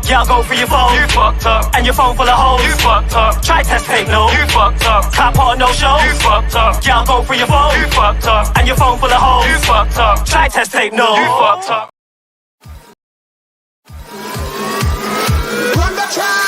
Yeah, I'll go for your phone. You fucked up. And your phone full of holes. You fucked up. Try test tape, no. You fucked up. Can't put on no show. You fucked up. Yeah, I'll go for your phone. You fucked up. And your phone full of holes. You fucked up. Try test tape, no. You fucked up. Run the track.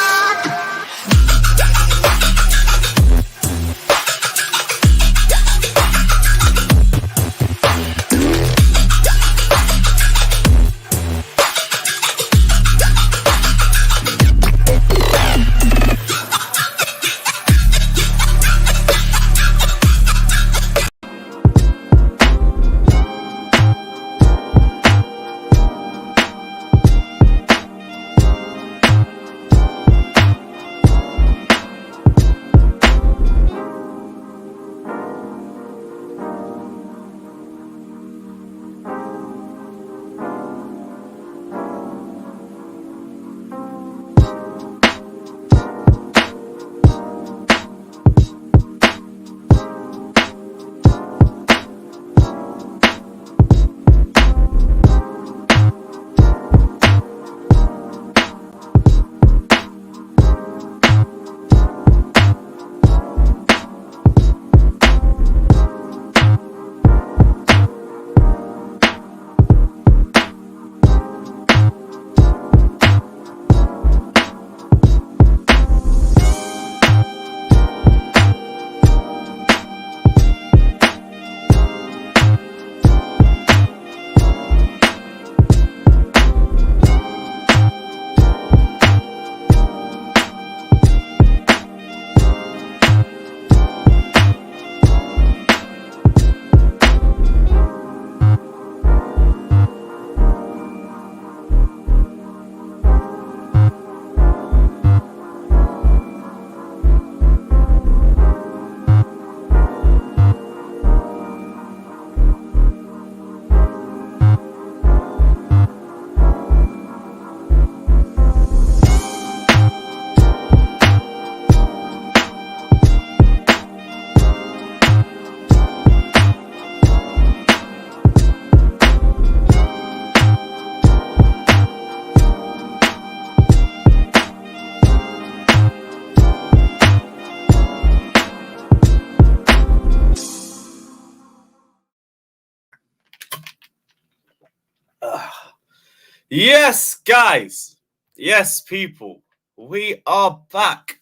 Yes, guys. Yes, people. We are back.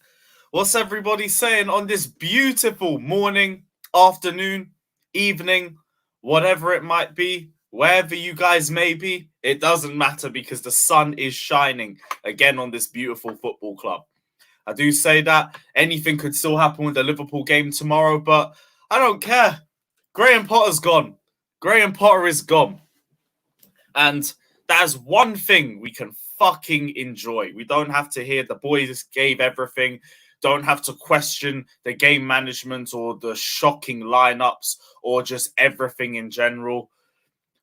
What's everybody saying on this beautiful morning, afternoon, evening, whatever it might be, wherever you guys may be? It doesn't matter because the sun is shining again on this beautiful football club. I do say that anything could still happen with the Liverpool game tomorrow, but I don't care. Graham Potter's gone. Graham Potter is gone. And that is one thing we can fucking enjoy. We don't have to hear the boys gave everything. Don't have to question the game management or the shocking lineups or just everything in general.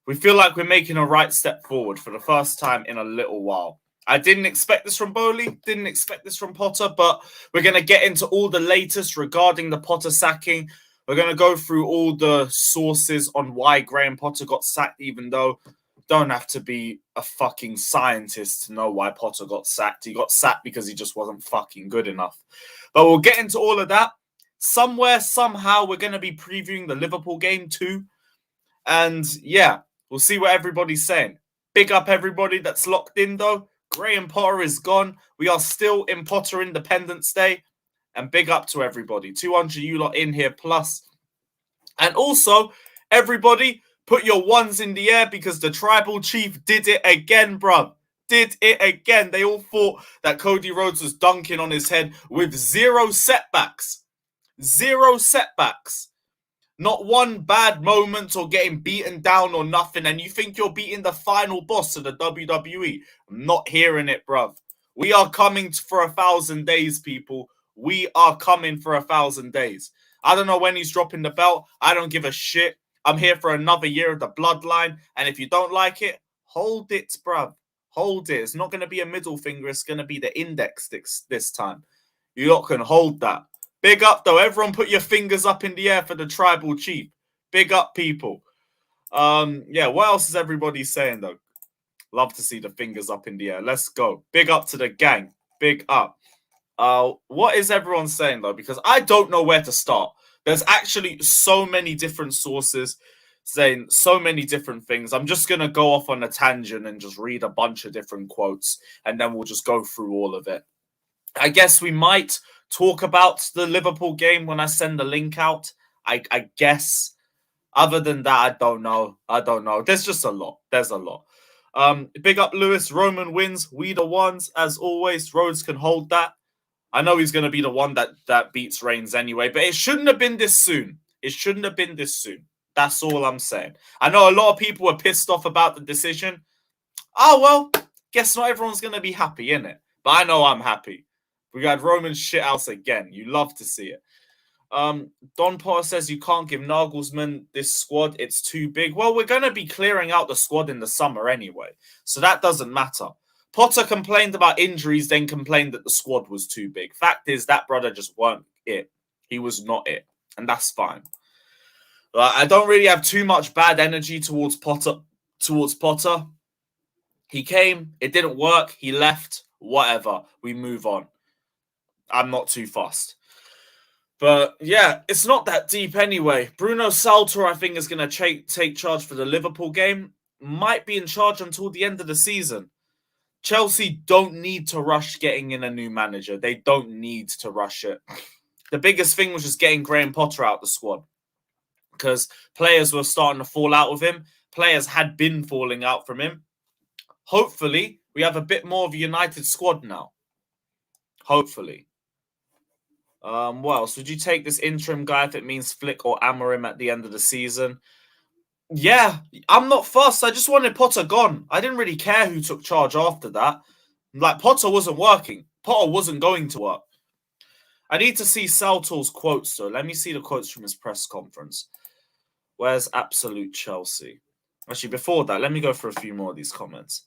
We feel like we're making a right step forward for the first time in a little while. I didn't expect this from Bowley, didn't expect this from Potter, but we're going to get into all the latest regarding the Potter sacking. We're going to go through all the sources on why Graham Potter got sacked, even though don't have to be a fucking scientist to know why Potter got sacked. He got sacked because he just wasn't fucking good enough. But we'll get into all of that. Somewhere, somehow, we're going to be previewing the Liverpool game too. And yeah, we'll see what everybody's saying. Big up everybody that's locked in though. Graham Potter is gone. We are still in Potter Independence Day. And big up to everybody. 200 you lot in here plus. And also, everybody, put your ones in the air because the tribal chief did it again, bruv. Did it again. They all thought that Cody Rhodes was dunking on his head with zero setbacks. Zero setbacks. Not one bad moment or getting beaten down or nothing. And you think you're beating the final boss of the WWE. I'm not hearing it, bruv. We are coming for 1,000 days, people. We are coming for 1,000 days. I don't know when he's dropping the belt. I don't give a shit. I'm here for another year of the bloodline. And if you don't like it, hold it, bruv. Hold it. It's not going to be a middle finger. It's going to be the index this time. You lot can hold that. Big up, though. Everyone put your fingers up in the air for the tribal chief. Big up, people. Yeah, what else is everybody saying, though? Love to see the fingers up in the air. Let's go. Big up to the gang. Big up. What is everyone saying, though? Because I don't know where to start. There's actually so many different sources saying so many different things. I'm just going to go off on a tangent and just read a bunch of different quotes, and then we'll just go through all of it. I guess we might talk about the Liverpool game when I send the link out. I guess. Other than that, I don't know. There's just a lot. There's a lot. Big up Lewis. Roman wins. We the ones. As always, Rhodes can hold that. I know he's going to be the one that beats Reigns anyway, but it shouldn't have been this soon. It shouldn't have been this soon. That's all I'm saying. I know a lot of people were pissed off about the decision. Oh, well, guess not everyone's going to be happy, innit? But I know I'm happy. We got Roman shithouse again. You love to see it. Don Potter says you can't give Nagelsmann this squad. It's too big. Well, we're going to be clearing out the squad in the summer anyway, so that doesn't matter. Potter complained about injuries, then complained that the squad was too big. Fact is, that brother just weren't it. He was not it, and that's fine. I don't really have too much bad energy towards Potter. He came, it didn't work, he left, whatever. We move on. I'm not too fussed. But yeah, it's not that deep anyway. Bruno Saltor, I think, is going to take charge for the Liverpool game. Might be in charge until the end of the season. Chelsea don't need to rush getting in a new manager. They don't need to rush it. The biggest thing was just getting Graham Potter out of the squad, because players were starting to fall out with him. Players had been falling out from him. Hopefully, we have a bit more of a united squad now. Hopefully. What else? Would you take this interim guy if it means Flick or Amorim at the end of the season? Yeah, I'm not fussed. I just wanted Potter gone. I didn't really care who took charge after that. Like, Potter wasn't working. Potter wasn't going to work. I need to see Saltor's quotes, though. Let me see the quotes from his press conference. Where's Absolute Chelsea? Actually, before that, let me go for a few more of these comments.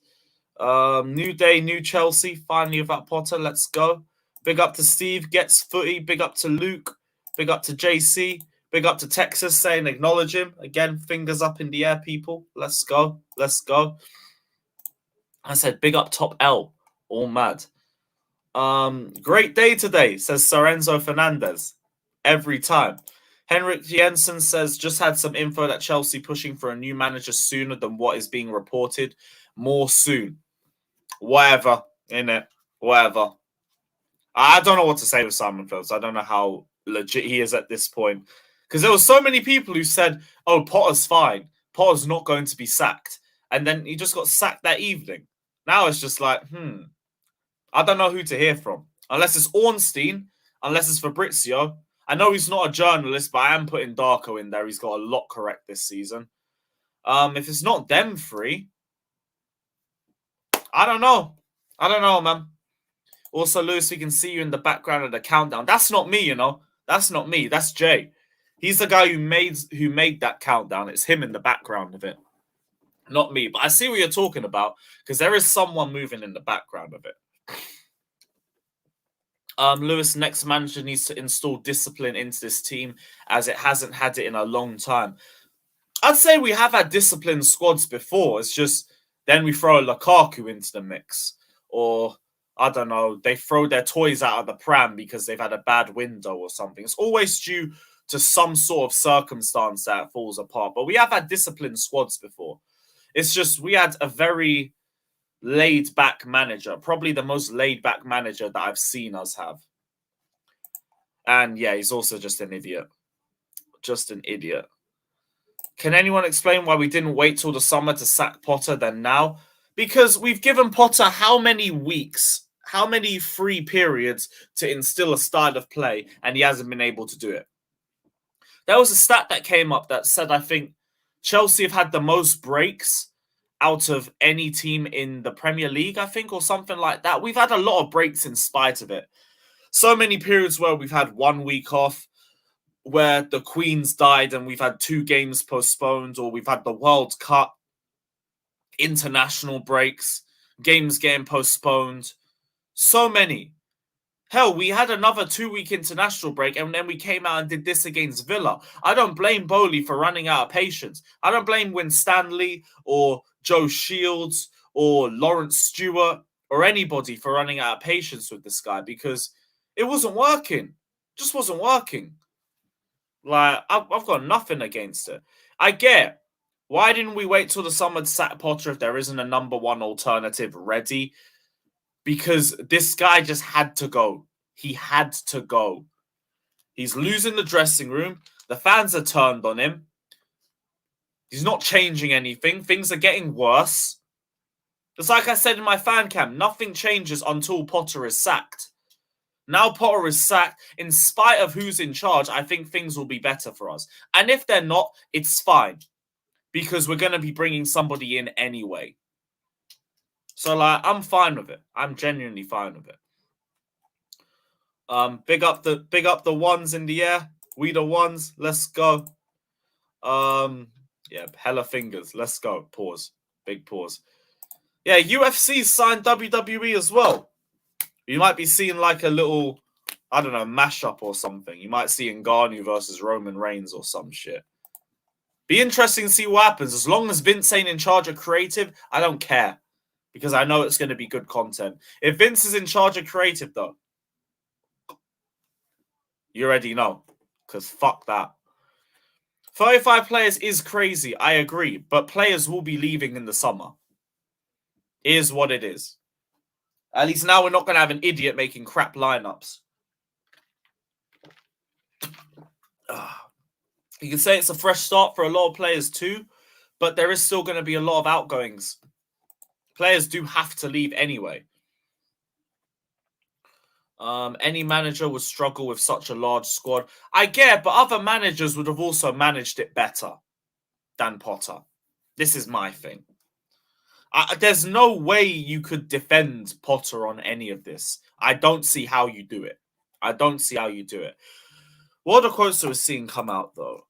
New day, new Chelsea. Finally without Potter. Let's go. Big up to Steve. Gets footy. Big up to Luke. Big up to JC. Big up to Texas saying acknowledge him. Again, fingers up in the air, people. Let's go. Let's go. I said big up Top L. All mad. Great day today, says Sorenzo Fernandez. Every time. Henrik Jensen says just had some info that Chelsea pushing for a new manager sooner than what is being reported. More soon. Whatever. Innit? Whatever. I don't know what to say with Simon Phillips. I don't know how legit he is at this point. Because there were so many people who said, oh, Potter's fine. Potter's not going to be sacked. And then he just got sacked that evening. Now it's just like, I don't know who to hear from. Unless it's Ornstein, unless it's Fabrizio. I know he's not a journalist, but I am putting Darko in there. He's got a lot correct this season. If it's not them three, I don't know. I don't know, man. Also, Lewis, we can see you in the background of the countdown. That's not me, you know. That's not me. That's Jay. He's the guy who made that countdown. It's him in the background of it. Not me. But I see what you're talking about, because there is someone moving in the background of it. Lewis, next manager needs to install discipline into this team, as it hasn't had it in a long time. I'd say we have had disciplined squads before. It's just then we throw a Lukaku into the mix. Or, I don't know, they throw their toys out of the pram because they've had a bad window or something. It's always due to some sort of circumstance that falls apart. But we have had disciplined squads before. It's just we had a very laid-back manager. Probably the most laid-back manager that I've seen us have. And yeah, he's also just an idiot. Just an idiot. Can anyone explain why we didn't wait till the summer to sack Potter than now? Because we've given Potter how many weeks, how many free periods to instill a style of play, and he hasn't been able to do it. There was a stat that came up that said, I think, Chelsea have had the most breaks out of any team in the Premier League, I think, or something like that. We've had a lot of breaks in spite of it. So many periods where we've had 1 week off, where the Queen's died and we've had 2 games postponed, or we've had the World Cup, international breaks, games getting postponed. So many. Hell, we had another 2-week international break, and then we came out and did this against Villa. I don't blame Bowley for running out of patience. I don't blame Winstanley or Joe Shields or Lawrence Stewart or anybody for running out of patience with this guy because it wasn't working. Just wasn't working. Like, I've got nothing against it. I get, why didn't we wait till the summer to sack Potter if there isn't a number one alternative ready? Because this guy just had to go. He had to go. He's losing the dressing room. The fans are turned on him. He's not changing anything. Things are getting worse. It's like I said in my fan cam, nothing changes until Potter is sacked. Now Potter is sacked, in spite of who's in charge, I think things will be better for us. And if they're not, it's fine. Because we're going to be bringing somebody in anyway. So, like, I'm fine with it. I'm genuinely fine with it. Big up the ones in the air. We the ones. Let's go. Yeah, hella fingers. Let's go. Pause. Big pause. Yeah, UFC signed WWE as well. You might be seeing like a little, I don't know, mashup or something. You might see Ngannou versus Roman Reigns or some shit. Be interesting to see what happens. As long as Vince ain't in charge of creative, I don't care. Because I know it's going to be good content. If Vince is in charge of creative, though, you already know. Because fuck that. 35 players is crazy, I agree. But players will be leaving in the summer. It is what it is. At least now we're not going to have an idiot making crap lineups. You can say it's a fresh start for a lot of players too, but there is still going to be a lot of outgoings. Players do have to leave anyway. Any manager would struggle with such a large squad. I get, but other managers would have also managed it better than Potter. This is my thing. There's no way you could defend Potter on any of this. I don't see how you do it. I don't see how you do it. What are the quotes that we're seeing come out, though?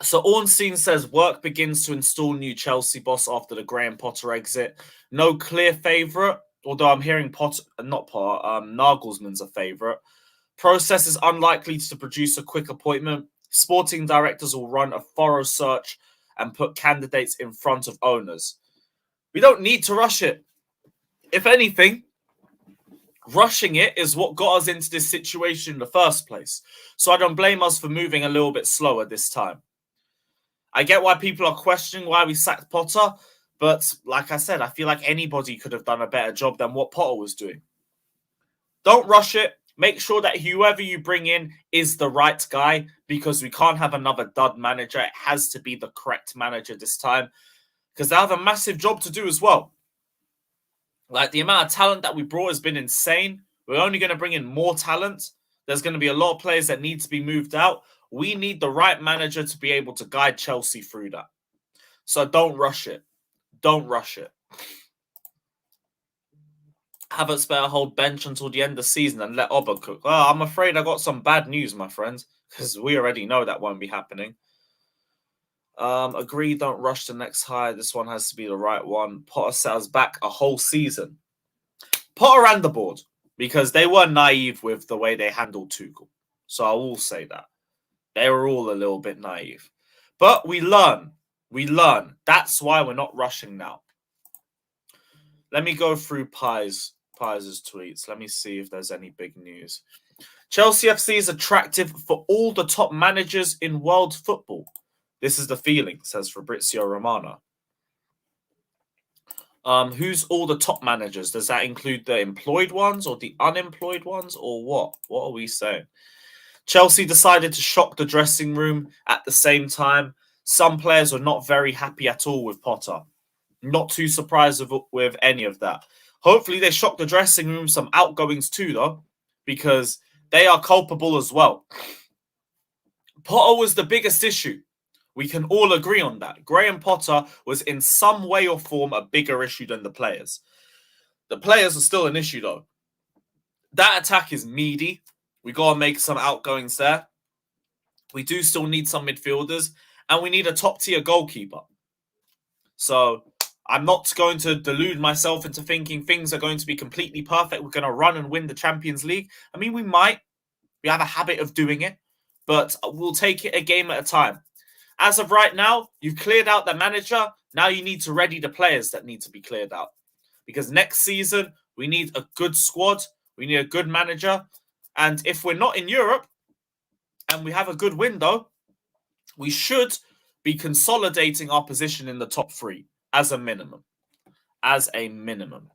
So Ornstein says work begins to install new Chelsea boss after the Graham Potter exit. No clear favourite, although I'm hearing Nagelsmann's a favourite. Process is unlikely to produce a quick appointment. Sporting directors will run a thorough search and put candidates in front of owners. We don't need to rush it. If anything, rushing it is what got us into this situation in the first place. So I don't blame us for moving a little bit slower this time. I get why people are questioning why we sacked Potter, but like I said, I feel like anybody could have done a better job than what Potter was doing. Don't rush it. Make sure that whoever you bring in is the right guy, because we can't have another dud manager. It has to be the correct manager this time, because they have a massive job to do as well. Like, the amount of talent that we brought has been insane. We're only going to bring in more talent. There's going to be a lot of players that need to be moved out. We need the right manager to be able to guide Chelsea through that. So don't rush it. Don't rush it. Havertz better hold bench until the end of the season and let Oba cook. Oh, I'm afraid I got some bad news, my friends, because we already know that won't be happening. Agree, don't rush the next hire. This one has to be the right one. Potter set us back a whole season. Potter and the board, because they were naive with the way they handled Tuchel. So I will say that. They were all a little bit naive. But we learn. We learn. That's why we're not rushing now. Let me go through Pies' tweets. Let me see if there's any big news. Chelsea FC is attractive for all the top managers in world football. This is the feeling, says Fabrizio Romano. Who's all the top managers? Does that include the employed ones or the unemployed ones, or what? What are we saying? Chelsea decided to shock the dressing room at the same time. Some players were not very happy at all with Potter. Not too surprised with any of that. Hopefully they shock the dressing room some outgoings too, though, because they are culpable as well. Potter was the biggest issue. We can all agree on that. Graham Potter was in some way or form a bigger issue than the players. The players are still an issue, though. That attack is meaty. We got to make some outgoings there. We do still need some midfielders, and we need a top-tier goalkeeper. So I'm not going to delude myself into thinking things are going to be completely perfect. We're going to run and win the Champions League. I mean, we might. We have a habit of doing it, but we'll take it a game at a time. As of right now, you've cleared out the manager. Now you need to ready the players that need to be cleared out. Because next season, we need a good squad. We need a good manager. And if we're not in Europe and we have a good window, we should be consolidating our position in the top 3 as a minimum. As a minimum.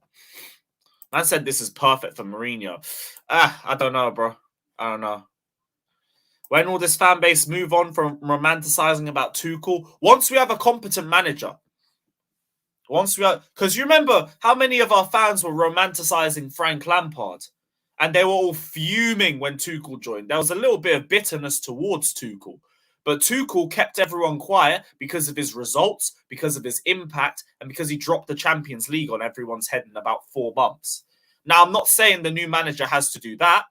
I said this is perfect for Mourinho. I don't know, bro. I don't know. When will this fan base move on from romanticizing about Tuchel? Once we have a competent manager. Because you remember how many of our fans were romanticizing Frank Lampard? And they were all fuming when Tuchel joined. There was a little bit of bitterness towards Tuchel. But Tuchel kept everyone quiet because of his results, because of his impact, and because he dropped the Champions League on everyone's head in about 4 months. Now, I'm not saying the new manager has to do that,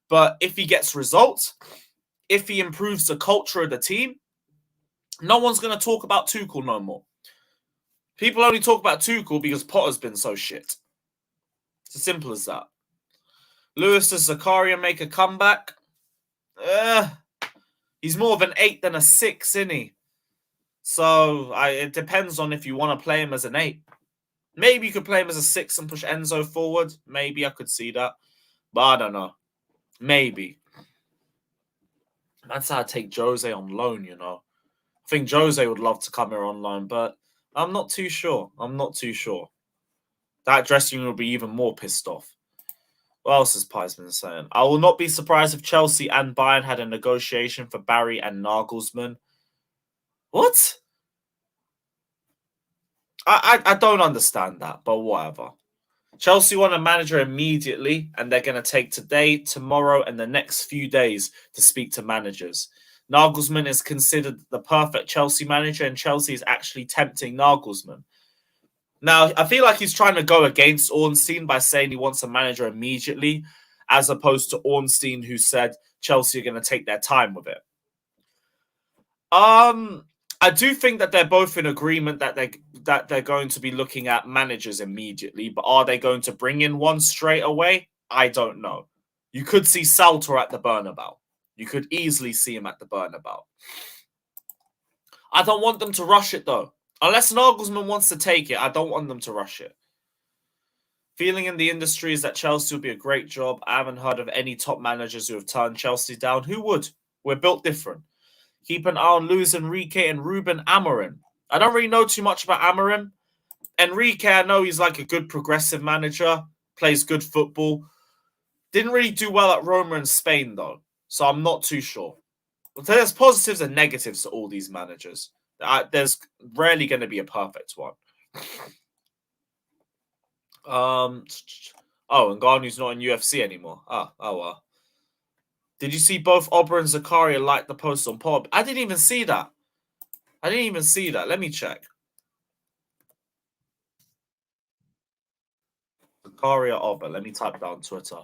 but if he gets results, if he improves the culture of the team, no one's going to talk about Tuchel no more. People only talk about Tuchel because Potter's been so shit. It's as simple as that. Lewis, does Zakaria make a comeback? He's more of an 8 than a 6, isn't he? So it depends on if you want to play him as an 8. Maybe you could play him as a 6 and push Enzo forward. Maybe I could see that. But I don't know. Maybe. That's how I take Jose on loan, you know. I think Jose would love to come here on loan, but I'm not too sure. That dressing room will be even more pissed off. What else has Pies been saying? I will not be surprised if Chelsea and Bayern had a negotiation for Barry and Nagelsmann. What? I don't understand that, but whatever. Chelsea want a manager immediately, and they're going to take today, tomorrow, and the next few days to speak to managers. Nagelsmann is considered the perfect Chelsea manager, and Chelsea is actually tempting Nagelsmann. Now, I feel like he's trying to go against Ornstein by saying he wants a manager immediately, as opposed to Ornstein, who said Chelsea are going to take their time with it. I do think that they're both in agreement that they're going to be looking at managers immediately, but are they going to bring in one straight away? I don't know. You could see Saltor at the Bernabeu. You could easily see him at the Bernabeu. I don't want them to rush it, though. Unless Nagelsmann wants to take it, I don't want them to rush it. Feeling in the industry is that Chelsea will be a great job. I haven't heard of any top managers who have turned Chelsea down. Who would? We're built different. Keep an eye on Luis Enrique and Ruben Amorim. I don't really know too much about Amorim. Enrique, I know he's like a good progressive manager, plays good football. Didn't really do well at Roma in Spain, though. So I'm not too sure. There's positives and negatives to all these managers. There's rarely going to be a perfect one. And Ngannou's not in UFC anymore. Oh well. Did you see both Ober and Zakaria like the post on Pod? I didn't even see that. Let me check. Zakaria Ober. Let me type that on Twitter.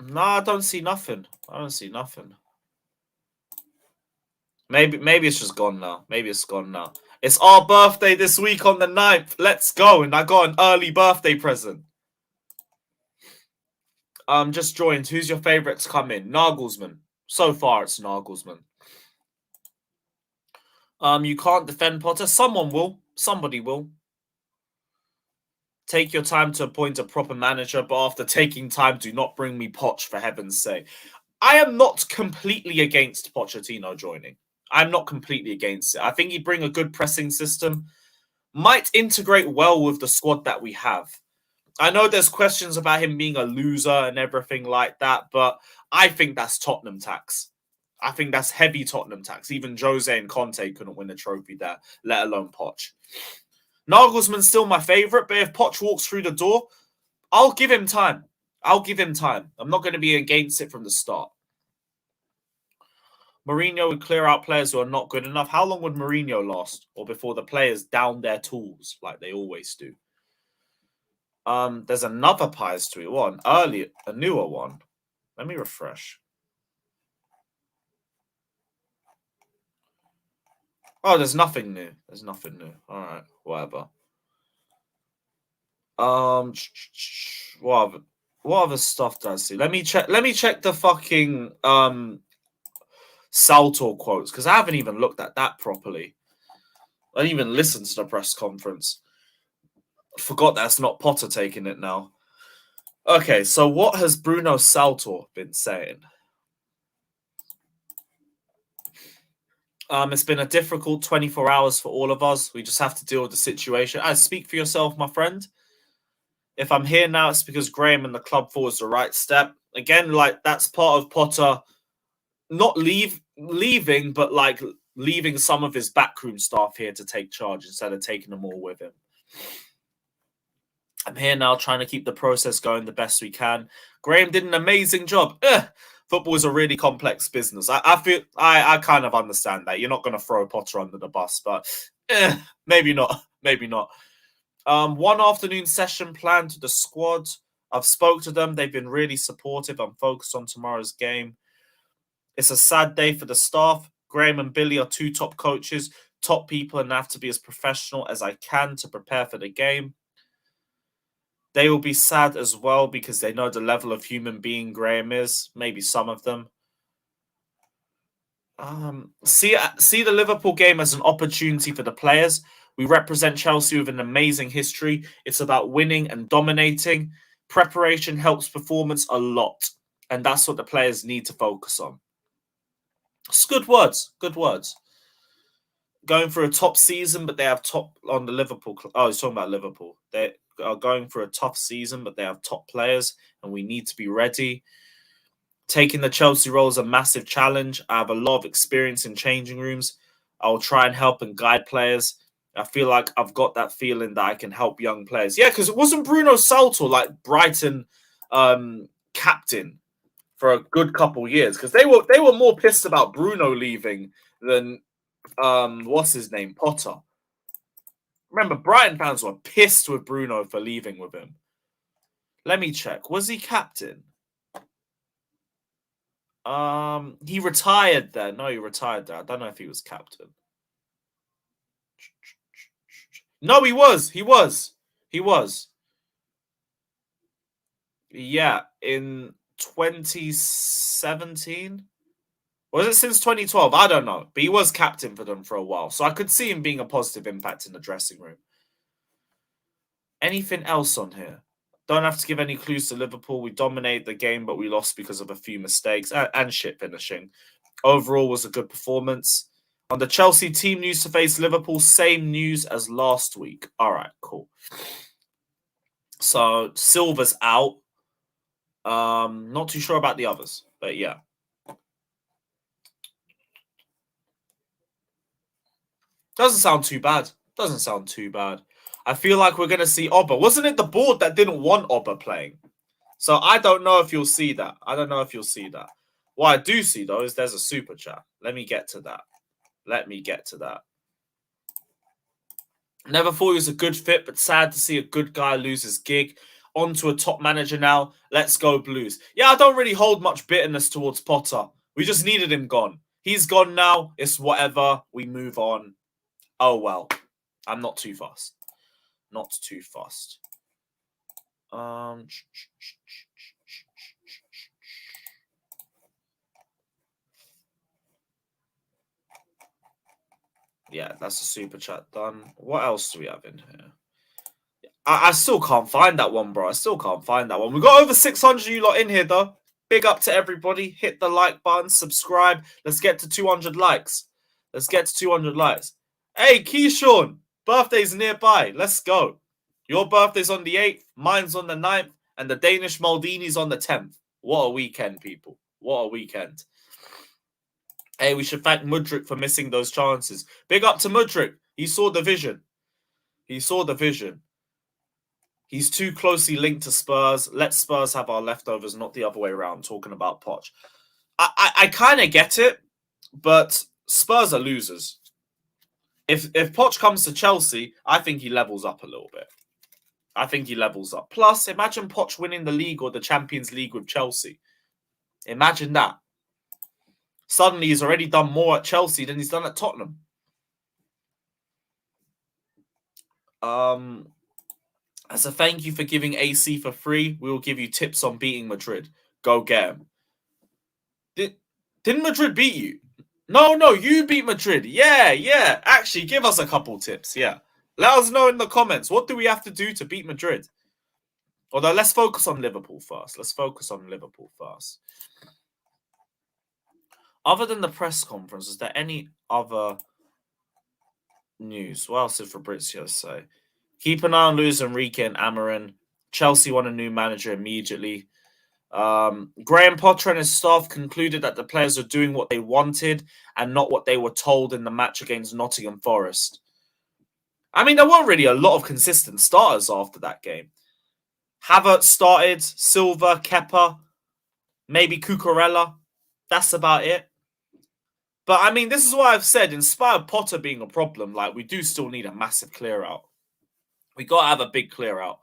No, I don't see nothing. Maybe it's just gone now. It's our birthday this week on the 9th. Let's go. And I got an early birthday present. Just joined. Who's your favourite to come in? Nagelsmann. So far, it's Nagelsmann. You can't defend Potter. Someone will. Somebody will. Take your time to appoint a proper manager, but after taking time, do not bring me Poch, for heaven's sake. I am not completely against Pochettino joining. I'm not completely against it. I think he'd bring a good pressing system. Might integrate well with the squad that we have. I know there's questions about him being a loser and everything like that, but I think that's Tottenham tax. I think that's heavy Tottenham tax. Even Jose and Conte couldn't win a trophy there, let alone Poch. Nagelsmann's still my favourite, but if Poch walks through the door, I'll give him time. I'm not going to be against it from the start. Mourinho would clear out players who are not good enough. How long would Mourinho last? Or before the players down their tools, like they always do? There's another Pies tweet. What? A newer one. Let me refresh. Oh, there's nothing new. All right, whatever. What other stuff do I see? Let me check the fucking Saltor quotes, because I haven't even looked at that properly. I didn't even listen to the press conference. Forgot that's not Potter taking it now. Okay, so what has Bruno Saltor been saying? It's been a difficult 24 hours for all of us. We just have to deal with the situation. Speak for yourself, my friend. If I'm here now, it's because Graham and the club thought it was the right step. Again, like, that's part of Potter not leaving, but like leaving some of his backroom staff here to take charge instead of taking them all with him. I'm here now trying to keep the process going the best we can. Graham did an amazing job. Football is a really complex business. I kind of understand that. You're not going to throw Potter under the bus, but maybe not. Maybe not. One afternoon session planned to the squad. I've spoke to them. They've been really supportive. I'm focused on tomorrow's game. It's a sad day for the staff. Graham and Billy are two top coaches, top people, and I have to be as professional as I can to prepare for the game. They will be sad as well because they know the level of human being Graham is. Maybe some of them. See the Liverpool game as an opportunity for the players. We represent Chelsea with an amazing history. It's about winning and dominating. Preparation helps performance a lot. And that's what the players need to focus on. It's good words. Good words. Going for a top season, but they have top on the Liverpool. Oh, he's talking about Liverpool. They are going for a tough season, but they have top players, and we need to be ready. Taking the Chelsea role is a massive challenge. I have a lot of experience in changing rooms. I'll try and help and guide players. I feel like I've got that feeling that I can help young players. Yeah, because it wasn't Bruno Saltor like Brighton captain for a good couple years, because they were more pissed about Bruno leaving than what's his name, Potter. Remember, Brighton fans were pissed with Bruno for leaving with him. Let me check. Was he captain? He retired there. No, he retired there. I don't know if he was captain. No, he was. He was. Yeah, in 2017. Was it since 2012? I don't know. But he was captain for them for a while. So I could see him being a positive impact in the dressing room. Anything else on here? Don't have to give any clues to Liverpool. We dominated the game, but we lost because of a few mistakes and shit finishing. Overall was a good performance. On the Chelsea team news to face Liverpool, same news as last week. All right, cool. So Silva's out. Not too sure about the others, but yeah. Doesn't sound too bad. I feel like we're going to see Oba. Wasn't it the board that didn't want Oba playing? So I don't know if you'll see that. What I do see, though, is there's a super chat. Let me get to that. Never thought he was a good fit, but sad to see a good guy lose his gig. On to a top manager now. Let's go Blues. Yeah, I don't really hold much bitterness towards Potter. We just needed him gone. He's gone now. It's whatever. We move on. Oh, well. I'm not too fast. Yeah, that's a super chat done. What else do we have in here? I still can't find that one, bro. We got over 600 you lot in here, though. Big up to everybody. Hit the like button. Subscribe. Let's get to 200 likes. Hey, Keyshawn. Birthday's nearby. Let's go. Your birthday's on the 8th. Mine's on the 9th. And the Danish Maldini's on the 10th. What a weekend, people. Hey, we should thank Mudryk for missing those chances. Big up to Mudryk. He saw the vision. He's too closely linked to Spurs. Let Spurs have our leftovers, not the other way around, talking about Poch. I kind of get it, but Spurs are losers. If Poch comes to Chelsea, I think he levels up a little bit. Plus, imagine Poch winning the league or the Champions League with Chelsea. Imagine that. Suddenly, he's already done more at Chelsea than he's done at Tottenham. As a thank you for giving AC for free, we will give you tips on beating Madrid. Go get him. Didn't Madrid beat you? No, you beat Madrid. Yeah. Actually, give us a couple tips. Yeah. Let us know in the comments. What do we have to do to beat Madrid? Although, let's focus on Liverpool first. Other than the press conference, is there any other news? What else did Fabrizio say? Keep an eye on Luis Enrique and Amarin. Chelsea want a new manager immediately. Graham Potter and his staff concluded that the players are doing what they wanted and not what they were told in the match against Nottingham Forest. I mean, there weren't really a lot of consistent starters after that game. Havertz started, Silva, Kepa, maybe Cucurella. That's about it. But I mean, this is what I've said. In spite of Potter being a problem, like, we do still need a massive clear out. We got to have a big clear out.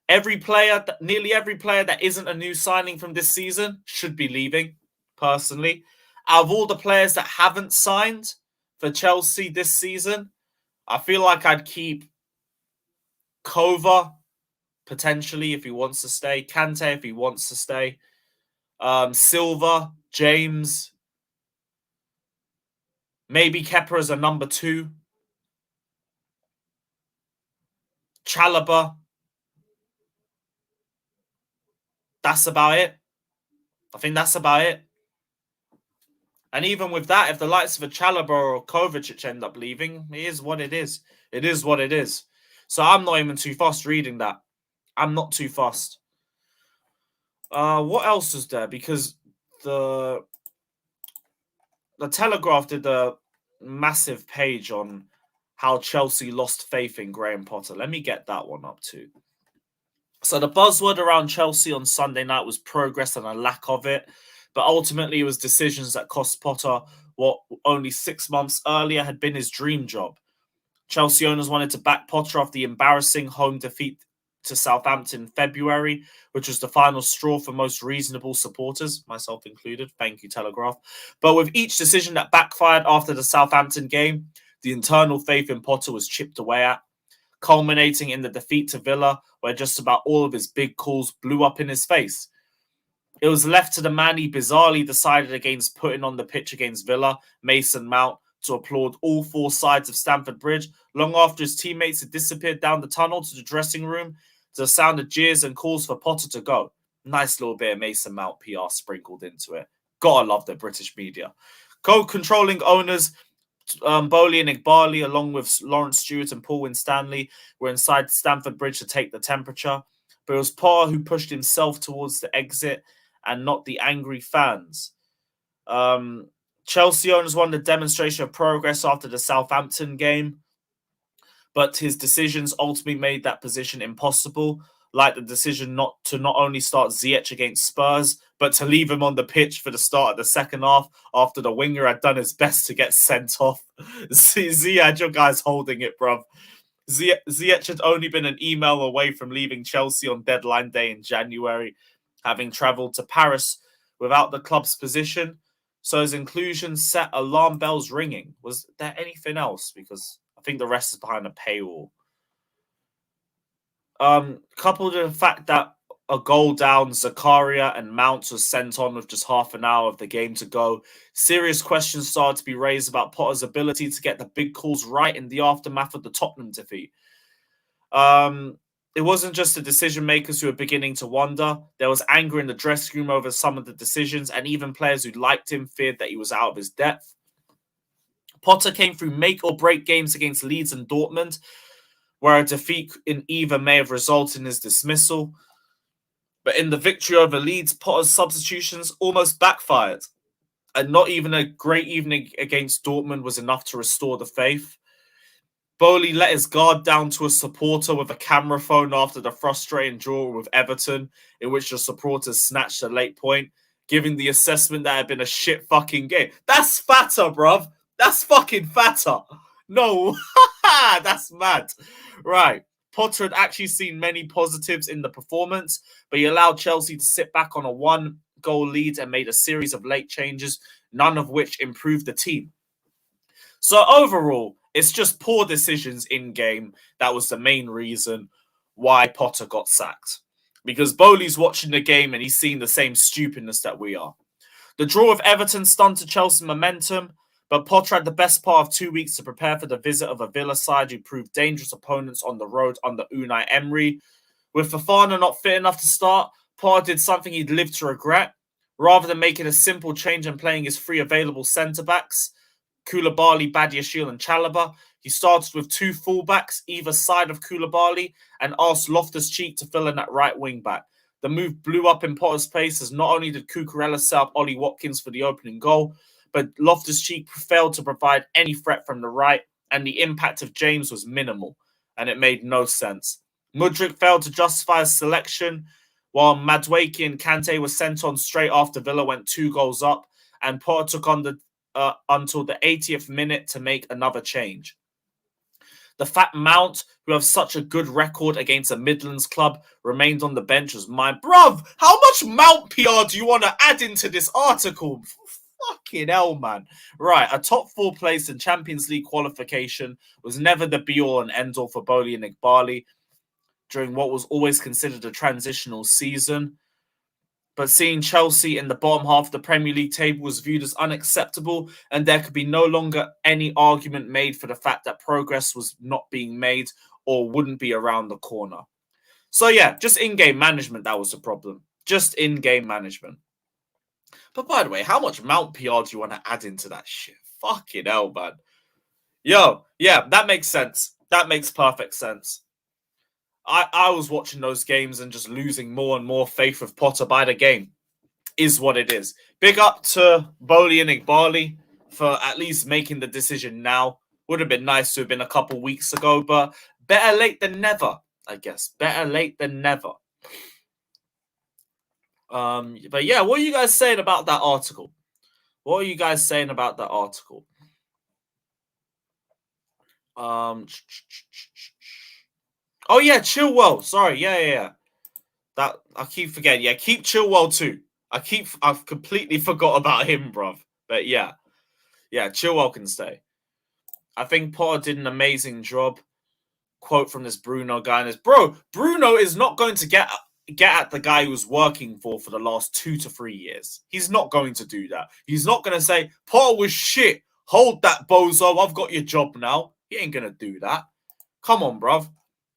Nearly every player that isn't a new signing from this season should be leaving, personally. Out of all the players that haven't signed for Chelsea this season, I feel like I'd keep Kova, potentially, if he wants to stay. Kante, if he wants to stay. Silva, James. Maybe Kepa as a number 2. Chalobah. That's about it. I think that's about it. And even with that, if the likes of a Chalobah or Kovacic end up leaving, it is what it is. It is what it is. So I'm not even too fussed reading that. I'm not too fussed. What else is there? Because the Telegraph did a massive page on how Chelsea lost faith in Graham Potter. Let me get that one up too. So the buzzword around Chelsea on Sunday night was progress and a lack of it. But ultimately, it was decisions that cost Potter what only 6 months earlier had been his dream job. Chelsea owners wanted to back Potter off the embarrassing home defeat to Southampton in February, which was the final straw for most reasonable supporters, myself included. Thank you, Telegraph. But with each decision that backfired after the Southampton game, the internal faith in Potter was chipped away at, culminating in the defeat to Villa, where just about all of his big calls blew up in his face. It was left to the man he bizarrely decided against putting on the pitch against Villa, Mason Mount, to applaud all 4 sides of Stamford Bridge, long after his teammates had disappeared down the tunnel to the dressing room, to the sound of jeers and calls for Potter to go. Nice little bit of Mason Mount PR sprinkled into it. Gotta love the British media. Co-controlling owners Bowley and Igbali, along with Lawrence Stewart and Paul Winstanley, were inside Stamford Bridge to take the temperature. But it was Potter who pushed himself towards the exit and not the angry fans. Chelsea owners wanted a demonstration of progress after the Southampton game, but his decisions ultimately made that position impossible, like the decision not only start Ziyech against Spurs, but to leave him on the pitch for the start of the second half after the winger had done his best to get sent off. Ziyech, your guy's holding it, bruv. Ziyech had only been an email away from leaving Chelsea on deadline day in January, having travelled to Paris without the club's position. So his inclusion set alarm bells ringing. Was there anything else? Because I think the rest is behind a paywall. Coupled with the fact that a goal down, Zakaria and Mount was sent on with just half an hour of the game to go, serious questions started to be raised about Potter's ability to get the big calls right in the aftermath of the Tottenham defeat. It wasn't just the decision makers who were beginning to wonder. There was anger in the dressing room over some of the decisions, and even players who liked him feared that he was out of his depth. Potter came through make or break games against Leeds and Dortmund, where a defeat in either may have resulted in his dismissal. But in the victory over Leeds, Potter's substitutions almost backfired. And not even a great evening against Dortmund was enough to restore the faith. Bowley let his guard down to a supporter with a camera phone after the frustrating draw with Everton, in which the supporters snatched a late point, giving the assessment that had been a shit fucking game. That's fatter, bruv. That's fucking fatter. No, that's mad. Right. Potter had actually seen many positives in the performance, but he allowed Chelsea to sit back on a 1-goal lead and made a series of late changes, none of which improved the team. So overall, it's just poor decisions in game that was the main reason why Potter got sacked. Because Bowley's watching the game and he's seeing the same stupidness that we are. The draw with Everton stunted Chelsea's momentum, but Potter had the best part of 2 weeks to prepare for the visit of a Villa side who proved dangerous opponents on the road under Unai Emery. With Fofana not fit enough to start, Potter did something he'd lived to regret. Rather than making a simple change and playing his three available centre-backs, Koulibaly, Badiashile and Chalobah, he started with two fullbacks either side of Koulibaly and asked Loftus-Cheek to fill in that right wing-back. The move blew up in Potter's pace as not only did Cucurella set up Ollie Watkins for the opening goal, but Loftus-Cheek failed to provide any threat from the right, and the impact of James was minimal, and it made no sense. Mudryk failed to justify his selection, while Madueke and Kante were sent on straight after Villa went 2 goals up, and Potter took on until the 80th minute to make another change. The fact Mount, who have such a good record against a Midlands club, remained on the bench was mine. Bruv, how much Mount PR do you want to add into this article? Fucking hell, man. Right, a top 4 place in Champions League qualification was never the be-all and end-all for Boli and Igbali during what was always considered a transitional season. But seeing Chelsea in the bottom half of the Premier League table was viewed as unacceptable, and there could be no longer any argument made for the fact that progress was not being made or wouldn't be around the corner. So yeah, just in-game management, that was the problem. Just in-game management. But by the way, how much Mount PR do you want to add into that shit? Fucking hell, man. Yo, yeah, that makes sense. That makes perfect sense. I was watching those games and just losing more and more faith with Potter by the game. Is what it is. Big up to Boli and Igbali for at least making the decision now. Would have been nice to have been a couple weeks ago, but better late than never, I guess. Better late than never. But yeah, what are you guys saying about that article? What are you guys saying about that article? Oh yeah, Chilwell. Sorry, yeah. That I keep forgetting. Yeah, keep Chilwell too. I've completely forgot about him, bruv. But yeah, Chilwell can stay. I think Potter did an amazing job. Quote from this Bruno guy, and Bruno is not going to get at the guy who's working for the last 2 to 3 years. He's not going to do that. He's not going to say, Potter was shit. Hold that, bozo. I've got your job now. He ain't going to do that. Come on, bruv.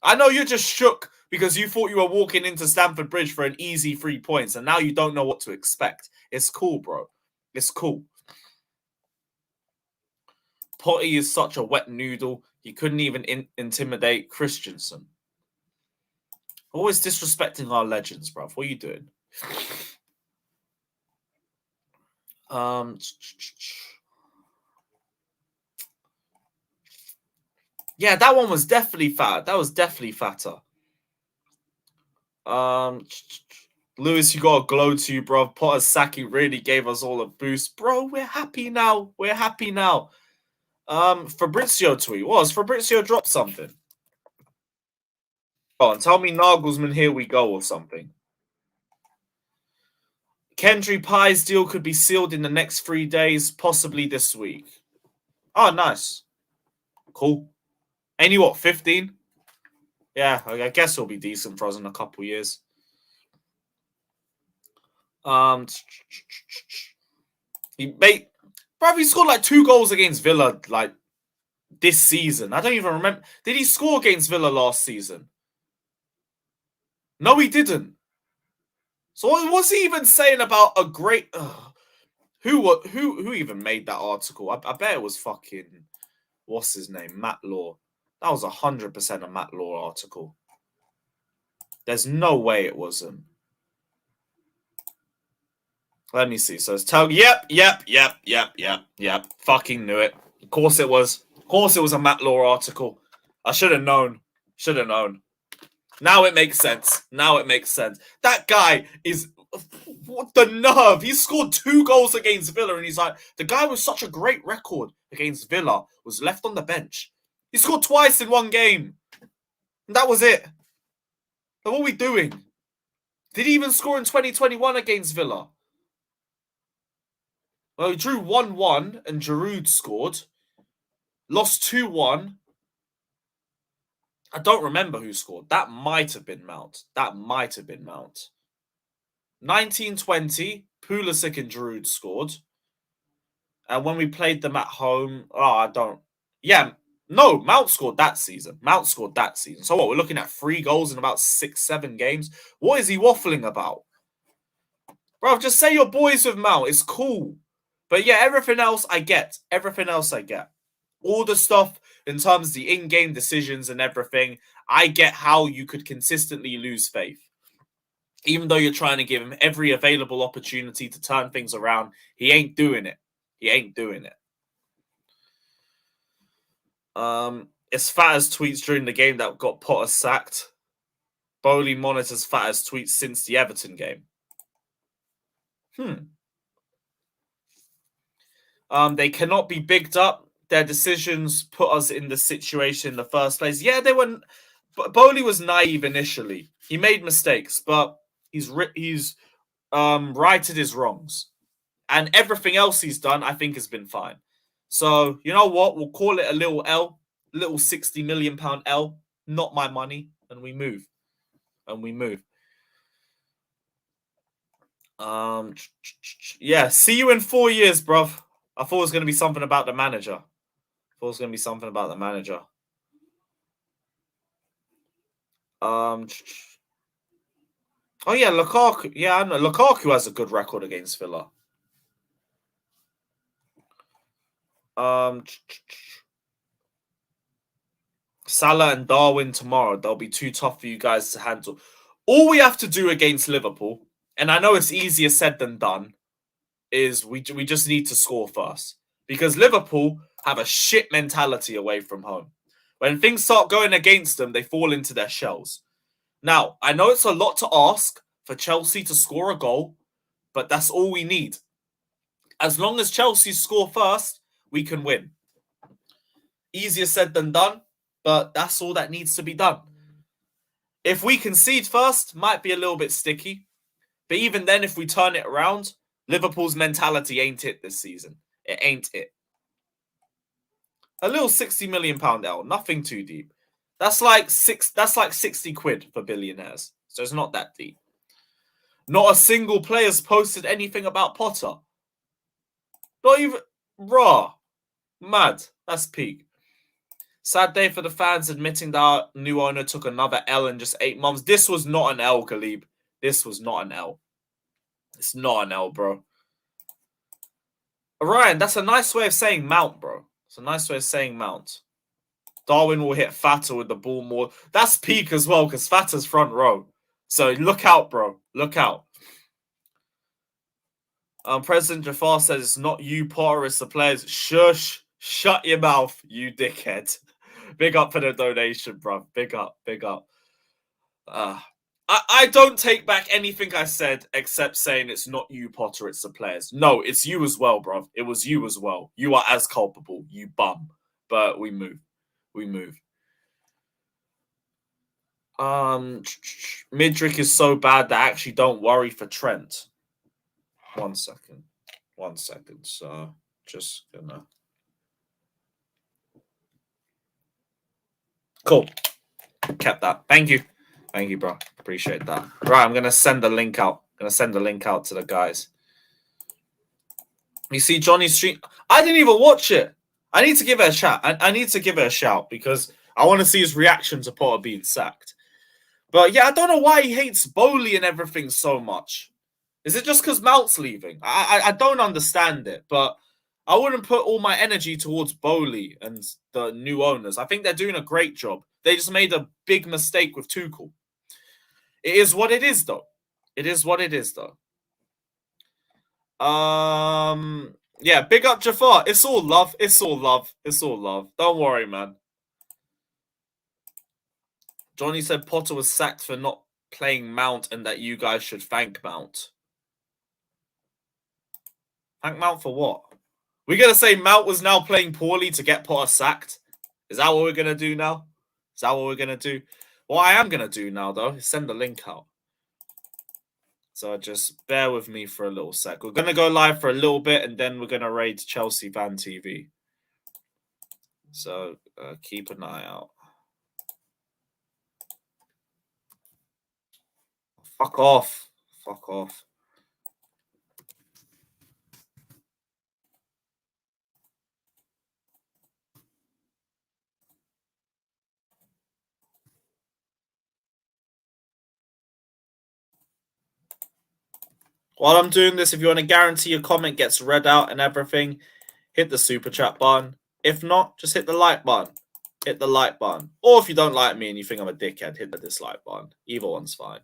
I know you're just shook because you thought you were walking into Stamford Bridge for an easy 3 points, and now you don't know what to expect. It's cool, bro. It's cool. Potty is such a wet noodle. He couldn't even intimidate Christensen. Always disrespecting our legends, bruv. What are you doing? Yeah, that one was definitely fat. That was definitely fatter. Lewis, you got a glow to you, bro. Potter's Saki really gave us all a boost. Bro, we're happy now. We're happy now. Fabrizio tweet. What has Fabrizio dropped something? Go on, tell me Nagelsmann, here we go or something. Kendry Pye's deal could be sealed in the next 3 days, possibly this week. Oh, nice. Cool. Ain't he what, 15? Yeah, I guess he'll be decent for us in a couple years. He scored like 2 goals against Villa like this season. I don't even remember. Did he score against Villa last season? No, he didn't. So what's he even saying about a great? Who even made that article? I bet it was fucking what's his name, Matt Law. That was 100% a Matt Law article. There's no way it wasn't. Let me see. So it's yep. Fucking knew it. Of course it was. Of course it was a Matt Law article. I should have known. Should have known. Now it makes sense. Now it makes sense. That guy is... What the nerve? He scored 2 goals against Villa, and he's like, the guy with such a great record against Villa was left on the bench. He scored twice in 1 game. And that was it. And what are we doing? Did he even score in 2021 against Villa? Well, he drew 1-1 and Giroud scored. Lost 2-1. I don't remember who scored. That might have been Mount. 1920. Pulisic and Giroud scored. And when we played them at home, I don't. Yeah, no, Mount scored that season. So what? We're looking at 3 goals in about 6, 7 games. What is he waffling about? Bro, just say you're boys with Mount. It's cool. But yeah, everything else I get. All the stuff in terms of the in-game decisions and everything, I get how you could consistently lose faith. Even though you're trying to give him every available opportunity to turn things around, he ain't doing it. It's Fatter's tweets during the game that got Potter sacked. Bowley monitors Fatter's tweets since the Everton game. They cannot be bigged up. Their decisions put us in the situation in the first place. Yeah, they were. Bowley was naive initially. He made mistakes, but he's righted his wrongs, and everything else he's done, I think, has been fine. So you know what? We'll call it a little L, little £60 million L. Not my money, and we move. Yeah. See you in 4 years, bruv. I thought it was going to be something about the manager. Oh yeah, Lukaku. Yeah, I know. Lukaku has a good record against Villa. Salah and Darwin tomorrow. They'll be too tough for you guys to handle. All we have to do against Liverpool, and I know it's easier said than done, is we just need to score first. Because Liverpool have a shit mentality away from home. When things start going against them, they fall into their shells. Now, I know it's a lot to ask for Chelsea to score a goal, but that's all we need. As long as Chelsea score first, we can win. Easier said than done, but that's all that needs to be done. If we concede first, might be a little bit sticky. But even then, if we turn it around, Liverpool's mentality ain't it this season. It ain't it. A little £60 million L, nothing too deep. That's like 60 quid for billionaires. So it's not that deep. Not a single player's posted anything about Potter. Not even raw. Mad. That's peak. Sad day for the fans admitting that our new owner took another L in just 8 months. This was not an L, Khalib. This was not an L. It's not an L, bro. Ryan, that's a nice way of saying Mount, bro. It's a nice way of saying Mount. Darwin will hit Fatter with the ball more. That's peak as well, because Fatter's front row. So look out, bro. Look out. President Jafar says it's not you, Potter, it's the players. Shush. Shut your mouth, you dickhead. Big up for the donation, bro. Big up. I don't take back anything I said except saying it's not you, Potter, it's the players. No, it's you as well, bro. It was you as well. You are as culpable, you bum. But we move. Midrick is so bad that I actually don't worry for Trent. 1 second. So just gonna. Cool. Kept that. Thank you, bro. Appreciate that. Right, I'm gonna send the link out. To the guys. You see Johnny's stream? I didn't even watch it. I need to give it a shout. I need to give it a shout because I want to see his reaction to Potter being sacked. But yeah, I don't know why he hates Bowley and everything so much. Is it just because Mount's leaving? I don't understand it, but I wouldn't put all my energy towards Bowley and the new owners. I think they're doing a great job. They just made a big mistake with Tuchel. It is what it is, though. Yeah, big up Jafar. It's all love. Don't worry, man. Johnny said Potter was sacked for not playing Mount and that you guys should thank Mount. Thank Mount for what? We're going to say Mount was now playing poorly to get Potter sacked? Is that what we're going to do now? What I am going to do now, though, is send the link out. So just bear with me for a little sec. We're going to go live for a little bit, and then we're going to raid Chelsea Fan TV. So keep an eye out. Fuck off. While I'm doing this, if you want to guarantee your comment gets read out and everything, hit the super chat button. If not, just hit the like button. Hit the like button. Or if you don't like me and you think I'm a dickhead, hit the dislike button. Either one's fine.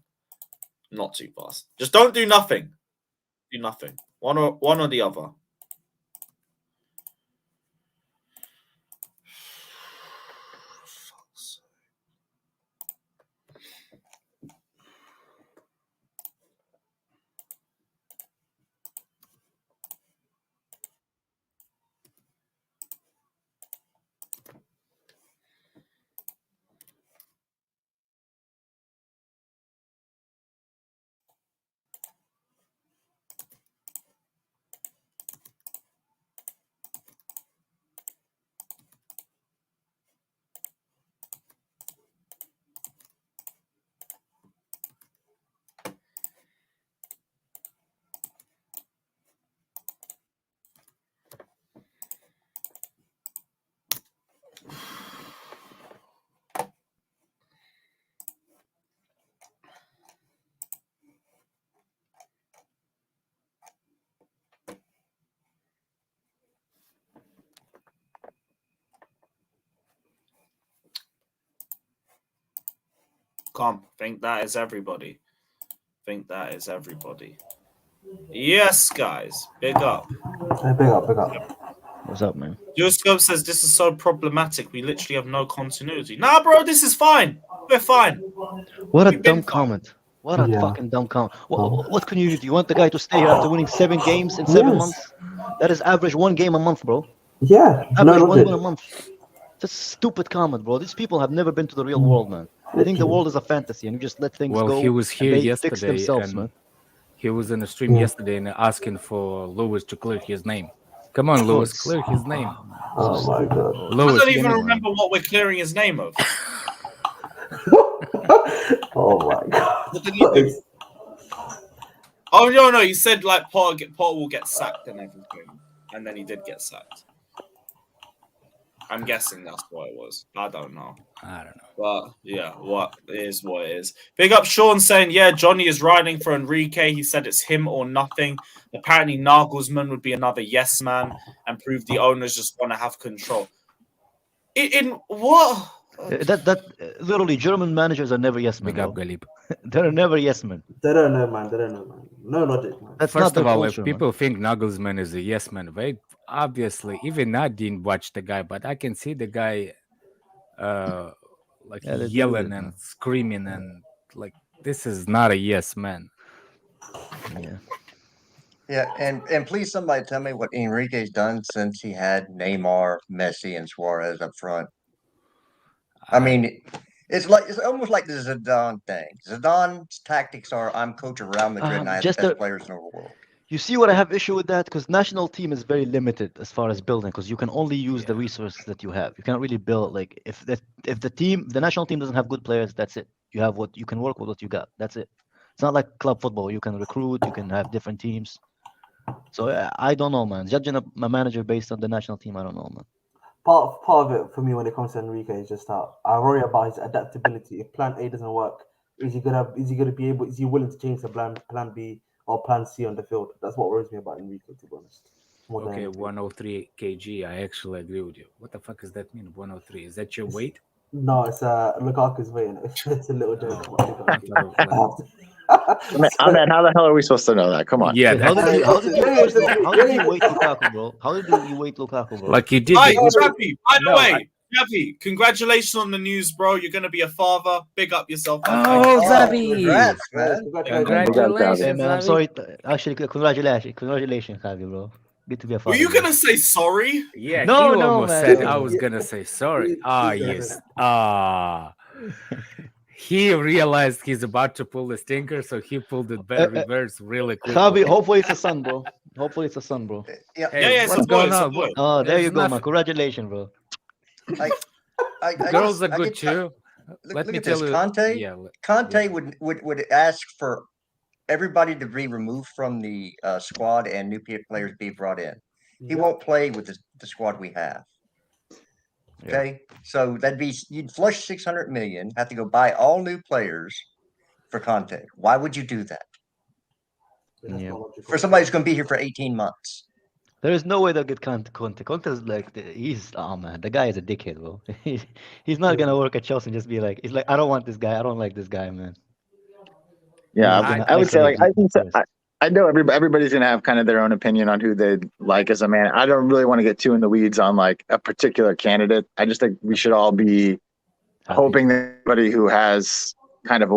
Not too fast. Just don't do nothing. Do nothing. One or the other. Come, think that is everybody. Think that is everybody. Yes, guys. Big up. Hey, big up. What's up, man? Scope says this is so problematic. We literally have no continuity. Nah, bro, this is fine. We're fine. What a We've been dumb fine. comment. What a fucking dumb comment. What can you do? You want the guy to stay here after winning 7 games in 7 months? That is average 1 game a month, bro. Yeah. Average 1 win a month. That's a stupid comment, bro. These people have never been to the real world, man. I think the world is a fantasy, and you just let things go. Well, he was here and they yesterday, fix themselves, man. He was in the stream yesterday and asking for Lewis to clear his name. Come on, Lewis, clear his name. Oh my god. Lewis, I don't even remember what we're clearing his name of. Oh my god. What did he do? Oh no, he said like Potter will get sacked and everything, and then he did get sacked. I'm guessing that's what it was. I don't know. But yeah, what is what it is. Big up Sean saying, yeah, Johnny is riding for Enrique. He said it's him or nothing. Apparently Nagelsmann would be another yes man and prove the owners just want to have control. In what? That literally German managers are never yes men. Big up, Galib. They're never yes men. They don't know, man. No logic, man. That's First not of all, culture, if people think Nagelsmann is a yes man, right? Obviously, even I didn't watch the guy, but I can see the guy yelling and screaming and like this is not a yes man. Yeah, and please somebody tell me what Enrique's done since he had Neymar, Messi, and Suarez up front. I mean, it's almost like the Zidane thing. Zidane's tactics are I'm coach of Real Madrid and I have the best players in the world. You see what I have issue with that? Because national team is very limited as far as building, because you can only use the resources that you have. You can't really build like if the national team doesn't have good players, that's it. You have what you can work with what you got. That's it. It's not like club football. You can recruit, you can have different teams. So I don't know, man. Judging a manager based on the national team, I don't know, man. Part of it for me when it comes to Enrique is just how I worry about his adaptability. If plan A doesn't work, is he willing to change to plan B or plan C on the field? That's what worries me about Enrique, to be honest. Okay, 103 kg. I actually agree with you. What the fuck does that mean? 103? Is that your weight? No, it's Lukaku's weight. It's a little joke. I mean, how the hell are we supposed to know that? Come on. Yeah. How did you weight Lukaku, bro? How did you weight Lukaku, bro? Like you did. Hi, Chappy. By the way, Chappy, congratulations on the news, bro. You're gonna be a father. Big up yourself. Oh, Zavi. Congrats, man. Congratulations. Hey, man, I'm sorry. Actually, congratulations, Javi, bro. Good to be a father. Were you gonna say sorry? Yeah, No, he almost man. said I was gonna say sorry. Yes. He realized he's about to pull the stinker, so he pulled it reverse really quick. Javi, hopefully it's a son, bro. Yeah, Hey, it's what's a boy, going on? Oh, there There's you go, man. nothing. Congratulations, bro. Girls are good too. Let me tell you, Conte would ask for everybody to be removed from the squad and new players be brought in. He won't play with the squad we have. Okay, so that'd be you'd flush 600 million, have to go buy all new players for Conte. Why would you do that? Yeah. For somebody who's going to be here for 18 months. There is no way they'll get Conte. Conte is like, man, the guy is a dickhead, bro. He's not gonna work at Chelsea and just be like, he's like, I don't want this guy. I don't like this guy, man. Yeah, I would say like I know everybody's gonna have kind of their own opinion on who they like as a man. I don't really want to get too in the weeds on like a particular candidate. I just think we should all be hoping that anybody who has kind of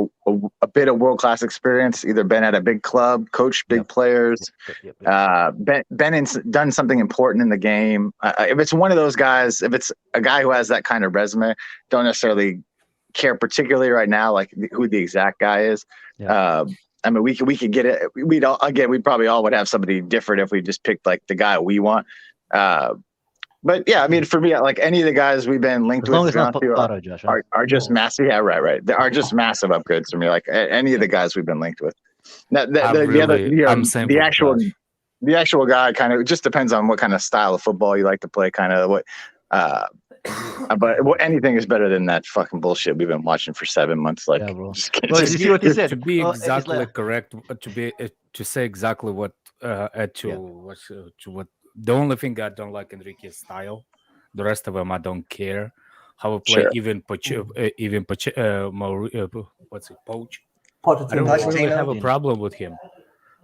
a bit of world-class experience, either been at a big club, coached big players, been done something important in the game. If it's one of those guys, if it's a guy who has that kind of resume, don't necessarily care particularly right now, like who the exact guy is. I mean, we could get it. We probably all would have somebody different if we just picked like the guy we want. But yeah, I mean, for me, like any of the guys we've been linked with are just massive. Yeah, right. They are just massive upgrades for me. Like any of the guys we've been linked with. The actual guy kind of just depends on what kind of style of football you like to play. Kind of what. But anything is better than that fucking bullshit we've been watching for 7 months. Like, to be exactly correct, to say exactly what what. The only thing I don't like Enrique's style. The rest of them I don't care how we play. Even what's it, Poach? I don't really have a problem with him.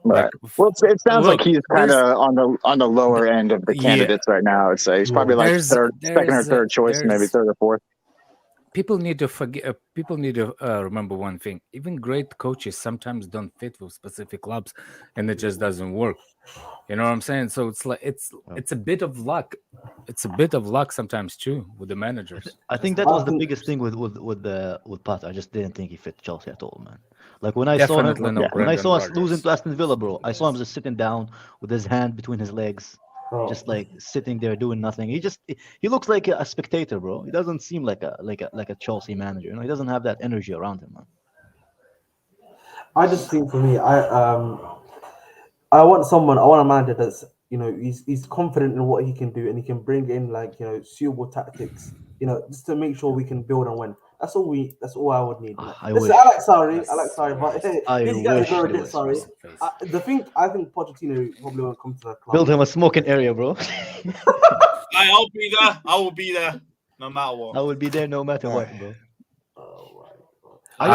Right. Like, well, it sounds like he's kind of on the lower end of the candidates right now. I'd say he's probably like second or third choice, maybe third or fourth. People need to forget. People need to remember one thing. Even great coaches sometimes don't fit with specific clubs, and it just doesn't work. You know what I'm saying? So it's like it's a bit of luck. It's a bit of luck sometimes too with the managers. I think that was the biggest thing with Pat. I just didn't think he fit Chelsea at all, man. Like when I saw us losing to Aston Villa, bro, I saw him just sitting down with his hand between his legs, just like sitting there doing nothing. He looks like a spectator, bro. He doesn't seem like a Chelsea manager. You know, he doesn't have that energy around him, man. I just think for me, I want a manager that's, you know, he's confident in what he can do and he can bring in like, you know, suitable tactics, you know, just to make sure we can build and win. That's all I would need. I like Sarri, but these guys are a bit sorry. I think Pochettino probably won't come to the club. Build him a smoking area, bro. I'll be there. I will be there, no matter what. I will be there no matter what, bro. I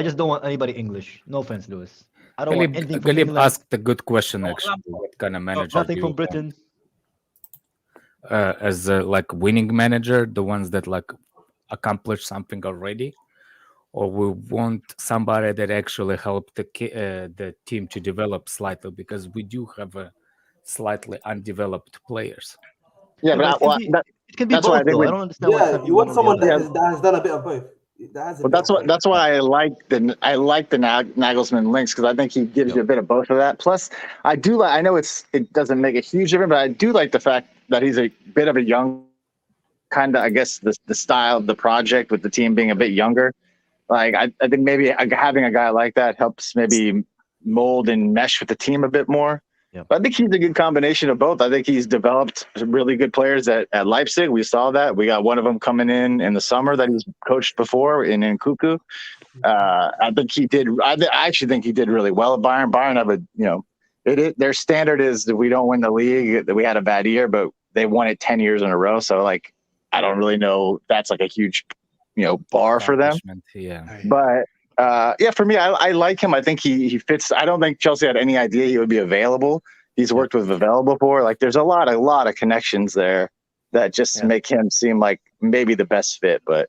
just don't want anybody English. No offense, Lewis. I don't want anything from England. Asked a good question, actually. What kind of manager? Nothing from Britain. As a like winning manager, the ones that like accomplish something already, or we want somebody that actually helped the team to develop slightly, because we do have a slightly undeveloped players. Yeah, but it can be both. I don't understand. Yeah, you want someone that has done a bit of both. Well, that's why I like the Nagelsmann links, because I think he gives you a bit of both of that. Plus, I know it doesn't make a huge difference, but I do like the fact that he's a bit of a young kind of, I guess, the style of the project with the team being a bit younger. Like I think maybe having a guy like that helps maybe mold and mesh with the team a bit more. Yep. But I think he's a good combination of both. I think he's developed some really good players at Leipzig. We saw that. We got one of them coming in the summer that he's coached before in Nkunku. I think he did. I actually think he did really well at Bayern. Bayern have their standard is that we don't win the league, that we had a bad year, but they won it 10 years in a row. So like, I don't really know. That's like a huge, bar for them. Yeah. But for me, I like him. I think he fits. I don't think Chelsea had any idea he would be available. He's worked with Vavell before. Like there's a lot of connections there that just make him seem like maybe the best fit. But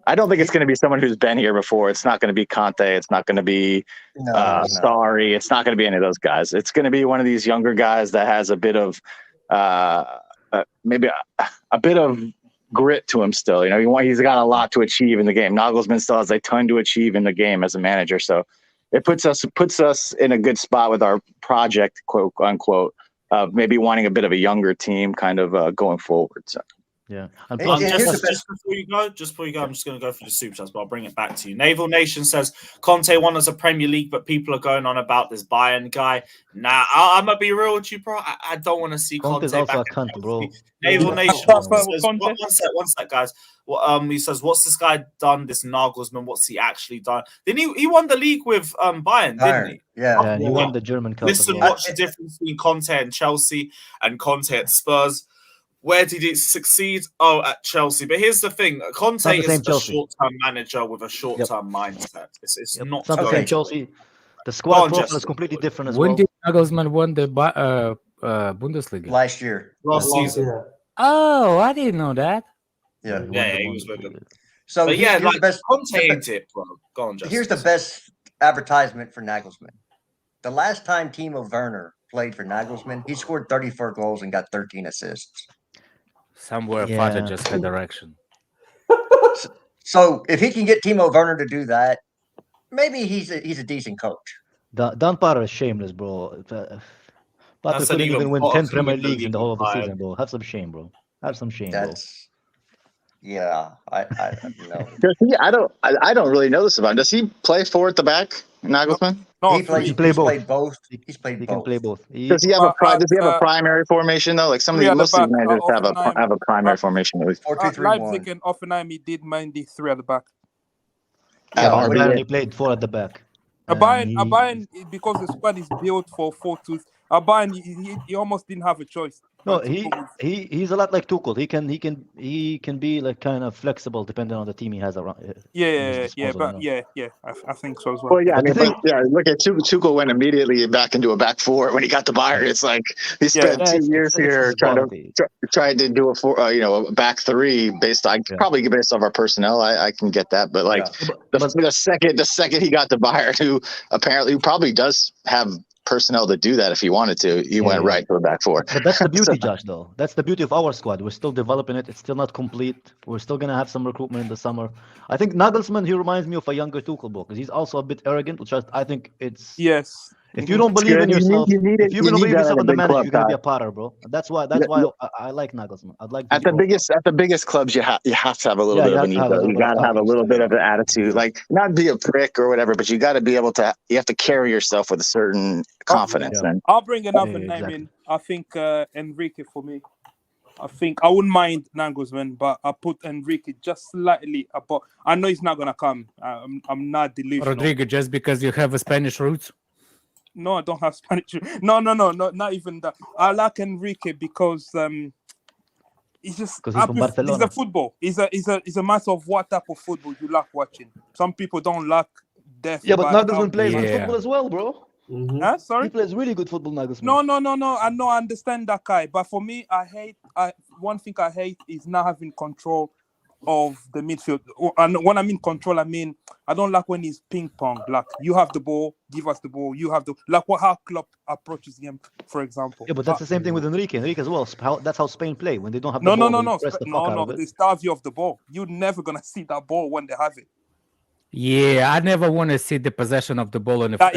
I don't think it's going to be someone who's been here before. It's not going to be Conte. It's not going to be Sarri. It's not going to be any of those guys. It's going to be one of these younger guys that has a bit of maybe a bit of grit to him still. He's got a lot to achieve in the game. Nagelsmann still has a ton to achieve in the game as a manager. So it puts us in a good spot with our project, quote unquote, of maybe wanting a bit of a younger team kind of going forward. So Yeah, and Plus, just before you go, I'm just going to go through the super chats, but I'll bring it back to you. Naval Nation says Conte won us a Premier League, but people are going on about this Bayern guy. Nah, I'm gonna be real with you, bro. I don't want to see Conte's Conte also back a cunt, bro. Naval Nation says, one sec, guys. He says, "What's this guy done? This Nagelsmann? What's he actually done? Didn't he won the league with Bayern, didn't he? Yeah, he won the German Cup. Listen, watch the difference between Conte and Chelsea and Conte at Spurs. Where did he succeed? Oh, at Chelsea. But here's the thing: Conte is a short-term manager with a short-term mindset. It's not the same Chelsea. The squad profile is completely different as well. When did Nagelsmann won the Bundesliga? Last year. Last season. Oh, I didn't know that. Yeah, he was with them. So here's the best. Conte ain't it, bro. Go on, Justin. Here's the best advertisement for Nagelsmann. The last time Timo Werner played for Nagelsmann, he scored 34 goals and got 13 assists. Somewhere Fata just had direction. So if he can get Timo Werner to do that, maybe he's a decent coach. Dan Parra is shameless, bro. But couldn't even win 10 Premier Leagues in the whole of the season, bro. Have some shame, bro. Have some shame, bro. Yeah, I know. I don't really know this about him. Does he play four at the back, Nagelsmann? No, he's played both. He can play both. Does he have a primary formation though? Like some of the most of the managers have a primary formation. 4-2-3-1. Leipzig and Offenheim, he did mind the three at the back. Bayern, he played four at the back. Bayern, because the squad is built for 4-2. Bayern, he almost didn't have a choice. No, he's a lot like Tuchel. He can be like kind of flexible depending on the team he has around. I think so as well. Well, yeah, look at Tuchel went immediately back into a back four when he got to Bayern. It's like he spent 2 years here trying to do a back three probably based off our personnel. I can get that, but the second he got to Bayern, who probably does have personnel to do that if he wanted to, he went right to the back four. But that's the beauty, Josh, though. That's the beauty of our squad. We're still developing it. It's still not complete. We're still going to have some recruitment in the summer. I think Nagelsmann, he reminds me of a younger Tuchel, because he's also a bit arrogant, which I think it's... Yes. If you don't believe in yourself, if you don't believe in yourself in the manager, you're gonna be a potter, bro. That's why I like Nagelsmann. I'd like at the biggest clubs you have to have a little bit of an ego. You gotta have a little bit of an attitude, like not be a prick or whatever, but you got to be able to. You have to carry yourself with a certain confidence. And I'll bring another name in. I think Enrique for me. I think I wouldn't mind Nagelsmann, but I put Enrique just slightly above. I know he's not gonna come. I'm not delusional. Rodrigo, just because you have a Spanish roots. No, I don't have Spanish. No, not even that. I like Enrique because he's just he's from Barcelona. It's a football. It's a matter of what type of football you like watching. Some people don't like death. Yeah, but Nagelsmann plays good football as well, bro. Mm-hmm. Huh? Sorry, he plays really good football, Nagelsmann. No. I understand that guy, but for me, one thing I hate is not having control of the midfield. And when I mean control, I mean I don't like when he's ping pong. Like you have the ball, give us the ball. You have how Klopp approaches him, for example. Yeah, but that's the same thing with Enrique as well. That's how Spain play when they don't have the ball. No. They starve you off the ball. You're never gonna see that ball when they have it. Yeah, I never want to see the possession of the ball in the that's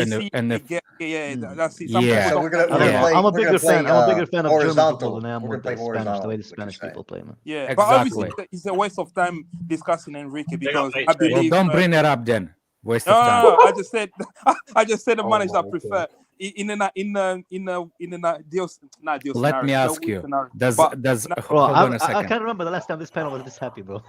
it. Yeah. So we're gonna play. I'm a bigger fan of German football horizontal. than I am with the way the Spanish people play, man. Yeah, exactly. But obviously it's a waste of time discussing Enrique because I believe. Well, don't bring it up then. Waste of time. No, I just said the manager I prefer. In a deal. Let me ask you. Bro, I can't remember the last time this panel was this happy, bro.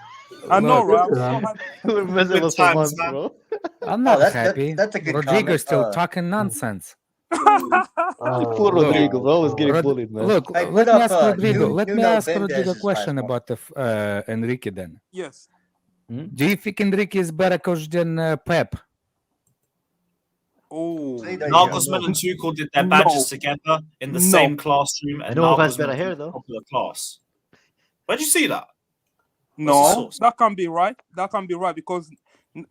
I know, right? We're miserable for months, bro. I'm not happy. That's a good Rodrigo's still talking nonsense. Poor Rodrigo, bro, always getting bullied, man. Look, let me ask Rodrigo. Let me ask Rodrigo a question about the Enrique then. Yes. Do you think Enrique is better coach than Pep? Oh, Nagelsmann and Tuchel did their badges together in the same classroom. And I know who has better hair though. Popular class. Where'd you see that? No, that can't be right. That can't be right because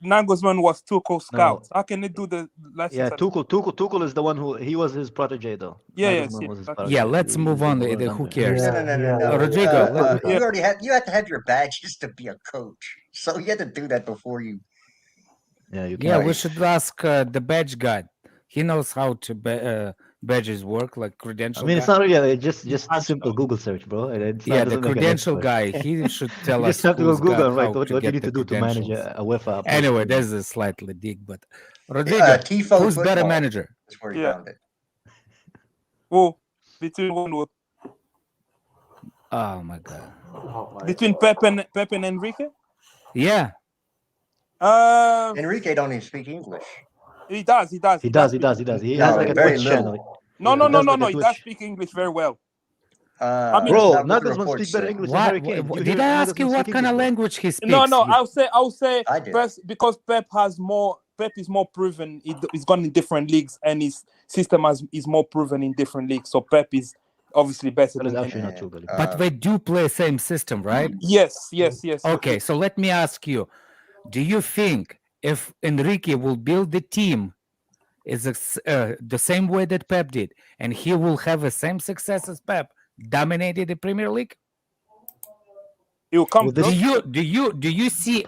Nagelsmann was Tuchel scout. How can they do the lessons? Yeah, Tuchel is the one who he was his protege though. Yes. Yeah, let's move on. Who cares? No. Rodrigo, you have to have your badges to be a coach. So you had to do that before you. Yeah, we should ask the badge guy. He knows how to badges work, like credential. I mean, guy. it's not really just a simple Google search, bro. It's Yeah, not, the credential guy. He should tell you us. just have to go who's Google got and write how what you get need the to do to manage credentials. a UEFA. Anyway, there's a slightly dig, but Rodrigo, Tifo who's better football. manager? That's where he found it. Who? Between one. Oh my god. Between Pep and Enrique? Yeah. Enrique don't even speak English. He does. He has like a very Twitch little. channel. No. He does speak English very well. I mean, bro, Nagelsmann speaks better English than Harry Kane. Did I ask you what kind of language he speaks? No. I'll say first, because Pep is more proven. He's gone in different leagues, and his system is more proven in different leagues. So Pep is obviously better. That is actually not true, but they do play the same system, right? Yes. Okay, so let me ask you: do you think if Enrique will build the team is the same way that Pep did, and he will have the same success as Pep, dominated the Premier League? It will come. Do you see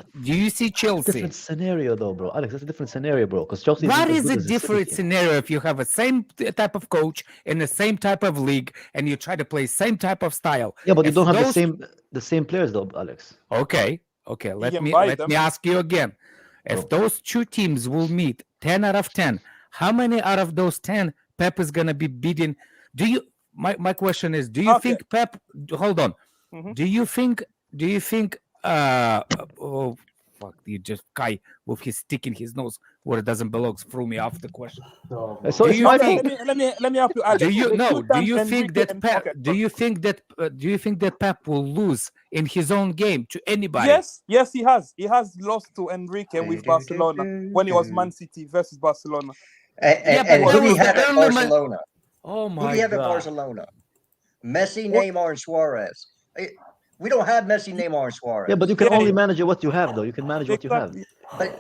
Chelsea? Different scenario though, bro. Alex, that's a different scenario, bro. Because Chelsea. What is a different scenario if you have the same type of coach in the same type of league and you try to play same type of style? Yeah, but you don't have the same players though, Alex. Okay. Let me ask you again. If those two teams will meet 10 out of 10, how many out of those 10 Pep is gonna be beating? My question is, do you think Pep? Hold on. Mm-hmm. Do you think? Oh fuck! You just Kai with his stick in his nose where it doesn't belong threw me off the question. So it's my fault. Let me help you. Alex. Do you think that Pep? Do you think that Pep will lose in his own game to anybody? Yes, he has. He has lost to Enrique with Barcelona when he was Man City versus Barcelona. And who do you have at Barcelona? Oh my God! Who do you have at Barcelona? Messi, Neymar, and Suarez. We don't have Messi, Neymar, and Suarez. Yeah, but you can only manage what you have, though. You can manage what you have. But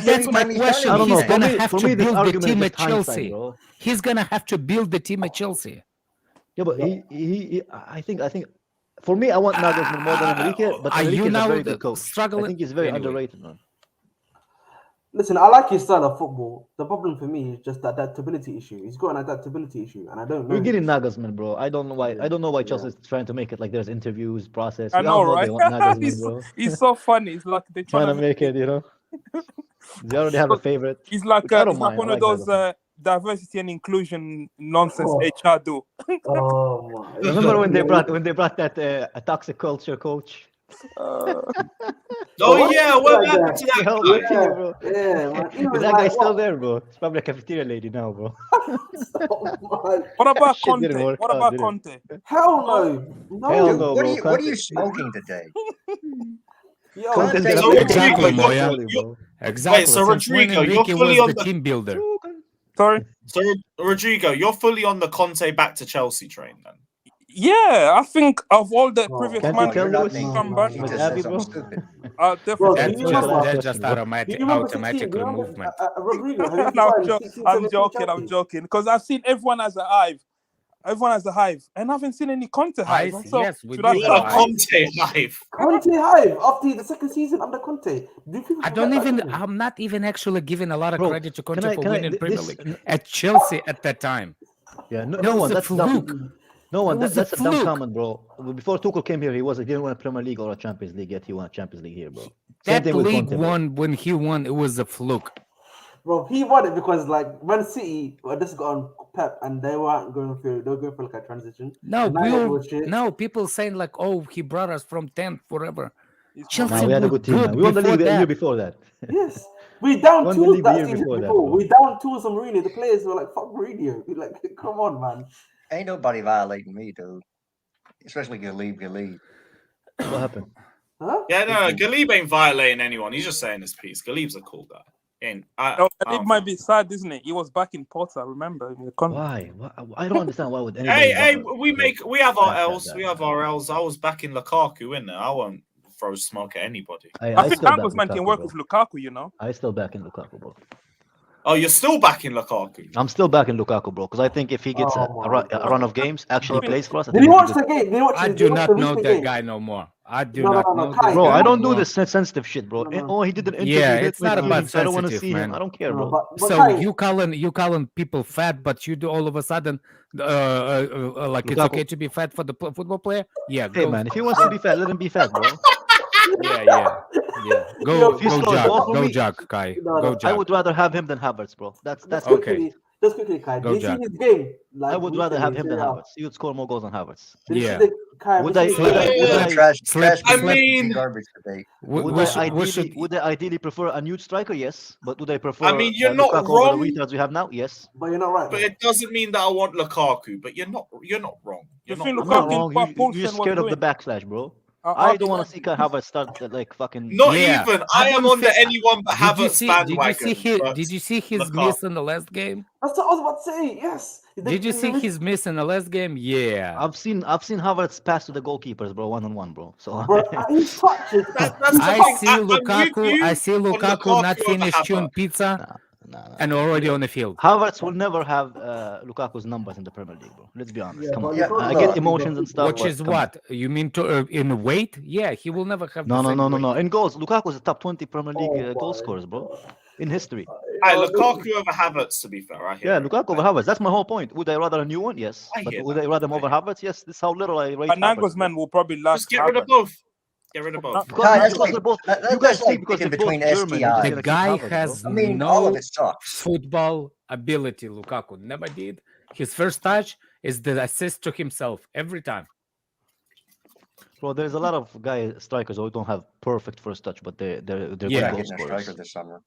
that's my question. I don't know. He's gonna have to build the team at Chelsea. He's gonna have to build the team at Chelsea. Yeah, but I think for me, I want Nagelsmann more than Enrique. But Enrique is a very good coach. I think he's very underrated, man. Listen, I like his style of football. The problem for me is just the adaptability issue. He's got an adaptability issue, and I don't know. We're getting Nagelsmann, bro. I don't know why. I don't know why Chelsea is trying to make it like there's interviews, process. I know, right? They want Nagelsmann, bro. He's so funny. It's like they're trying to make it, you know. They already have a favorite. It's like one of those diversity and inclusion nonsense HR do. Oh my! Remember when they brought that a toxic culture coach? Yeah, what happened to that guy? Yeah, that guy's still there, bro. It's probably a cafeteria lady now, bro. What about Conte? Hell no. Hell no, what are you smoking today? Exactly, Moya. Exactly. Wait, so Rodrigo, you're fully on the team builder. Sorry. So Rodrigo, you're fully on the Conte back to Chelsea train then. Yeah, I think of all the previous managers, that's just automatical movement. I'm joking. Because I've seen everyone as a hive. And I haven't seen any Conte hive. Yes, we do. Conte hive. Conte hive after the second season under Conte. I'm not even actually giving a lot of credit to Conte for winning Premier League at Chelsea at that time. Yeah, no one. That's fluke. No one. That's a dumb comment, bro. Before Tuchel came here, he didn't win a Premier League or a Champions League, yet he won a Champions League here, bro. That league won when he won. It was a fluke. Bro, he won it because like Man City just got on Pep and they weren't going through. They were going for like a transition. No, people saying like, "Oh, he brought us from 10th forever." Chelsea we had a good team. We won the league the year before that. Yes, we down tools that season before. We down tools on Mourinho. The players were like, "Fuck Mourinho!" Like, come on, man. Ain't nobody violating me, dude. Especially Galib. What happened? Huh? Yeah, no, Galib ain't violating anyone. He's just saying his piece. Galib's a cool guy. Galib might be sad, isn't it? He was back in Porto, remember? Why? I don't understand why would anybody. We have our L's. We have our L's. I was back in Lukaku, in there. I won't throw smoke at anybody. I think Nagelsmann can work with Lukaku, you know. I still back in Lukaku, bro. Oh, you're still backing Lukaku? I'm still backing Lukaku, bro, because I think if he gets a run of games, actually plays for us. Did you watch the game? Did you watch I do not know that guy no more. I do not know this bro, guy I don't no do more. this sensitive shit, bro. Oh, he did an interview. Yeah, it's not about I don't want to sensitive, see man. him. I don't care, bro. So Kai, you calling people fat, but you do all of a sudden like Lukaku. it's okay to be fat for the football player? Yeah, Hey, man, if he wants to be fat, let him be fat, bro. Yeah. Go jog, Kai. Go jog. I would rather have him than Havertz, bro. That's okay. Just quickly, Kai. Go Did you see Jack. his game? Like, I would rather have him than recently? Havertz. He would score more goals than Havertz. Did you Yeah. see the Kai? Would I- Trash I mean- garbage debate. Would I ideally prefer a nude striker? Yes. But would I prefer I mean, you're not Lukaku wrong. over the retards we have now? Yes. But you're not right. But it doesn't mean that I want Lukaku. But you're not wrong. You're You think not I'm not Lukaku wrong. what You're Paulsen scared was of the doing? backslash, bro. I don't want to see Kai Havertz start like fucking. Not Yeah. even. I am on the anyone but Havertz bandwagon. Did you see his Lukaku. miss in the last game? That's what I was about to say. Yes. Did you see his miss in the last game? Yeah. I've seen Havertz pass to the goalkeepers, bro, 1-on-1, bro. So Bro, his touches. That's the I thing. see I'm with Lukaku. you I see on Lukaku not over finished chewing Havertz. pizza nah. and already on the field. Havertz will never have Lukaku's numbers in the Premier League, bro. Let's be honest. Yeah, Come but on. Lukaku- I get emotions and stuff. Which but is come on. what? You mean to in weight? Yeah, he will never have. No. the same weight. In goals, Lukaku is a top 20 Premier League goal my scorers, bro, in history. Lukaku over Havertz, to be fair. I hear Yeah, it. Lukaku over Havertz. That's my whole point. Would I rather a new one? Yes. I But hear would that. I rather him over Havertz? Yes. This is how little I rate But Havertz. Nagelsmann will probably last. Just get rid of both. Get rid of both. Because Kai, that's because like- they're both. that- You that's guys like think because picking they're both between German, STIs. you're The gonna keep guy Havertz, has I mean, all no of it sucks. football ability. Lukaku never did. His first touch is the assist to himself every time. bro. There's a lot of strikers who don't have perfect first touch, but they're Yeah. good goal Getting a scorers. striker this summer.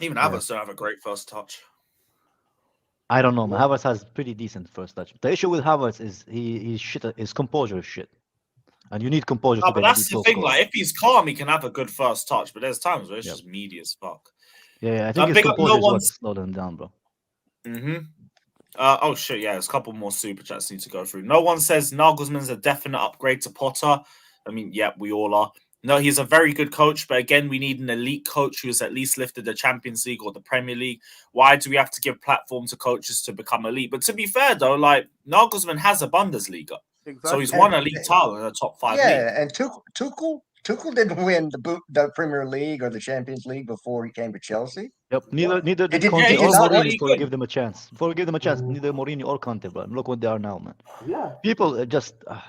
Even Havertz don't have a great first touch. I don't know, man. Havertz has pretty decent first touch. The issue with Havertz is he's shit. His composure is shit, and you need composure. No, to but be a that's good the goal thing. scorer. Like, if he's calm, he can have a good first touch. But there's times where it's just meaty as fuck. Yeah, I I think his big up composure no is what's one's- slowed him down, bro. Mm-hmm. Oh shit, yeah, there's a couple more super chats need to go through. No one says Nagelsmann's a definite upgrade to Potter. I mean, yeah, we all are. No, he's a very good coach, but again, we need an elite coach who has at least lifted the Champions League or the Premier League. Why do we have to give platform to coaches to become elite? But to be fair, though, like Nagelsmann has a Bundesliga, so he's won a league title in the top 5 league. Yeah, and Tuchel didn't win the Premier League or the Champions League before he came to Chelsea. Yep. Neither did Did you- Conte did or you not Mourinho watch- before we give them a chance. Before we give them a chance, neither Mourinho or Conte, bro. Look what they are now, man. Yeah. People just man.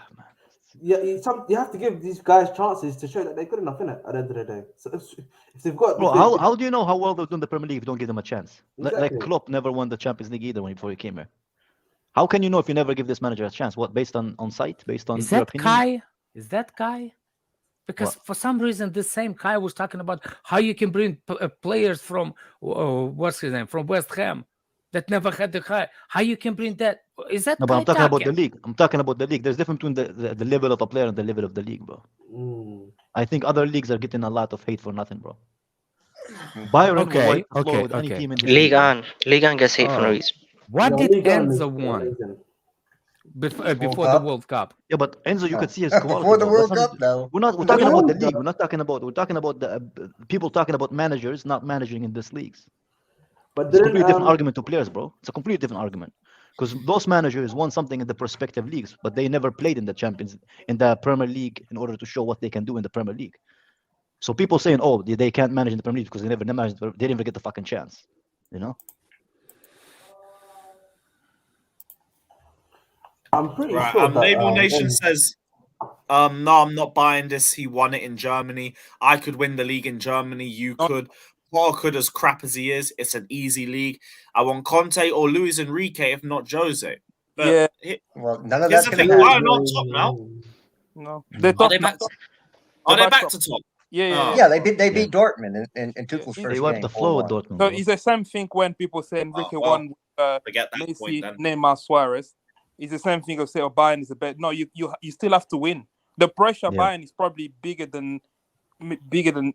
Yeah, you have to give these guys chances to show that they're good enough, innit? At the end of the day, so if they've got, Bro, how do you know how well they've done the Premier League if you don't give them a chance? Like Exactly. Klopp never won the Champions League either before he came here. How can you know if you never give this manager a chance? What, based on sight? Based on Is your that opinion? Kai? Is that Kai? Because What? for some reason, this same Kai was talking about how you can bring players from what's his name from West Ham that never had the Kai. How you can bring that? Is that? No, but Kai I'm talking about the talking? league. I'm talking about the league. There's difference between the level of a player and the level of the league, bro. I think other leagues are getting a lot of hate for nothing, bro. Byron will Okay, wipe the floor okay, with any okay. team in the Ligue 1 gets hate for no reason. What Yeah, did Ligue 1 is Enzo won amazing. before the Cup? World Cup? Yeah, but Enzo, you could see his quality. Before the bro. World That's not- Cup, though. We're talking the about the World league. We're talking about the people talking about managers not managing in this leagues. But It's a then, completely different argument to players, bro. It's a completely different argument. Because those managers won something in the prospective leagues, but they never played in the Premier League in order to show what they can do in the Premier League. So people saying, oh, they can't manage in the Premier League because they never managed, they didn't even get the fucking chance. You know? I'm pretty Right, sure that Naval Nation says, no, I'm not buying this. He won it in Germany. I could win the league in Germany. You could. Paul could, as crap as he is. It's an easy league. I want Conte or Luis Enrique, if not Jose. But Yeah. Well, none of here's that's the going thing. to Why happen. not top now? No, they Are talk. they back? Are they back to top? Yeah. Yeah, they beat Dortmund in Tuchel's They first They wiped game. the floor with 4-1. Dortmund. So bro. it's the same thing when people say Enrique well, won with Forget that Messi, point then. Neymar, Suarez. It's the same thing of say Bayern is a bet. No, you still have to win. The pressure Yeah. Bayern is probably bigger than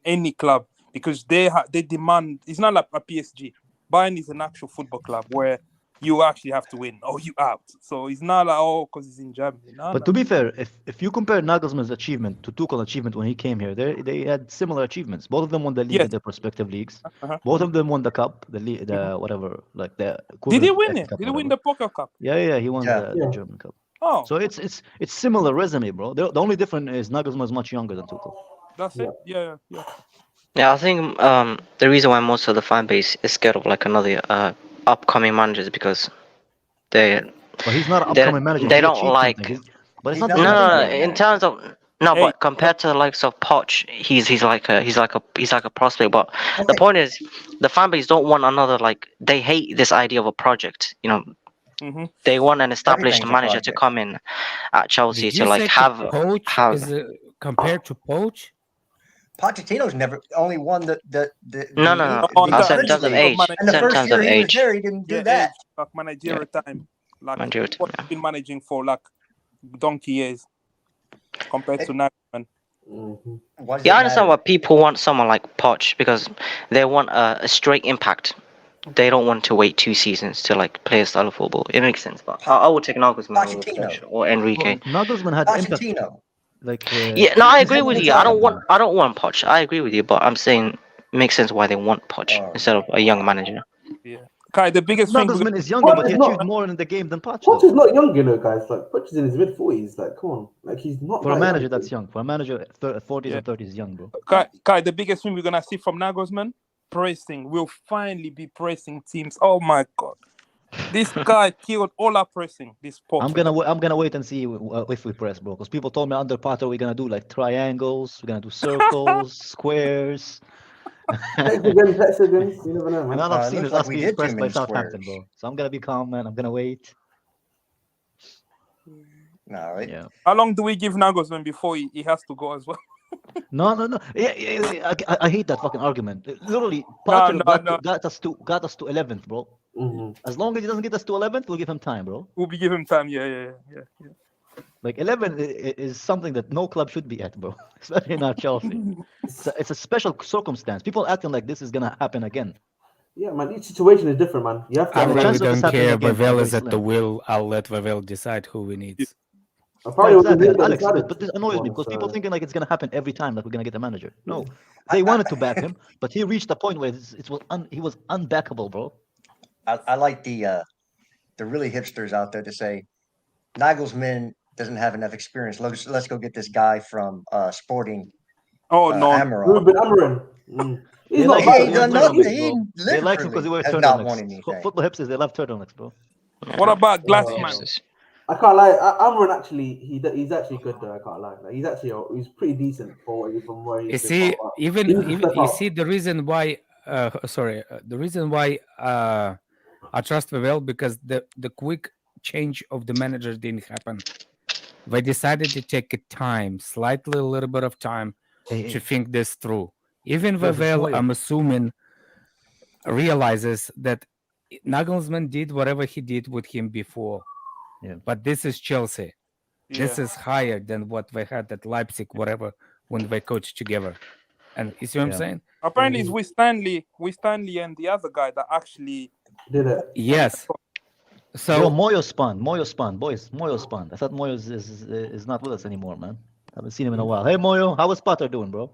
any club because they demand. It's not like a PSG. Bayern is an actual football club where you actually have to win or you out. So it's not like, because he's in Germany. No, But to be fair, if you compare Nagelsmann's achievement to Tuchel's achievement when he came here, they had similar achievements. Both of them won the league in their respective leagues. Both of them won the cup, the whatever, like the. Did he win it? Did he win the Poker Cup? Yeah, he won the German Cup. Oh, so it's similar resume, bro. The only difference is Nagelsmann is much younger than Tuchel. That's it. Yeah. Yeah, I think the reason why most of the fan base is scared of like another upcoming manager is because But he's not an upcoming manager. They don't like. But it's not. No. In terms of but compared to the likes of Poch, he's like a prospect. But the point is, the fan base don't want another like. They hate this idea of a project. You know, they want an established manager to come in at Chelsea to like have. Is compared to Poch? Pochettino's never only won the No. I said in terms of age. And the first year he was there, he didn't do that. Like managerial time. Like managerial time, what he's been managing for like donkey years compared to Nagelsmann. Yeah, I understand why people want someone like Poch because they want a straight impact. They don't want to wait 2 seasons to like play a style of football. It makes sense, but I would take Nagelsmann or Enrique. Nagelsmann had impact. Like I agree with you. I don't want Poch. I agree with you, but I'm saying it makes sense why they want Poch instead of a young manager. Yeah. Kai, the biggest thing Nagelsmann is younger, but he achieved more in the game than Poch. Poch is not young, guys. Like Poch is in his mid-40s. Like, come on, like he's not. For a manager, that's young. For a manager, 40s and 30s is young, bro. Kai, the biggest thing we're gonna see from Nagelsmann, pressing. We'll finally be pressing teams. Oh my God. This guy killed all our pressing. This Poch. I'm gonna wait and see if we press, bro. Because people told me under Potter we're gonna do like triangles, we're gonna do circles, squares. Hexagons, you never know, man. And all I've seen is us being pressed by Southampton, bro. So I'm gonna be calm, man. I'm gonna wait. All right. Yeah. How long do we give Nagelsmann before he has to go as well? No. Yeah. I hate that fucking argument. Literally, Potter got us to 11th, bro. As long as he doesn't get us to 11th, we'll give him time, bro. We'll be giving him time. Yeah. Like 11 is something that no club should be at, bro. Especially not Chelsea. It's a special circumstance. People acting like this is gonna happen again. Yeah, man. Each situation is different, man. You have to. I really don't care. Vavel is at the will. I'll let Vavel decide who we need. Exactly, Alex, but this annoys me because people thinking like it's gonna happen every time that we're gonna get a manager. No, they wanted to back him, but he reached a point where he was unbackable, bro. I like the really hipsters out there to say Nagelsmann doesn't have enough experience. Let's go get this guy from Sporting. Amaranth. Ruben Amaranth. He's not done nothing. They like him because he wears turtlenecks. Football hipsters, they love turtlenecks, bro. What about Glassman? I can't lie. Amaranth actually, he's actually good though. I can't lie. Like, he's pretty decent for where he's. You see, even you see the reason why. The reason why I trust Vavel because the quick change of the manager didn't happen. They decided to take a little bit of time to think this through. Even Vavel, I'm assuming, realizes that Nagelsmann did whatever he did with him before. Yeah. But this is Chelsea. Yeah. This is higher than what they had at Leipzig, whatever, when they coached together. And you see what I'm saying? Apparently, it's with Stanley and the other guy that actually did it. Yes. So Moyo spun, boys. Moyo spun. I thought Moyo is not with us anymore, man. I haven't seen him in a while. Hey Moyo, how was Potter doing, bro?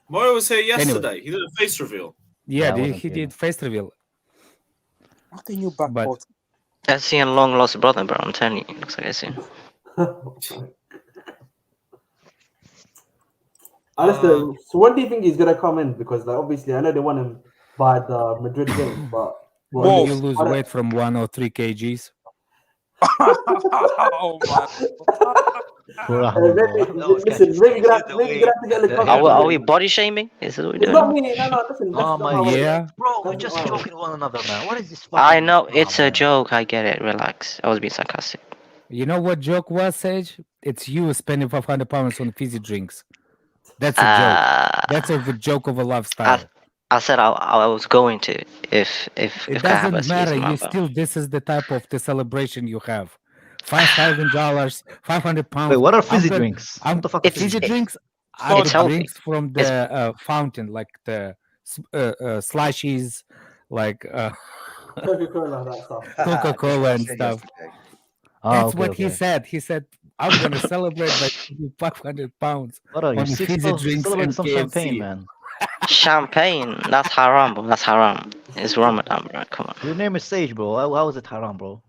Moyo was here yesterday. Anyway. He did a face reveal. Yeah, he did face reveal. What a new backboard. I see a long lost brother, bro. I'm telling you, it looks like I see him. Alistair, so when do you think he's gonna come in? Because like obviously I know they want him by the Madrid game, but will you lose weight from 1 or 3 kgs? Oh my! Listen, maybe you have to get the Are we body shaming? Is it what we're doing? Not me. No, listen. Oh my yeah, bro, we're just joking one another, man. What is this? I know it's a joke. I get it. Relax. I was being sarcastic. You know what joke was, Sage? It's you spending £500 on fizzy drinks. That's a joke. That's a joke of a lifestyle. I said I was going to if it doesn't matter. This is the type of the celebration you have. $5,000, £500. Wait, what are fizzy drinks? Fizzy drinks are the drinks from the fountain, like the slushies, like Coca-Cola, that stuff. Coca-Cola and Said stuff. yesterday. That's what he said. He said, I'm going to celebrate by 500 pounds What are you, on 6, fizzy bro? drinks Celebrate and some KFC. champagne, man. Champagne, that's haram, bro. That's haram. It's Ramadan, bro. Come on. Your name is Sage, bro. How is it haram, bro?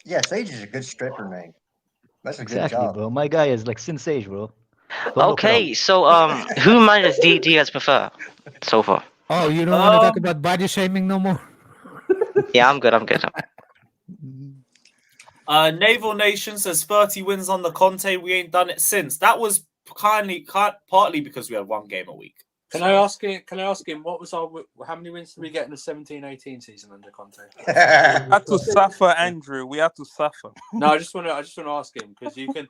Yeah, Sage is a good stripper name. That's a good Exactly, job. bro. My guy is like Sin Sage, bro. Don't look it Okay, up. so who managers do you guys prefer so far? Oh, you don't want to talk about body shaming no more? Yeah, I'm good. Naval Nation says 30 wins on the Conte. We ain't done it since. That was partly because we had one game a week. Can I ask him what was how many wins did we get in the 17-18 season under Conte? We had to suffer, Andrew. We had to suffer. No, I just want to ask him because you can.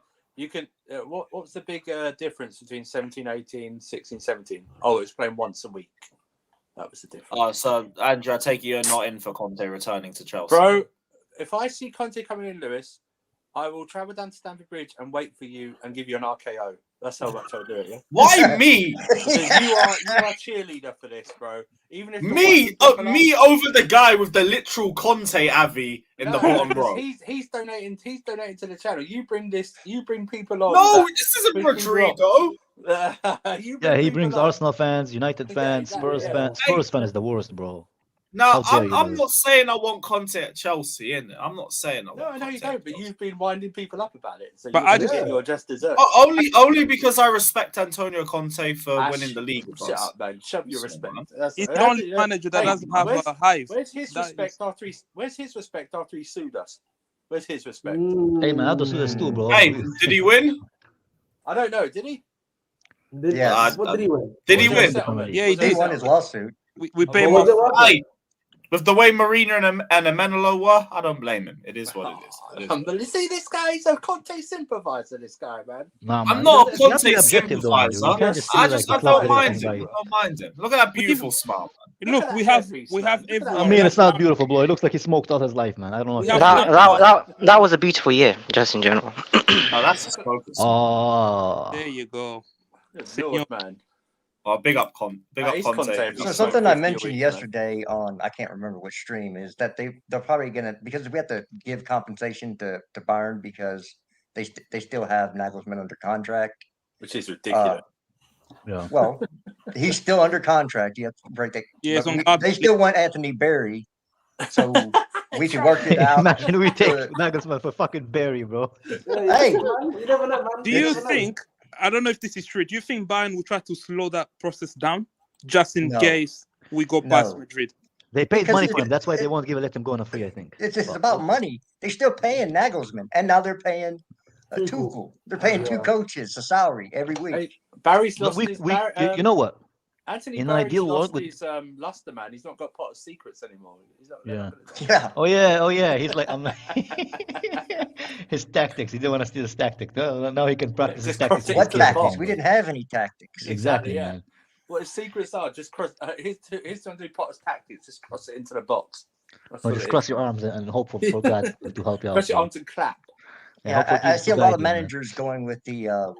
What was the big difference between 17-18, 16-17? Oh, it was playing once a week. That was the difference. So Andrew, I take it you're not in for Conte returning to Chelsea, Bro. If I see Conte coming in, Lewis, I will travel down to Stamford Bridge and wait for you and give you an RKO. That's how much I'll do it. Yeah. Why me? Because you are cheerleader for this, bro. Even if me over the guy with the literal Conte Avi in the bottom row. He's donating to the channel. You bring people on. No, this isn't Rodrigo. Yeah, he brings Arsenal fans, United fans, Spurs fans. Spurs fan is the worst, bro. No, I'm not saying I want Conte at Chelsea, innit? I'm not saying I want No, I know you don't, but you've been winding people up about it. So but I just get your just dessert. Only because I respect Antonio Conte for winning the league. Shut up, man. Shut your respect. He's the only manager that doesn't have a hive. Where's his respect after he sued us? Where's his respect? Hey, man, I have to sue us too, bro. Hey, did he win? I don't know. Did he? Yeah. What did he win? Did he win? Yeah, he did. He won his lawsuit. We pay Was it worth it? Hey, with the way Marina and Amenolo were, I don't blame him. It is what it is. See, this guy is a Conte sympathizer. This guy, man. Nah, I'm not a you have to be Conte objective, though, man. sympathizer. You can't just I see, like, don't mind anybody. him. I don't mind him. Look at that beautiful smile, man. Look, we have everyone. I mean, it's not beautiful, bro. It looks like he smoked all his life, man. I don't know. If That was a beautiful year, just in general. No, that's his focus. There you go. Lord, man. Oh, big up Conte. So something I mentioned yesterday on, I can't remember which stream, is that they're probably gonna, because we have to give compensation to Bayern because they still have Nagelsmann under contract, which is ridiculous. Yeah. Well, he's still under contract. You have to break that. Yeah, they still want Anthony Barry, so we can work it out. Imagine we take Nagelsmann for fucking Barry, bro. Hey, Do you think? I don't know if this is true. Do you think Bayern will try to slow that process down just in case we go past Madrid? They paid money for him. That's why they won't let him go on a free, I think. It's about money. They're still paying Nagelsmann, and now they're paying Tuchel. They're paying two coaches a salary every week. Hey, Barry's lost you know what? Anthony in Barry's ideal lost world, his luster, man. He's not got pot of secrets anymore. He's not, Oh yeah. He's like, I'm like his tactics. He didn't want to steal his tactics. Now he can practice his tactics. What tactics? We didn't have any tactics. Exactly, yeah. man. What his secrets are, just cross. He's trying to do Potter's tactics. Just cross it into the box. Or just cross your arms and hope for God to help you out. Cross your arms and clap. Yeah, I see a lot of managers going with the two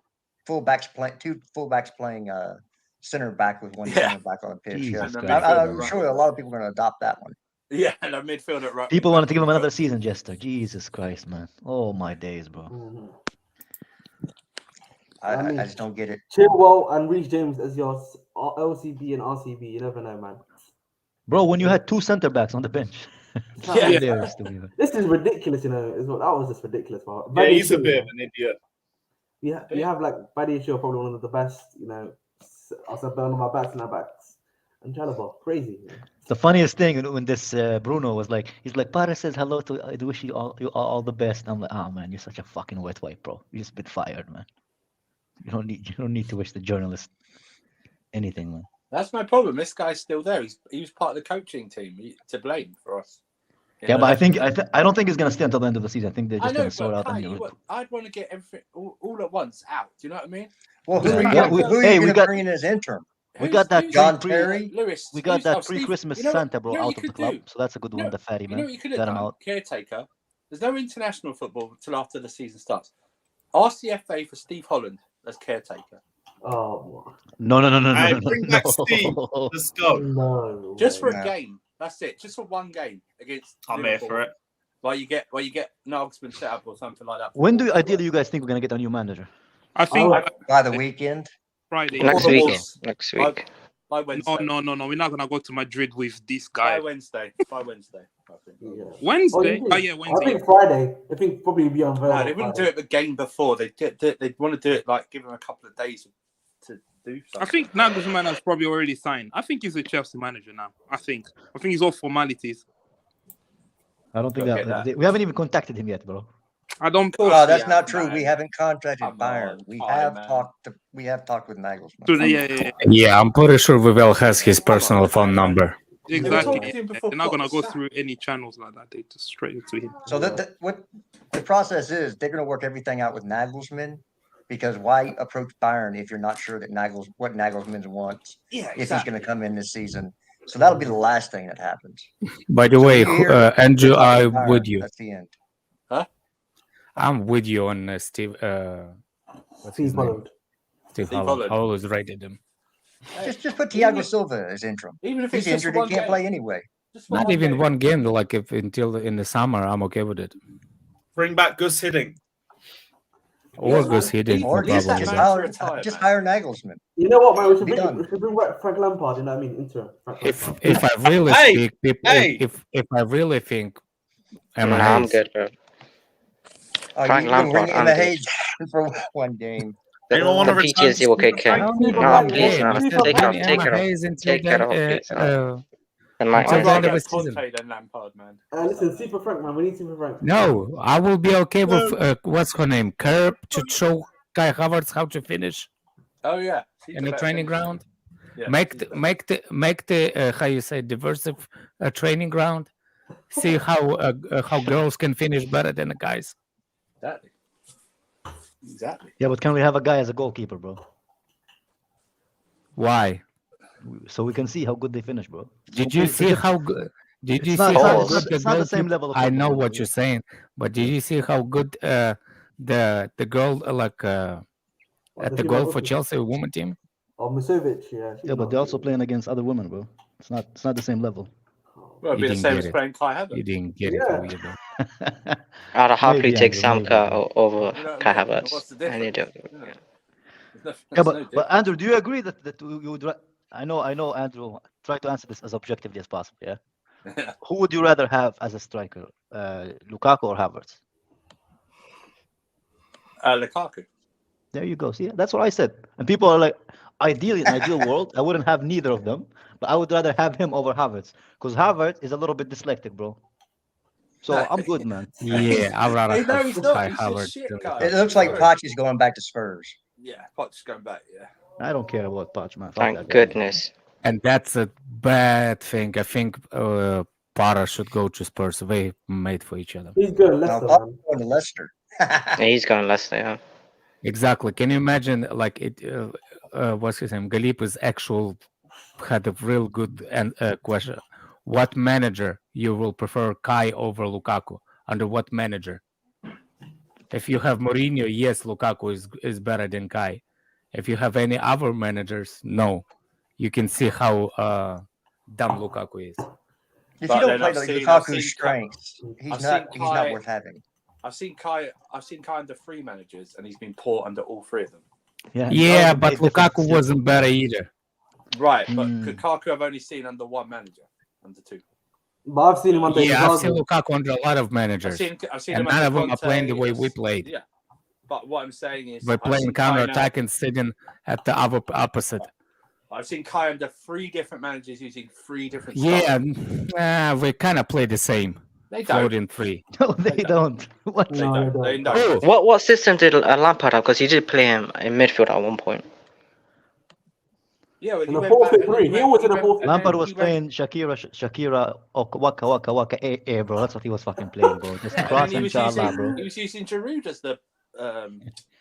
fullbacks playing center back with one center back on the pitch. I'm sure a lot of people are going to adopt that one. Yeah, and a midfield at right. People wanted to give him another season, Jester. Jesus Christ, man. Oh my days, bro. I just don't get it. Chilwell and Reece James as your LCB and RCB. You never know, man. Bro, when you had two center backs on the bench. This is ridiculous, you know. That was just ridiculous. Yeah, he's a bit of an idiot. Yeah, you have like Buddy Shaw, probably one of the best, you know. I said one of my backs and our backs. And Chalobah, crazy. Man. The funniest thing when this Bruno was like, he's like, Paris says hello to, I wish you all the best. I'm like, oh man, you're such a fucking wet wipe, bro. You just been fired, man. You don't need to wish the journalist anything, man. That's my problem. This guy's still there. He was part of the coaching team. To blame for us. Yeah, but I don't think he's gonna stay until the end of the season. I think they're just gonna sort out. I'd want to get everything all at once out. Do you know what I mean? Well, who are you bring in as interim? We got that John Terry. Lewis. We got that pre-Christmas Santa, bro, out of the club. So that's a good one. The fatty man. You know what you could have done? Caretaker. There's no international football until after the season starts. Ask the FA for Steve Holland as caretaker. Oh, no. Bring back Steve. Let's go. No. Just for a game. That's it. Just for one game against. I'm Liverpool. here for it. While you get Naglesmann set up or something like that. When do ideally you guys think we're gonna get a new manager? I think by the weekend. Friday. Next week. Next week. By Wednesday. No. We're not gonna go to Madrid with this guy. By Wednesday. I think. Yeah. Wednesday? Wednesday. Wednesday. I think Friday. I think probably be on. No, they wouldn't do it the game before. They'd want to do it like give them a couple of days to do something. I think Nagelsmann has probably already signed. I think he's a Chelsea manager now. I think he's all formalities. I don't think that. We haven't even contacted him yet, bro. I don't. That's not true. We haven't contacted Bayern. We have talked. We have talked with Nagelsmann. Yeah, I'm pretty sure Vivel has his personal phone number. Exactly. They're not gonna go through any channels like that. They just straight to him. So what the process is, they're gonna work everything out with Nagelsmann, because why approach Bayern if you're not sure that what Nagelsmann wants? Yeah, if he's gonna come in this season. So that'll be the last thing that happens. By the way, Andrew, I'm with you. That's the end. Huh? I'm with you on Steve. What's his name? Steve Holland. I always rated him. Just put Thiago Silva as interim. Even if he's injured, he can't play anyway. Not even one game. Like if until in the summer, I'm okay with it. Bring back Gus Hiddink. Or Gus Hiddink. Or just hire Nagelsmann. You know what, man? We should bring back Frank Lampard. You know what I mean? Interim. If I really speak, if I really think, I'm good, bro. Frank Lampard. In the Hayes for one game. Anyone want to return? PTSD will kick in. No, please, no. Take it off, please. I'd rather get Conte than Lampard, man. Listen, Super Frank, man. We need Super Frank. No, I will be okay with what's her name, Kerb, to show Kai Havertz how to finish. Oh yeah, in the training ground. Yeah, make the how you say diversive training ground. See how girls can finish better than the guys. Exactly. Yeah, but can we have a guy as a goalkeeper, bro? Why? So we can see how good they finish, bro. Did you see how good? Did you see how good it's not the same level. I know what you're saying, but did you see how good the girl at the goal for Chelsea women team? Oh, Savić, yeah. Yeah, but they're also playing against other women, bro. It's not the same level. Well, it'd be the same as playing Kai Havertz. You didn't get it, though. I'd happily take Samka over Kai Havertz. Yeah, but Andrew, do you agree that you would? I know, Andrew. Try to answer this as objectively as possible. Yeah. Who would you rather have as a striker, Lukaku or Havertz? Lukaku. There you go. See, that's what I said. And people are like, ideally, in an ideal world, I wouldn't have neither of them, but I would rather have him over Havertz because Havertz is a little bit dyslexic, bro. So I'm good, man. Yeah, I'd rather have Havertz. It looks like Poch is going back to Spurs. Yeah, Poch is going back. Yeah. I don't care about Poch, man. Thank goodness. And that's a bad thing. I think Potter should go to Spurs. They made for each other. He's going to Leicester. Yeah, he's going to Leicester. Yeah. Exactly. Can you imagine, like it? What's his name? Galip's actual had a real good question. What manager you will prefer, Kai over Lukaku? Under what manager? If you have Mourinho, yes, Lukaku is better than Kai. If you have any other managers, no. You can see how dumb Lukaku is. If you don't play like Lukaku's strengths, he's not worth having. I've seen Kai under 3 managers, and he's been poor under all 3 of them. Yeah, but Lukaku wasn't better either. Right, but Lukaku I've only seen under 1 manager, under 2. But I've seen him under. Yeah, I've seen Lukaku under a lot of managers. I've seen and none of them are playing the way we played. Yeah, but what I'm saying is we're playing counter-attack and sitting at the other opposite. I've seen Kai under 3 different managers using 3 different styles. Yeah, we kind of play the same. They don't. 4 and 3. No, they don't. What? No, they don't. What system did Lampard have? Because he did play him in midfield at one point. Yeah, in the 4-3. He always in a 4-3. Lampard was playing Shakira, Waka, bro. That's what he was fucking playing, bro. Just cross inshallah, bro. He was using Giroud as the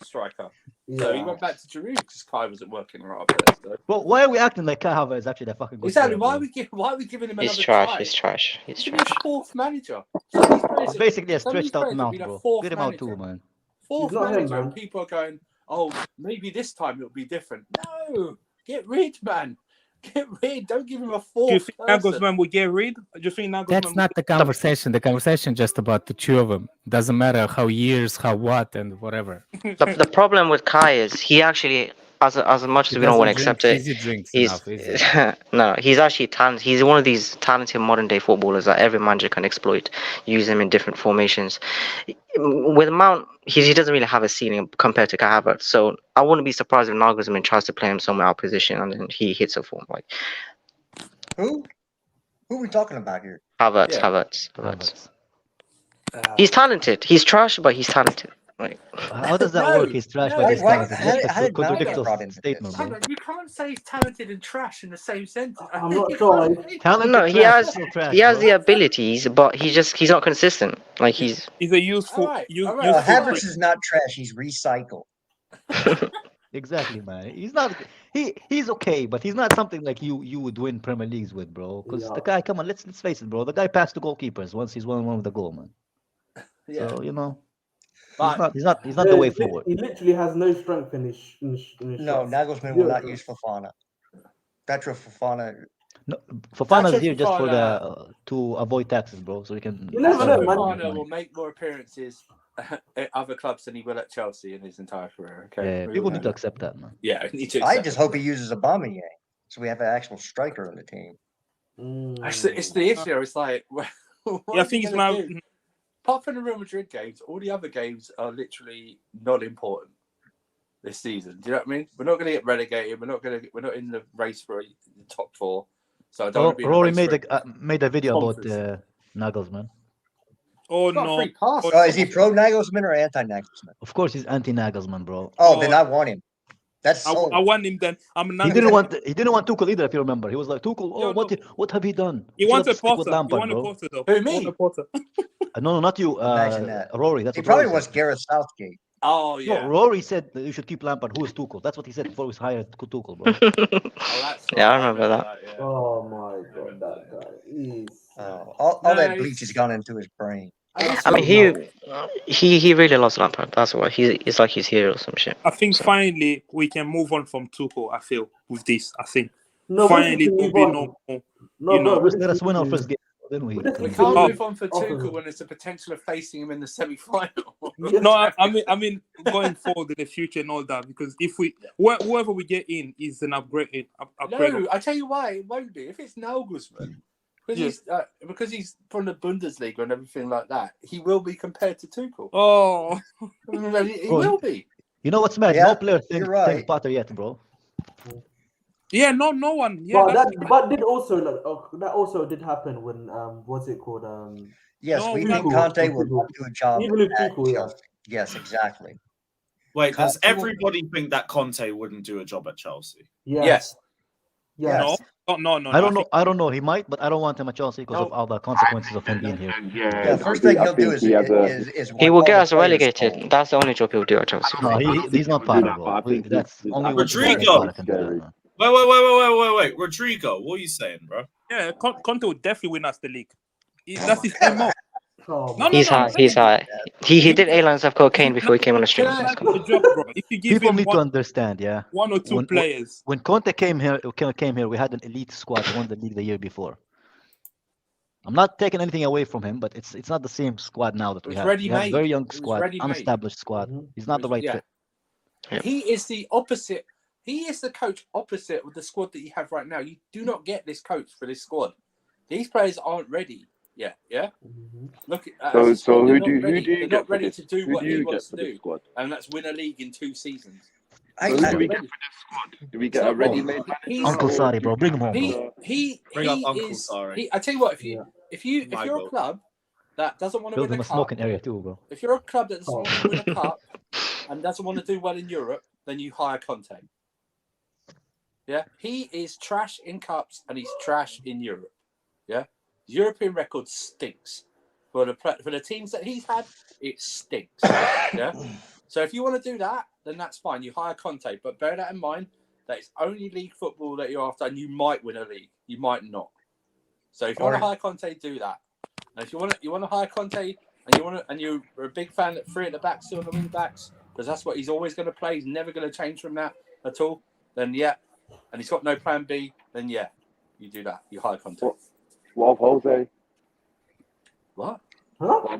striker. So he went back to Giroud because Kai wasn't working right up there. So. Well, why are we acting like Kai Havertz is actually that fucking good? Exactly. Player, why are we giving him another He's trash. try? He's trash. He's He's trash. 4th manager. It's basically a stretched out mouth, bro. Get him out too, man. 4th manager. And people are going, oh, maybe this time it'll be different. No, get rid, man. Get rid. Don't give him a Do fourth. you think Nagelsmann will get rid? Do you think Nagelsmann? That's not the conversation. The conversation just about the two of them. Doesn't matter how years, how what, and whatever. The problem with Kai is he actually, as much as we don't want to accept it, he's actually talented. He's one of these talented modern day footballers that every manager can exploit. Use him in different formations. With Mount, he doesn't really have a ceiling compared to Kai Havertz. So I wouldn't be surprised if Nagelsmann tries to play him somewhere out of position and then he hits a form like. Who are we talking about here? Havertz. He's talented. He's trash, but he's talented. Like, how does that work? He's trash, but he's talented. That's a contradictory statement, bro. You can't say he's talented and trash in the same sentence. I'm not sure. No, he has the abilities, but he's not consistent. Like he's a useful. Havertz is not trash. He's recycled. Exactly, man. He's not. He's okay, but he's not something like you would win Premier Leagues with, bro. Because the guy, come on, let's face it, bro. The guy passed the goalkeepers once he's 1-1 with the goal, man. Yeah. So you know. But he's not the way forward. He literally has no strength in his No, Nagelsmann will not use Fofana. Petro Fofana. No, Fofana's here just for to avoid taxes, bro. So he can. Fofana will make more appearances at other clubs than he will at Chelsea in his entire career. Okay. Yeah, people need to accept that, man. Yeah, I just hope he uses Aubameyang, so we have an actual striker in the team. It's the issue. It's like, I think it's now. Apart from the Real Madrid games, all the other games are literally not important this season. Do you know what I mean? We're not going to get relegated. We're not in the race for the top 4. So I don't. Rory made a video about Nagelsmann. Oh no! Is he pro Nagelsmann or anti Nagelsmann? Of course, he's anti Nagelsmann, bro. Then I want him. That's I want him. Then he didn't want Tuchel either. If you remember, he was like Tuchel. What have he done? He wanted Potter. Lampard, he wanted Potter, though. Who, me? Potter. No, not you. Imagine that. Rory. That's he what probably Rory wants said. Gareth Southgate. Oh yeah. No, Rory said that you should keep Lampard. Who is Tuchel? That's what he said before he was hired Tuchel, bro. I remember that. Yeah. Oh my god, that guy is. All that bleach has gone into his brain. I mean, he really loves Lampard. That's why it's like he's here or some shit. I think finally we can move on from Tuchel. I feel with this. I think No, finally it will be no more. No, let us win our first game. Then we can't move on for Tuchel when there's a potential of facing him in the semi-final. No, I mean going forward in the future and all that, because if whoever we get in is an upgrade. No, I tell you why it won't be. If it's Nagelsmann, because he's from the Bundesliga and everything like that, he will be compared to Tuchel. Oh, he will be. You know what's mad? Yeah, no player thinks right. Potter yet, bro. Yeah, no one. Yeah, but that also did happen when what's it called? Yes, we think Conte will do a job. Even with Tuchel, yeah. Yes, exactly. Wait, does everybody think that Conte wouldn't do a job at Chelsea? Yes. No. I don't know. He might, but I don't want him at Chelsea because of all the consequences of him being here. Yeah, first thing he'll do is he will get us relegated. That's the only job he'll do at Chelsea. No, he's not Potter, bro. That's only Rodrigo. Wait, Rodrigo, what are you saying, bro? Yeah, Conte will definitely win us the league. That's his MO. He's high. He did 8 lines of cocaine before he came on the street. People need to understand, yeah. 1 or 2 players. When Conte came here, we had an elite squad that won the league the year before. I'm not taking anything away from him, but it's not the same squad now that we have. We have a very young squad, unestablished squad. He's not the right fit. He is the opposite. He is the coach opposite of the squad that you have right now. You do not get this coach for this squad. These players aren't ready. Yeah. Look, so who do they're not ready to do what he wants to do, and that's win a league in 2 seasons. Who do we get for this squad? Do we get a ready-made manager? Uncle Sari, bro, bring him home. Bring up Uncle Sari. I tell you what, if you're a club that doesn't want to win a cup, smoking area too, bro. If you're a club that doesn't want to win a cup and doesn't want to do well in Europe, then you hire Conte. Yeah, he is trash in cups and he's trash in Europe. Yeah, European record stinks for the teams that he's had. It stinks. Yeah, so if you want to do that, then that's fine. You hire Conte, but bear that in mind that it's only league football that you're after, and you might win a league, you might not. So if you want to hire Conte, do that. And if you want to hire Conte, and you're a big fan of 3 at the backs, 2 on the wing backs, because that's what he's always going to play. He's never going to change from that at all. Then and he's got no plan B, then yeah, you do that. You hire Conte. What of Jose? What? Huh?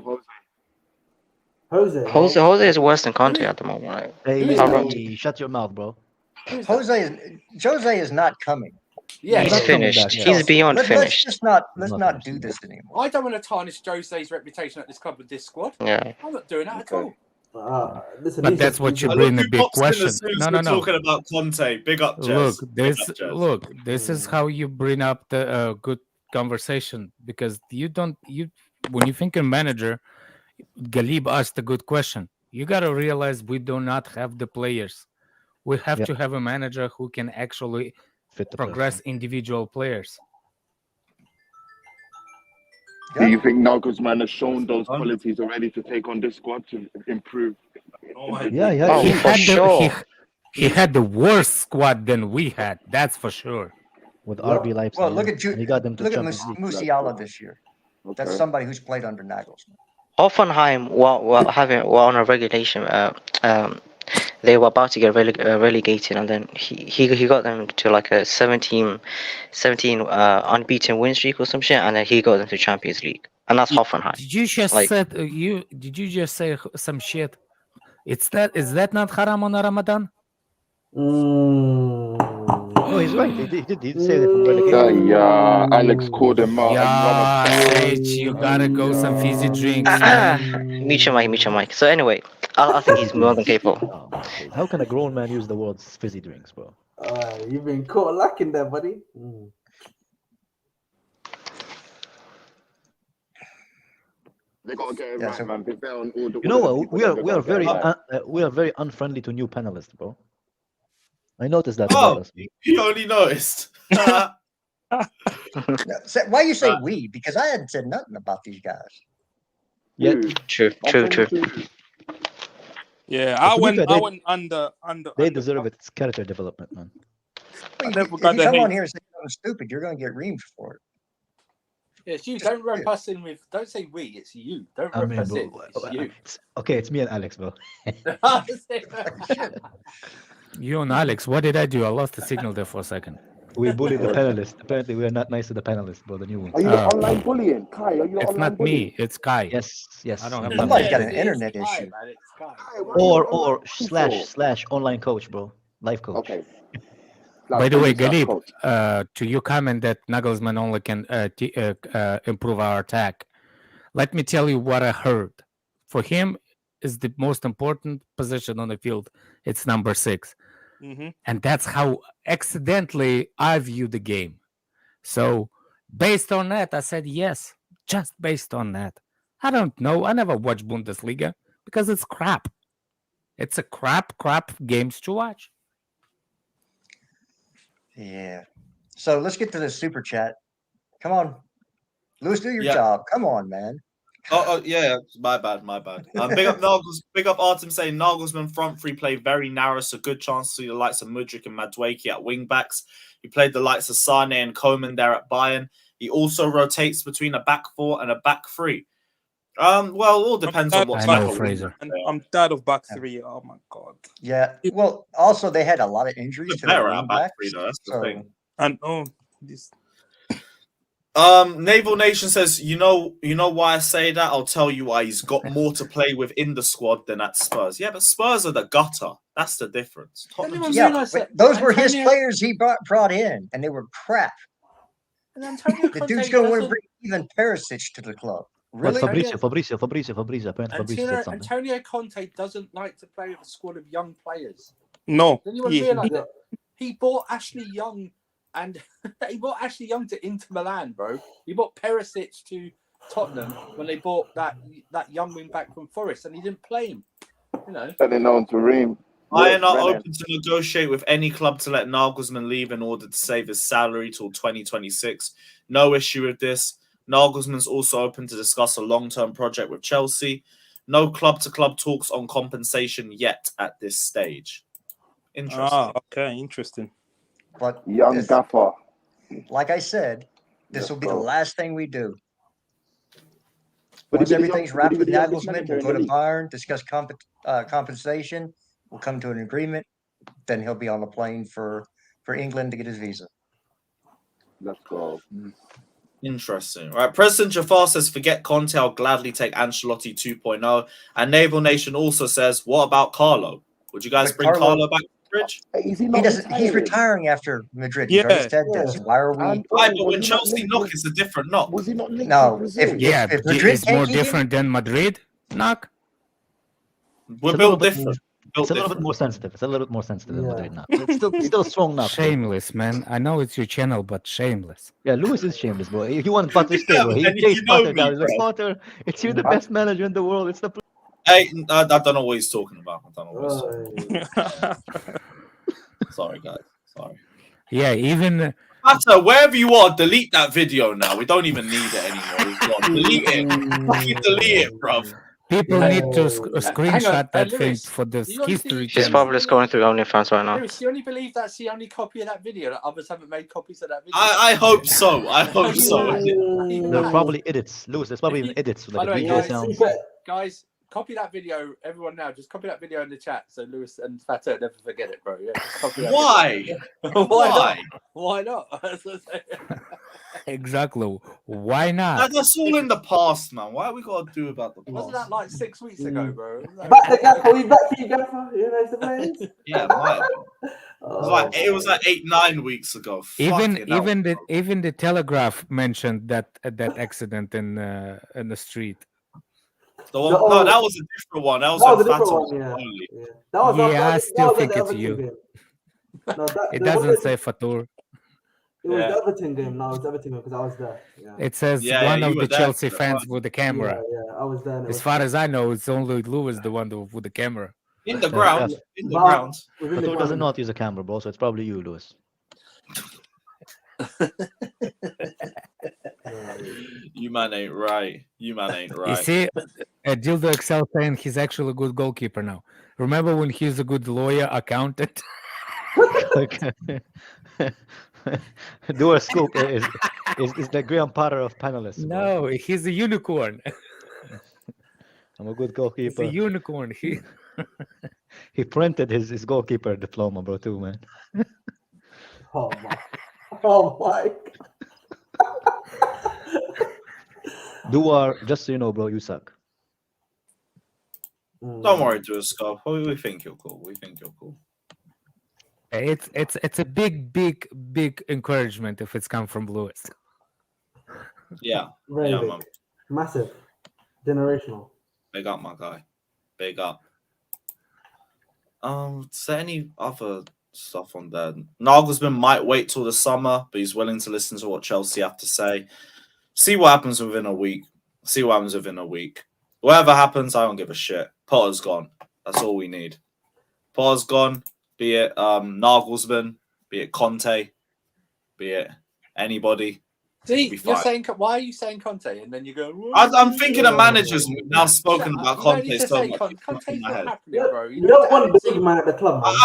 Jose is worse than Conte at the moment. Right? Hey, shut your mouth, bro. Jose is not coming. Yeah, he's finished. He's beyond finished. Let's not do this anymore. I don't want to tarnish Jose's reputation at this club with this squad. Yeah, I'm not doing that at all. But that's what you bring the big question. No. Talking about Conte, big up, Jez. Look, this is how you bring up the good conversation, because when you think a manager, Galib asked a good question. You got to realize we do not have the players. We have to have a manager who can actually progress individual players. Do you think Nagelsmann has shown those qualities already to take on this squad to improve? He had the worse squad than we had. That's for sure. With RB Leipzig. Well, look at Musiala this year. That's somebody who's played under Nagelsmann. Hoffenheim were on a relegation. They were about to get relegated, and then he got them to like a 17 unbeaten win streak or some shit, and then he got them to Champions League, and that's Hoffenheim. Did you just say some shit? Is that not haram on Ramadan? No, he's right. He did say that from relegation. Yeah, Alex called him out. Savić, you gotta go some fizzy drinks. Mute your mic. So anyway, I think he's more than capable. How can a grown man use the words fizzy drinks, bro? You've been caught lacking there, buddy. They gotta get it right, man. You know what? We are very unfriendly to new panelists, bro. I noticed that. You only noticed. Why you say we? Because I hadn't said nothing about these guys. Yeah, true. Yeah, I went under. They deserve it. It's character development, man. If you come on here and say something stupid, you're going to get reamed for it. Yeah, it's you. Don't rope us in with. Don't say we. It's you. Don't rope us in. It's you. Okay, it's me and Alex, bro. You and Alex, what did I do? I lost the signal there for a second. We bullied the panelists. Apparently, we are not nice to the panelists, bro. The new ones. Are you online bullying, Kai? Are you it's not me. It's Kai. Yes. I don't have. Somebody's got an internet issue. Or slash online coach, bro. Life coach. Okay. By the way, Galib, to your comment that Nagelsmann only can improve our attack, let me tell you what I heard. For him, is the most important position on the field. It's number 6. Mm-hmm. And that's how accidentally I view the game. So based on that, I said yes, just based on that. I don't know. I never watched Bundesliga because it's crap. It's a crap games to watch. Yeah. So let's get to the super chat. Come on. Lewis, do your job. Come on, man. Oh yeah, my bad. Big up Artem saying Nagelsmann front three played very narrow, so good chance to see the likes of Mudryk and Madueke at wing backs. He played the likes of Sane and Koeman there at Bayern. He also rotates between a back 4 and a back 3. Well, it all depends on what type of Fraser. And I'm tired of back 3. Oh my god. Yeah. Well, also they had a lot of injuries to better their at wing back backs, 3 though. That's the thing. And this. Naval Nation says, you know why I say that? I'll tell you why. He's got more to play with in the squad than at Spurs. Yeah, but Spurs are the gutter. That's the difference. Yeah, those were his players he brought in, and they were crap. And the dude's going to want to bring even Perisic to the club. Really? Fabrizio. Apparently Fabrizio said something. Antonio Conte doesn't like to play with a squad of young players. No. Did anyone realize that? He bought Ashley Young. And he bought Ashley Young to Inter Milan, bro. He bought Perisic to Tottenham when they bought that young wing back from Forest, and he didn't play him. You know. And then on to Ream. I am not open to negotiate with any club to let Nagelsmann leave in order to save his salary till 2026. No issue with this. Nagelsmann's also open to discuss a long-term project with Chelsea. No club-to-club talks on compensation yet at this stage. Interesting. Okay, interesting. But young gaffer. Like I said, this will be the last thing we do. Once everything's wrapped with Nagelsmann, we'll go to Bayern, discuss compensation. We'll come to an agreement. Then he'll be on the plane for for England to get his visa. Let's go. Interesting. Right. President Jafar says, forget Conte, I'll gladly take Ancelotti 2.0. And Naval Nation also says, what about Carlo? Would you guys bring Carlo back to the bridge? He's retiring after Madrid. He's already said this. Why are we? But when Chelsea knock, it's a different knock. Was he not linked No, with Brazil? if Madrid it's more different than Madrid knock. We're built different. It's a little bit more sensitive. It's a little bit more sensitive than Madrid now. It's still strong now. Shameless, man. I know it's your channel, but shameless. Yeah, Lewis is shameless, bro. He wants Potter to stay, bro. He takes Potter down. He's like, Potter, it's you the best manager in the world. It's the. Hey, I don't know what he's talking about. I don't know what he's talking about. Sorry, guys. Sorry. Yeah, even. Matter, wherever you are, delete that video now. We don't even need it anymore. Delete it. Fucking delete it, bruv. People need to screenshot that thing for this history. He's probably just going through OnlyFans right now. Lewis, you only believe that's the only copy of that video, that others haven't made copies of that video? I hope so. I hope so. They're probably edits. Lewis, there's probably even edits. By the way, guys, copy that video. Everyone now, just copy that video in the chat so Lewis and Fato never forget it, bro. Yeah, copy that Why? Why not? Exactly. Why not? That's all in the past, man. Why we got to do about the past? Wasn't that like 6 weeks ago, bro? Back the gaffer, we back for you, gaffer. You know the players. Yeah, it was like 8-9 weeks ago. Even the Telegraph mentioned that accident in the street. No, that was a different one. That was a different one. Yeah, I still think it's you. It doesn't say Fatur. It was the Everton game. No, it's Everton game because I was there. Yeah. It says one of the Chelsea fans with the camera. Yeah, I was there. As far as I know, it's only Lewis the one with the camera. In the ground. In the ground. Fatur doesn't know how to use a camera, bro, so it's probably you, Lewis. You man ain't right. You see, Dildo Excel saying he's actually a good goalkeeper now. Remember when he's a good lawyer, accountant? Doer Scoop is the Graham Potter of panelists. No, he's a unicorn. I'm a good goalkeeper. He's a unicorn. He printed his goalkeeper diploma, bro, too, man. Oh my. Duar, just so you know, bro, you suck. Don't worry, Duar Scoop. We think you're cool. It's a big encouragement if it's come from Lewis. Yeah. Very big. Man. Massive. Generational. Big up, my guy. Big up. Is there any other stuff on there? Nagelsmann might wait till the summer, but he's willing to listen to what Chelsea have to say. See what happens within a week. Whatever happens, I don't give a shit. Potter's gone. That's all we need. Potter's gone. Be it Nagelsmann, be it Conte, be it anybody. See, you're saying, why are you saying Conte? And then you go, I'm thinking of managers now spoken about Conte so much. Conte's not happening, bro. You don't want the big man at the club, man.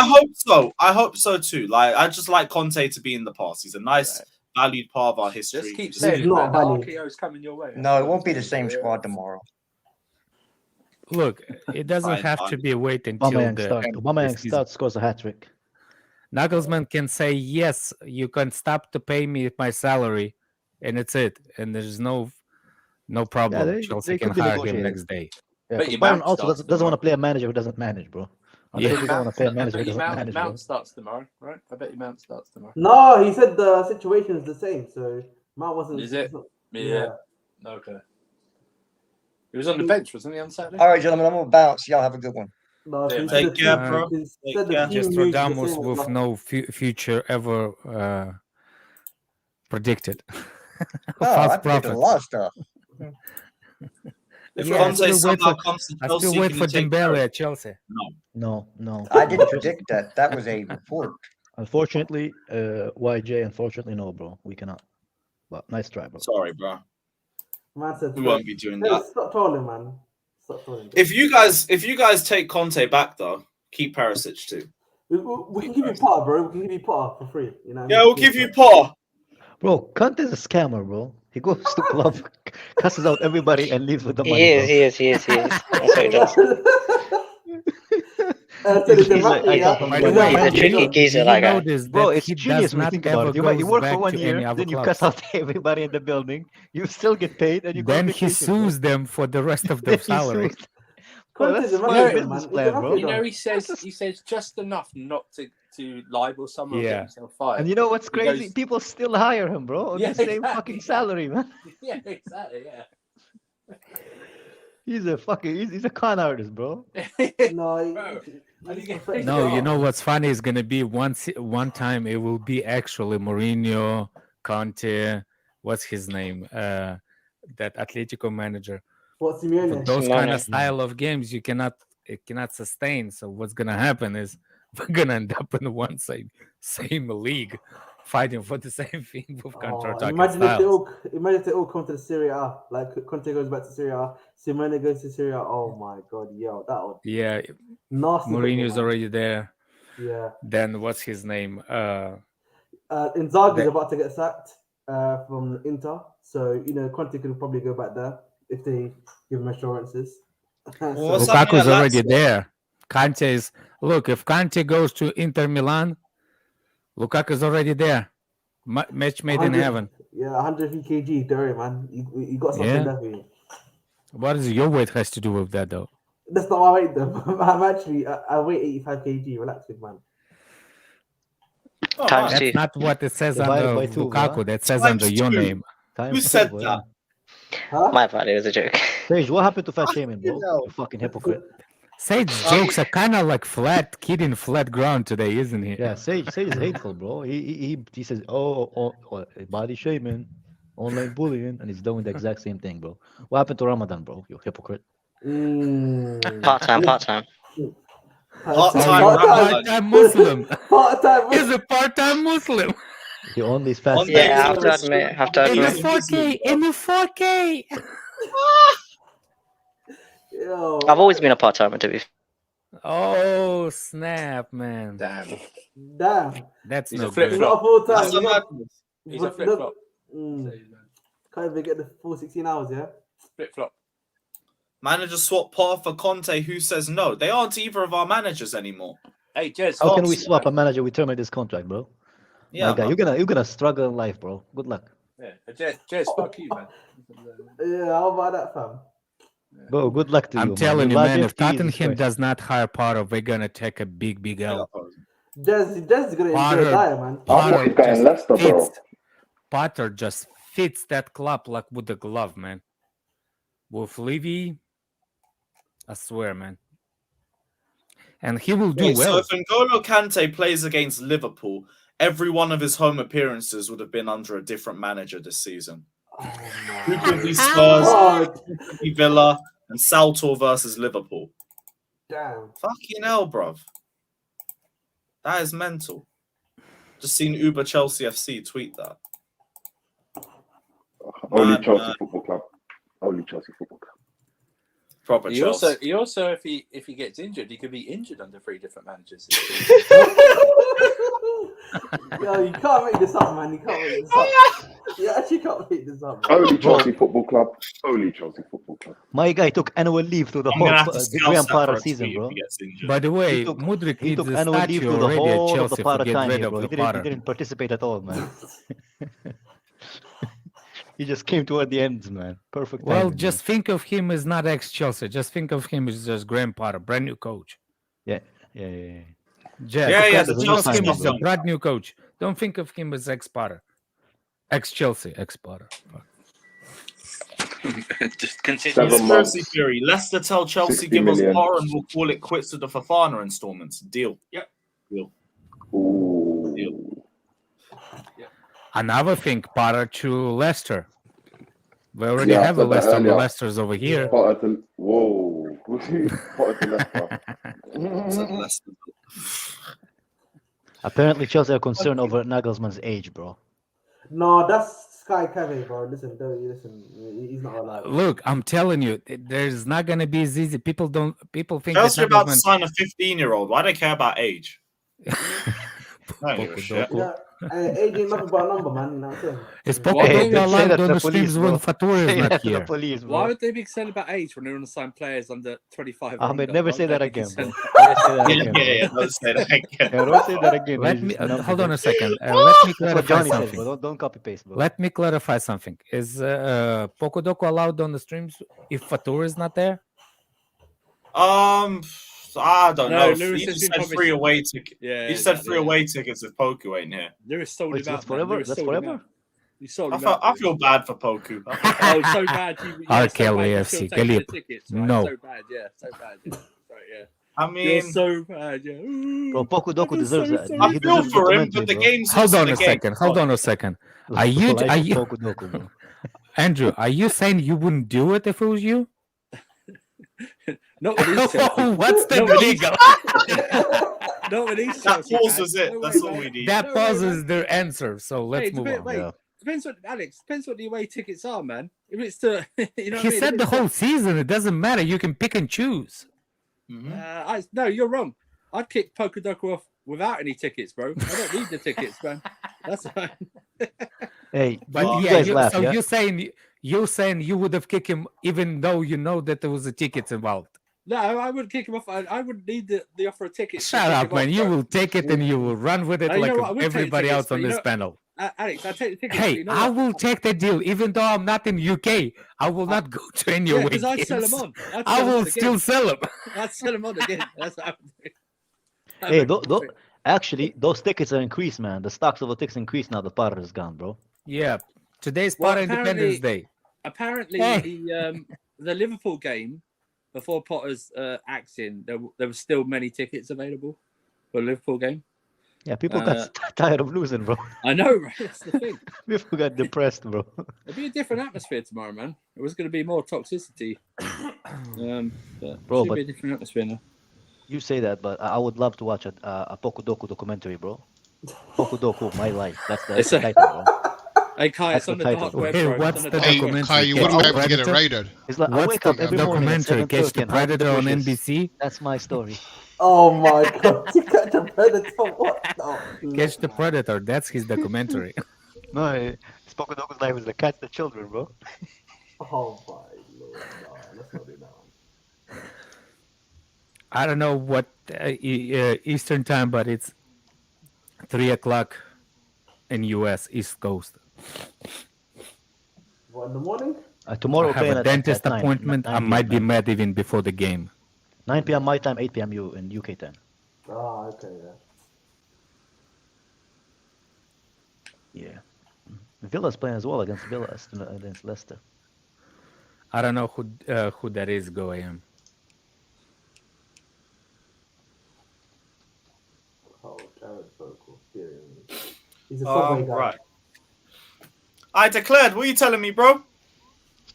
I hope so too. Like, I just like Conte to be in the past. He's a nice, valued part of our history. Just keep saying that. RKO's coming your way. No, it won't be the same squad tomorrow. Look, it doesn't have to be a wait until Aubameyang starts, scores a hat-trick. Nagelsmann can say, yes, you can stop to pay me my salary, and it's it. And there's no problem. Yeah, Chelsea can hire him next day. Yeah, but Bayern also doesn't want to play a manager who doesn't manage, bro. You don't want to play a manager who doesn't manage, bro. Mount starts tomorrow, right? I bet you Mount starts tomorrow. No, he said the situation is the same, so Mount wasn't... Is it? Yeah. Okay. He was on the bench, wasn't he, on Saturday? All right, gentlemen, I'm going to bounce. Y'all have a good one. No, take care, bro. Just Ramos with no future ever predicted. I predicted a lot of stuff. If Conte somehow comes to I Chelsea, still wait for Dembele at Chelsea. No. I didn't predict that. That was a report. Unfortunately, YJ, unfortunately, no, bro. We cannot. But nice try, bro. Sorry, bro. Man said, we won't be doing that. Stop trolling, man. Stop trolling. If you guys take Conte back though, keep Perisic too. We can give you Potter, bro. We can give you Potter for free. You know. Yeah, we'll give you Potter. Bro, Conte is a scammer, bro. He goes to club, cusses out everybody, and leaves with the money. He is. That's what he does. He's a tricky geezer, that guy. Bro, it's genius when you think about it. You work for 1 year, then you cut out everybody in the building. You still get paid, and you go then on he vacation, sues them for the rest of their salary. Bro, that's a smart business plan, bro. You know, he says just enough not to libel someone or get himself fired. And you know what's crazy? People still hire him, bro, on the same fucking salary, man. Yeah, exactly. Yeah. He's a con artist, bro. No, No, you know what's funny is gonna be one time it will be actually Mourinho, Conte, what's his name? That Atletico manager. What's Simeone? For those kind of style of games it cannot sustain. So what's gonna happen is we're gonna end up in one same league fighting for the same thing with counter-attack. Imagine if they all come to the Serie A. Like Conte goes back to Serie A, Simeone goes to Serie A. Oh my god, yo, that would nasty. Mourinho's already there. Yeah. Then what's his name? Inzaghi's about to get sacked from Inter, so Conte could probably go back there if they give him assurances. Lukaku's already there. If Conte goes to Inter Milan, Lukaku's already there. Match made in heaven. Yeah, 150 kg, don't worry, man. You got something there for you. What does your weight has to do with that, though? That's not my weight, though. I weigh 85 kg. Relax, good man. That's not what it says under Lukaku. That says under your name. Who said that? Huh? My bad, it was a joke. Savić, what happened to fat shaming, bro? You fucking hypocrite. Savić jokes are kind of like kid in flat ground today, isn't he? Yeah, Savić is hateful, bro. He says, oh, body shaming, online bullying, and he's doing the exact same thing, bro. What happened to Ramadan, bro? You hypocrite. Part-time. Part-time Muslim. He's a part-time Muslim. He only is fast. Yeah, I have to admit. In the 4K. Yo. I've always been a part-timer, to be fair. Oh, snap, man. Damn. That's He's no a flip-flop. good. Not a full time. He's a flip-flop. Can't even get the full 16 hours, yeah? Flip-flop. Manager swap path for Conte. Who says no? They aren't either of our managers anymore. Hey, Jez. How can we swap a manager? We terminate this contract, bro. Yeah, my guy, you're gonna struggle in life, bro. Good luck. Yeah, Jez, fuck you, man. Yeah, how about that, fam? Bro, good luck to you. I'm telling you, man, if Tottenham does not hire Potter, we're gonna take a big L. Jez is gonna enjoy die, man. Potter just fits that club like with a glove, man. With Levy, I swear, man. And he will do well. So if N'Golo Kante plays against Liverpool, every one of his home appearances would have been under a different manager this season. Who could be Spurs, Villa, and Saltor versus Liverpool? Damn. Fucking hell, bruv. That is mental. Just seen Uber Chelsea FC tweet that. Only Chelsea Football Club. Only Chelsea Football Club. Proper Chelsea. He also, if he gets injured, he could be injured under 3 different managers. Yo, you can't make this up, man. You can't make this up. You actually can't make this up. Man. Only Chelsea Football Club. Only Chelsea Football Club. My guy took annual leave through the whole Graham Potter season, bro. By the way, Mudryk he took annual leave through the whole of the Potter time here, bro. He didn't participate at all, man. He just came toward the ends, man. Perfect. Well, timing, just think of him as not ex-Chelsea. Just think of him as just Graham Potter, brand new coach. Yeah. Just think of him as a brand new coach. Don't think of him as ex-Potter. Ex-Chelsea, ex-Potter. Just continue. Conspiracy theory. Leicester tell Chelsea give us more and we'll call it quits to the Fofana installments. Deal. Yep. Deal. Ooh. Deal. Another thing, Potter to Leicester. We already have a list of Leicester's over here. Whoa. Potter to Leicester. Apparently, Chelsea are concerned over Nagelsmann's age, bro. No, that's Sky Kevin, bro. Listen, he's not alive. Look, I'm telling you, there's not gonna be as easy. People think Chelsea about to sign a 15-year-old. Why do they care about age? age ain't nothing but a number, man. You know what I'm saying? Is Why Poco would they allowed be on the streams when Fatura is not here? Why would they be concerned about age when they're on the sign players under 25? Ahmed, never say that again, bro. Yeah, don't say that again. Don't say that again. Let me hold on a second. Let me clarify something. Says, bro. Don't copy paste, bro. Let me clarify something. Is Poco Doku allowed on the streams if Fatura is not there? I don't know. Lewis You has just been said free away tickets. Yeah, you said free away tickets if Poku ain't here. Lewis sold Wait, him that's out. forever? That's forever? You sold him I feel bad for Poku. Oh, so bad. R. Kelly FC, Galip. No. So bad, yeah. So bad, yeah. Right, yeah. I mean, you're so bad, yeah. Bro, Poku Doku deserves that. I feel for him, but the game's Hold on a second. Hold on a second. Are you, Poku Doku, bro? Andrew? Are you saying you wouldn't do it if it was you? Not with these Chelsea. What's the legal? Not with these That Chelsea pauses fans. it. No That's way, all man. we need. That pauses their answer. So let's move on. Wait. Depends what Alex. Depends what the away tickets are, man. If it's to, you know. He what I mean? said the whole season. It doesn't matter. You can pick and choose. No, you're wrong. I'd kick Poku Doku off without any tickets, bro. I don't need the tickets, man. That's fine. Hey, but you guys laugh, so yeah? you're saying you would have kicked him even though you know that there was a tickets involved. No, I wouldn't kick him off. I wouldn't need the offer of tickets. Shut up, man. You will take it and you will run with it You like know what? I would take everybody tickets, else on but you this know- panel. Alex, I take the tickets. Hey, you know I what? will take the deal, even though I'm not in UK. I will not go to any Yeah, away because I'd games. sell them on. I will still sell them. I'd sell them on again. That's what I would do. Hey, actually, those tickets are increased, man. The stocks of the tickets increased now. The Potter is gone, bro. Yeah, today's Well, Potter Independence Day. Apparently, the Liverpool game before Potter's axing, there were still many tickets available for the Liverpool game. Yeah, people got tired of losing, bro. I know, right? That's the thing. People got depressed, bro. It'll be a different atmosphere tomorrow, man. It was going to be more toxicity. But Bro, it should be a different atmosphere now. You say that, but I would love to watch a Poku Doku documentary, bro. Poku Doku, my life. That's the title, bro. Hey, Kai, That's it's on the the title. dark web, Hey, bro. what's It's on the dark web. documentary? Kai, you wouldn't be able to get it rated. It's like, I What's wake up the every morning at documentary? Catch 7:30 the and hide in the Predator on bushes. NBC? That's my story. Oh my god! To catch a predator? What? No. Catch the Predator. That's his documentary. No, Poku Doku's life is to catch the children, bro. Oh my lord! No, let's not do that one. I don't know what Eastern time, but it's 3:00 in US East Coast. What in the morning? Tomorrow, I have playing a at dentist 9, appointment. 9 I might be p.m. mad even before the game. 9 p.m. my time, 8 p.m. in UK time. Oh, okay, yeah. Yeah. Villa's playing as well against Leicester. I don't know who that is. Go AM. Oh, Jared Vocal. He's a Subway guy. Right. I declared. What are you telling me, bro?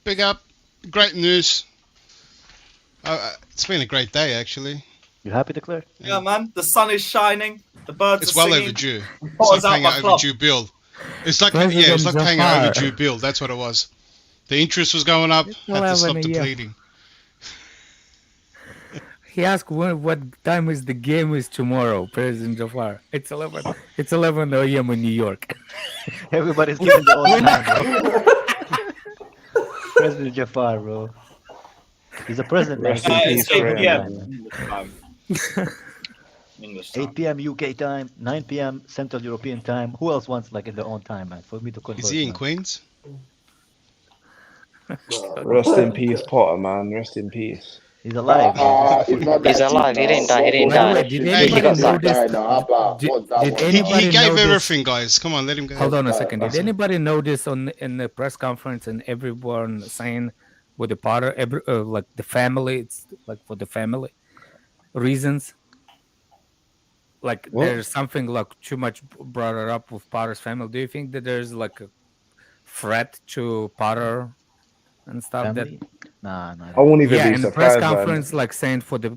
Big up. Great news. It's been a great day, actually. You happy, Declare? Yeah, man. The sun is shining. The birds It's are well singing. overdue. It's Potter's like out paying my an club. overdue bill. It's like President it's like paying an Jafar. overdue bill. That's what it was. The interest was going up. Had to stop the bleeding. He asked what time is the game is tomorrow, President Jafar. It's 11. It's 11 a.m. in New York. Everybody's giving the all time, bro. President Jafar, bro. He's a president, man. It's 8 p.m. English time. 8 p.m. UK time, 9 p.m. Central European time. Who else wants like in their own time, man? For me to convert. Is he in man. Queens? Rest in peace, Potter, man. Rest in peace. He's alive. He's alive. He didn't die. He didn't die. Did Hey, anybody he got notice? Did He anybody gave notice? everything, guys. Come on, let him go. Hold on a second. Did anybody notice in the press conference and everyone saying with the Potter, like the family, it's like for the family reasons? Like What? there's something like too much brought up with Potter's family. Do you think that there's like a threat to Potter and stuff Family? Nah. I won't even yeah, be in the press surprised. Man. conference, like saying for the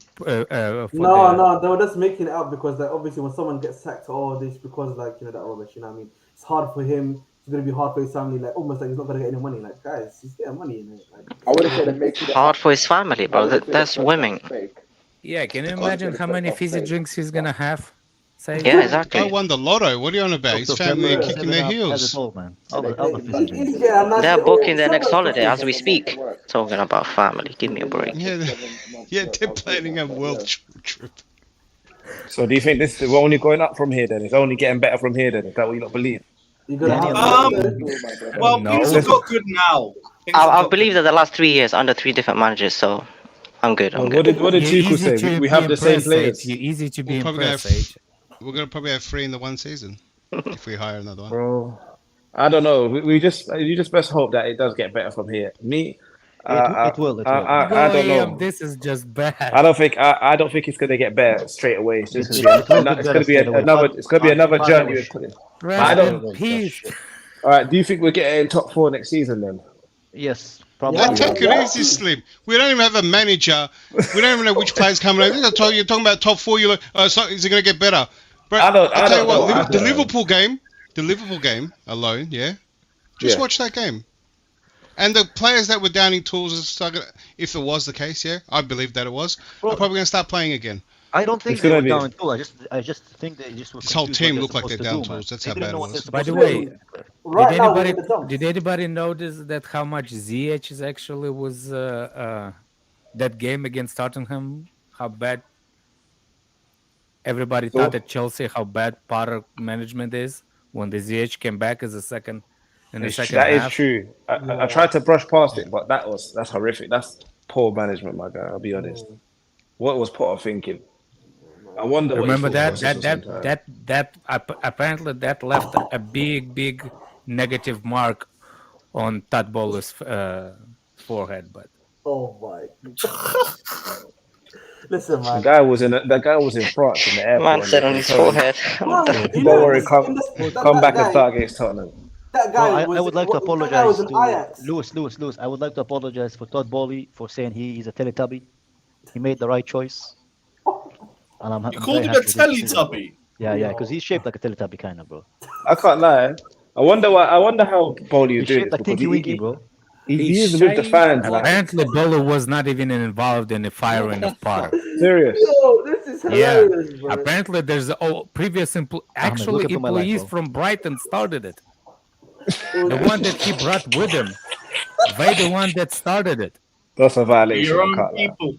No, they were just making it up because like obviously when someone gets sacked or this because like that rubbish, you know what I mean? It's hard for him. It's gonna be hard for his family, like almost like he's not gonna get any money. Like guys, he's getting money in it. Like I would have said it makes it Hard for his family, bro. That's women. Yeah, can you imagine how many fizzy drinks he's gonna have Yeah, exactly. I won the lotto. What are you on about? His family are kicking their Has it heels. all, man. All the physics. They're booking their next holiday as we speak. Talking about family. Give me a break. Yeah, they're planning a world trip. So do you think we're only going up from here then? It's only getting better from here then? Is that what you not believe? Well, things have got good now. I believe that the last 3 years under 3 different managers, so I'm good. I'm good. What did Tuchel say? We have the same players. You're easy to be We're impressed. We're gonna probably have 3 in the one season if we hire another one. Bro, I don't know. You just best hope that it does get better from here. Me, it will. I don't know. This is just bad. I don't think it's gonna get better straight away. It's just gonna be another journey. I don't. Peace. All right. Do you think we're getting top 4 next season then? Yes, probably. Yeah, take it easy, Slim. We don't even have a manager. We don't even know which players coming in. You're talking about top 4. You're like, so is it going to get better? But I tell you what, the Liverpool game alone, just watch that game. And the players that were downing tools, if it was the case, I believe that it was, are probably going to start playing again. I don't think they were down tools. I just think they just were. This whole team looked like they're down tools. That's how bad it was. By the way, did anybody notice that how much Ziyech is actually was that game against Tottenham? How bad everybody thought at Chelsea how bad Potter management is when the Ziyech came back as a second in the second half. That is true. I tried to brush past it, but that's horrific. That's poor management, my guy. I'll be honest. What was Potter thinking? I wonder. Remember that apparently that left a big negative mark on Todd Bowley's forehead. But oh my! Listen, man. That guy was in France in the airport. Man said on his forehead. Don't worry, come back and start against Tottenham. I would like to apologize to Lewis. I would like to apologize for Todd Bowley for saying he's a Teletubby. He made the right choice. You called him a Teletubby? Yeah, because he's shaped like a Teletubby kind of, bro. I can't lie. I wonder how Bowley is doing. Like Tinky Winky, bro. He is with the fans. Apparently, Bowley was not even involved in the firing of Potter. Serious? Yo, this is hilarious, bro. Apparently, there's previous employees from Brighton started it. The one that he brought with him. They the one that started it. That's a violation. Your own people.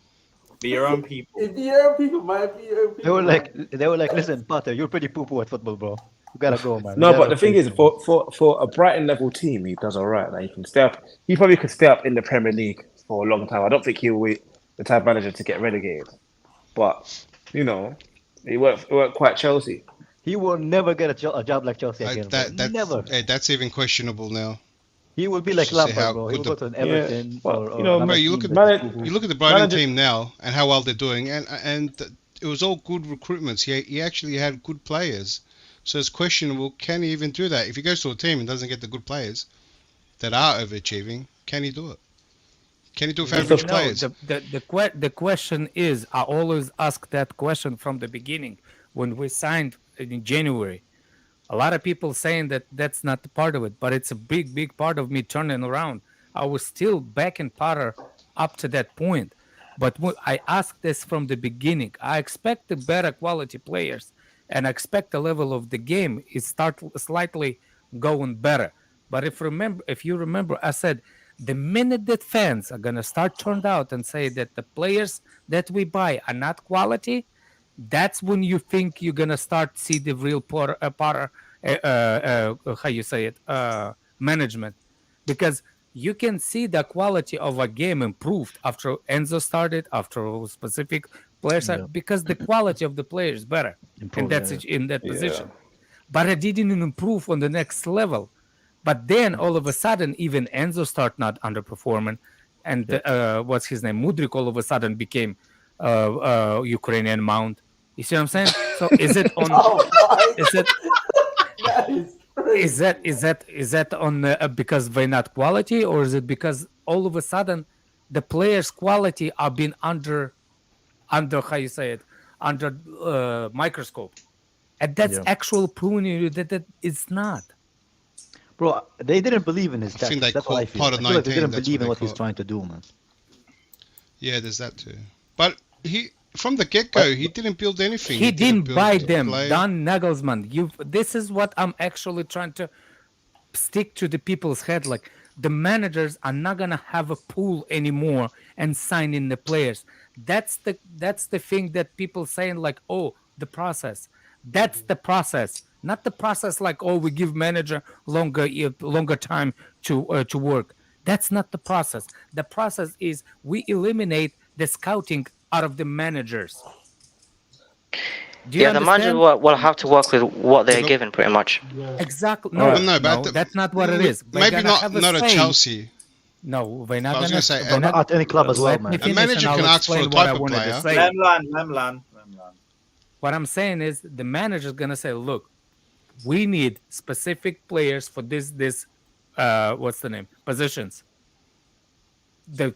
Be your own people. Be your own people, man. Be your own people. They were like, listen, Potter, you're pretty poo-poo at football, bro. You gotta go, man. No, but the thing is, for a Brighton level team, he does all right. Like, he can stay up. He probably could stay up in the Premier League for a long time. I don't think he'll be the type of manager to get relegated. But he worked quite Chelsea. He will never get a job like Chelsea again. Never. Hey, that's even questionable now. He will be like Lampard, bro. He will go to an Everton. You look at the Brighton team now and how well they're doing, and it was all good recruitments. He actually had good players, so it's questionable. Can he even do that? If he goes to a team and doesn't get the good players that are overachieving, can he do it? Can he do it for average players? The question is, I always ask that question from the beginning when we signed in January. A lot of people saying that that's not the part of it, but it's a big part of me turning around. I was still backing Potter up to that point. But I asked this from the beginning. I expect the better quality players, and I expect the level of the game is start slightly going better. But if you remember, I said the minute that fans are going to start turned out and say that the players that we buy are not quality, that's when you think you're gonna start see the real Potter management, because you can see the quality of a game improved after Enzo started, after specific players because the quality of the players better in that position. But it didn't improve on the next level. But then all of a sudden, even Enzo start not underperforming, and what's his name, Mudryk, all of a sudden became Ukrainian Mount. You see what I'm saying? So is it on? Is that on because they're not quality, or is it because all of a sudden the players' quality are being under microscope, and that's actual proving that it's not. Bro, they didn't believe in his tactics. That's what I feel. Part of 19, like they didn't believe in what he's trying to do, man. Yeah, there's that too. But from the get-go, he didn't build anything. He didn't build buy the them. play. Don Nagelsmann. This is what I'm actually trying to stick to the people's head. Like, the managers are not gonna have a pool anymore and sign in the players. That's the thing that people saying, like, oh, the process. That's the process, not the process like, oh, we give manager longer time to work. That's not the process. The process is we eliminate the scouting out of the managers. The manager will have to work with what they're given, pretty much. Exactly. No, that's not what it is. Maybe not at Chelsea. No, we're not I was going to say not at any club as well, man. A manager can ask for a type of player. Lemlan. What I'm saying is the manager is going to say, look, we need specific players for this what's the name? Positions.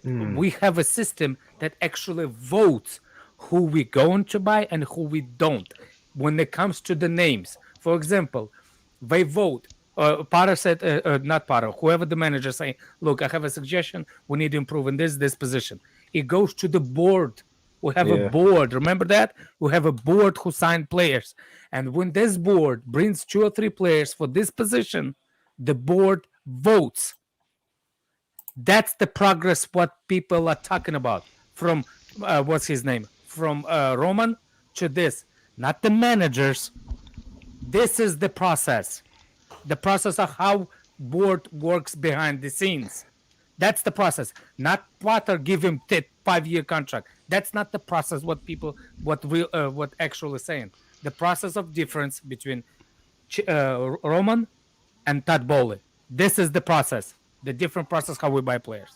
We have a system that actually votes who we going to buy and who we don't. When it comes to the names, for example, they vote. Potter said, not Potter, whoever the manager saying, look, I have a suggestion. We need to improve in this position. It goes to the board. We have a board. Remember that? We have a board who sign players. And when this board brings 2 or 3 players for this position, the board votes. That's the progress what people are talking about. From, what's his name? From Roman to this. Not the managers. This is the process. The process of how board works behind the scenes. That's the process. Not Potter give him 5-year contract. That's not the process. What actually saying. The process of difference between Roman and Todd Bowley. This is the process. The different process how we buy players.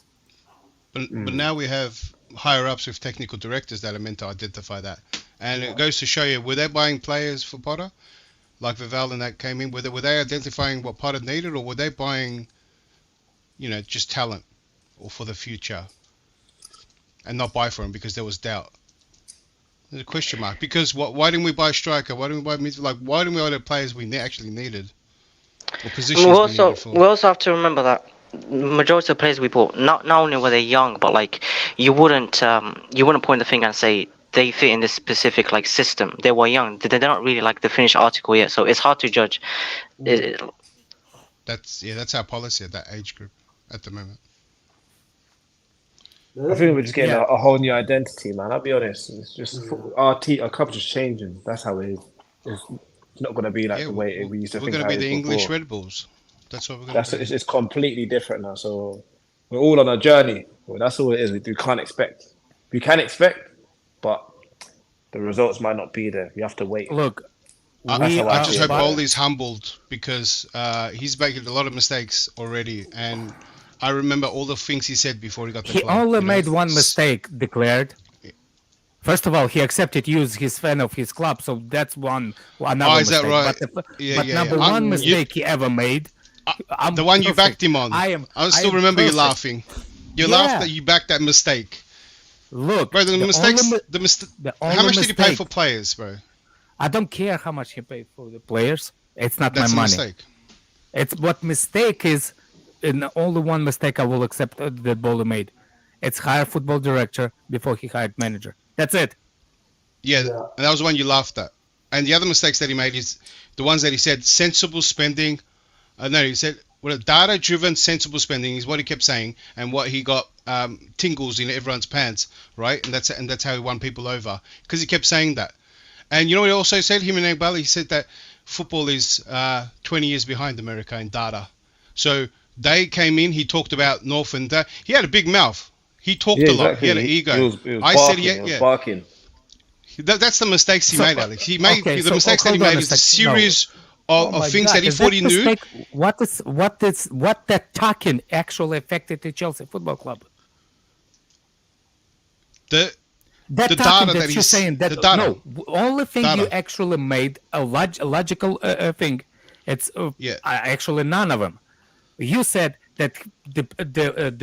But now we have higher ups with technical directors that are meant to identify that, and it goes to show you, were they buying players for Potter? Like Vival and that came in, were they identifying what Potter needed, or were they buying, just talent or for the future, and not buy for him because there was doubt? There's a question mark. Because why didn't we buy a striker? Why didn't we buy why didn't we buy the players we actually needed, or positions we needed for? We also have to remember that majority of players we bought, not only were they young, but like you wouldn't point the finger and say they fit in this specific system. They were young. They're not really the finished article yet, so it's hard to judge. That's our policy at that age group at the moment. I think we're just getting a whole new identity, man. I'll be honest. It's just our club just changing. That's how it is. It's not going to be the way we used to think. We're going to be the English Red Bulls. That's what we're going to be. It's completely different now. So we're all on a journey. Well, that's all it is. We can't expect. We can expect, but the results might not be there. You have to wait. Look, I just hope Bowley's humbled because he's making a lot of mistakes already, and I remember all the things he said before he got the club. He only made one mistake declared. First of all, he accepted use his fan of his club, so that's another mistake. Is that right? But number one mistake he ever made. The one you backed him on. I still remember you laughing. You laughed that you backed that mistake. Look, bro, how much did he pay for players, bro? I don't care how much he paid for the players. It's not my money. That's a mistake. It's what mistake is. And only one mistake I will accept that Bowley made. It's hire football director before he hired manager. That's it. Yeah, and that was the one you laughed at. And the other mistakes that he made is the ones that he said sensible spending. He said data-driven sensible spending is what he kept saying, and what he got tingles in everyone's pants, right? And that's how he won people over, because he kept saying that. And you know what he also said? Him and Nagbali, he said that football is 20 years behind America in data. So they came in. He talked about North and he had a big mouth. He talked a lot. He had an ego. He was barking. That's the mistakes he made, Alex. He made the mistakes that he made is a series of things that he thought he knew. What that talking actually affected the Chelsea Football Club? The data that you're saying that no, only thing you actually made a logical thing. It's actually none of them. You said that the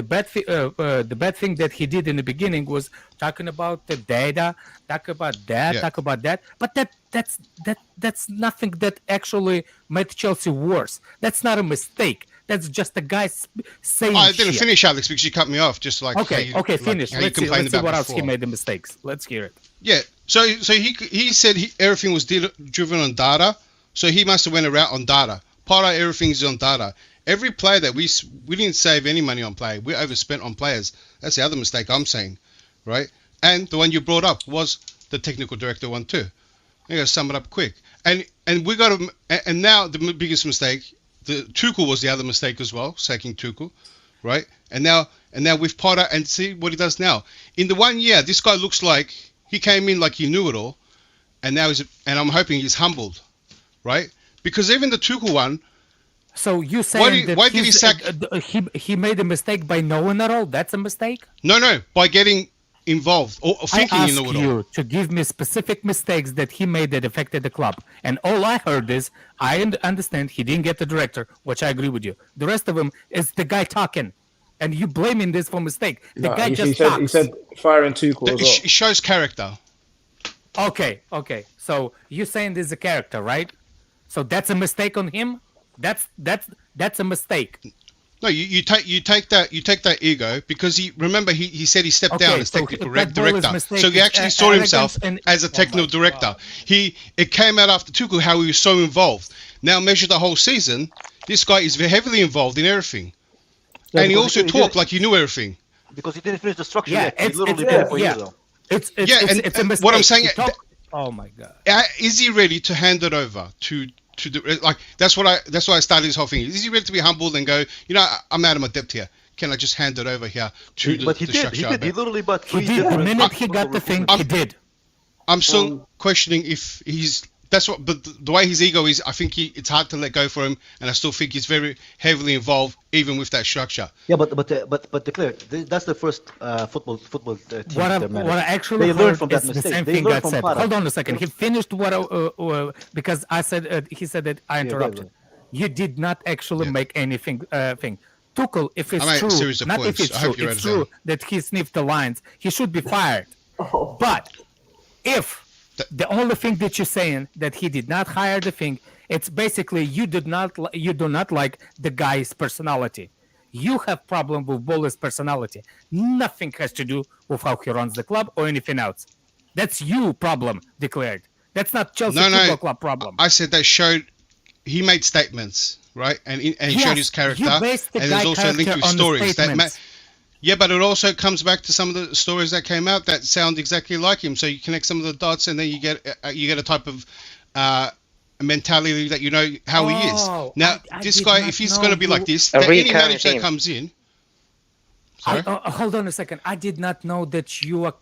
bad thing that he did in the beginning was talking about the data, talk about that, but that's nothing that actually made Chelsea worse. That's not a mistake. That's just a guy saying. I didn't shit. finish, Alex, because you cut me off. Just like okay, finish. Let's see what else he made the mistakes. Let's hear it. Yeah. So he said everything was driven on data. So he must have went around on data. Part of everything's on data. Every player that we didn't save any money on play. We overspent on players. That's the other mistake I'm saying, right? And the one you brought up was the technical director one too. I gotta sum it up quick. And we got to. And now the biggest mistake, the Tuchel was the other mistake as well, sacking Tuchel, right? And now with Potter, and see what he does now. In the 1 year, this guy looks like he came in like he knew it all, and now I'm hoping he's humbled, right? Because even the Tuchel one. So you saying why did he sack? He made a mistake by knowing it all? That's a mistake? No, by getting involved or thinking you know it all. I asked you to give me specific mistakes that he made that affected the club, and all I heard is I understand he didn't get the director, which I agree with you. The rest of them is the guy talking, and you blaming this for mistake. The guy just talks. He said firing Tuchel as well. It shows character. Okay. So you're saying this is a character, right? So that's a mistake on him. That's a mistake. No, you take that ego because he said he stepped down as technical director, so he actually saw himself as a technical director. It came out after Tuchel how he was so involved. Now measure the whole season. This guy is very heavily involved in everything, and he also talked like he knew everything. Because he didn't finish the structure Yeah, yet. He literally did it for years though. It's a mistake. What I'm saying, oh my god, is he ready to hand it over to the, like that's why I started this whole thing. Is he ready to be humbled and go, I'm out of my depth here. Can I just hand it over here to the structure? He literally but he did. The minute he got the thing, he did. I'm still questioning if he's. That's what, but the way his ego is, I think it's hard to let go for him, and I still think he's very heavily involved, even with that structure. Yeah, but declare that's the first football team. What I actually learned from that is mistake. The same thing I said. Hold on a second. He finished because I said he said that I interrupted. You did not actually make anything thing. Tuchel, if it's true, not if it's true, it's true that he sniffed the lines. He should be fired. But if the only thing that you're saying that he did not hire the thing, it's basically you do not like the guy's personality. You have problem with Bole's personality. Nothing has to do with how he runs the club or anything else. That's you problem declared. That's not Chelsea Football Club problem. I said that showed he made statements, right, and showed his character, and there's also a link to his stories. Yeah, but it also comes back to some of the stories that came out that sound exactly like him. So you connect some of the dots, and then you get a type of mentality that you know how he is. Now, this guy, if he's going to be like this, any manager that comes in. Hold on a second. I did not know that you are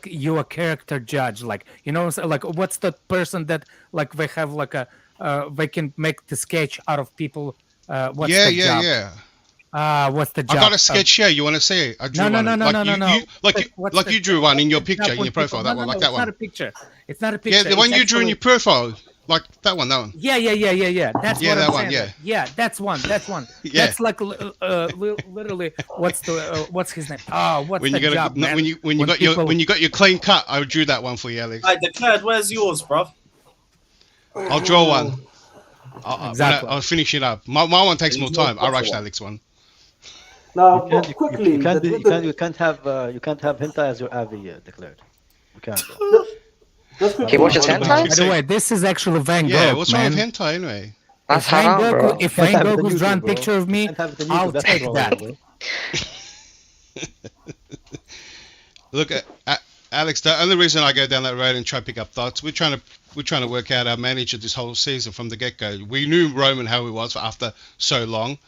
you a character judge. Like what's the person that they have they can make the sketch out of people. What's the job? Yeah. What's the job? I got a sketch here. You want to see it? I drew one. No. Like you drew one in your picture, in your profile. That one, like that one. It's not a picture. It's not a picture. Yeah, the one you drew in your profile, like that one. Yeah. That's what I'm one. saying. Yeah, that's one. Yeah. That's like literally what's his name? What's the job, man? When you got your clean cut, I drew that one for you, Alex. I declared. Where's yours, bro? I'll draw one. Exactly. I'll finish it up. My one takes more time. I'll rush Alex one. Now, quickly, you can't have hentai as your AV declared. You can't. He watches hentai? By the way, this is actually Van Gogh. Yeah, what's wrong man. with hentai anyway? That's haram, bro. If Van Gogh's drawn a picture of me, I'll take that. Look, Alex, the only reason I go down that road and try to pick up thoughts, we're trying to work out our manager this whole season from the get-go. We knew Roman how he was after so long,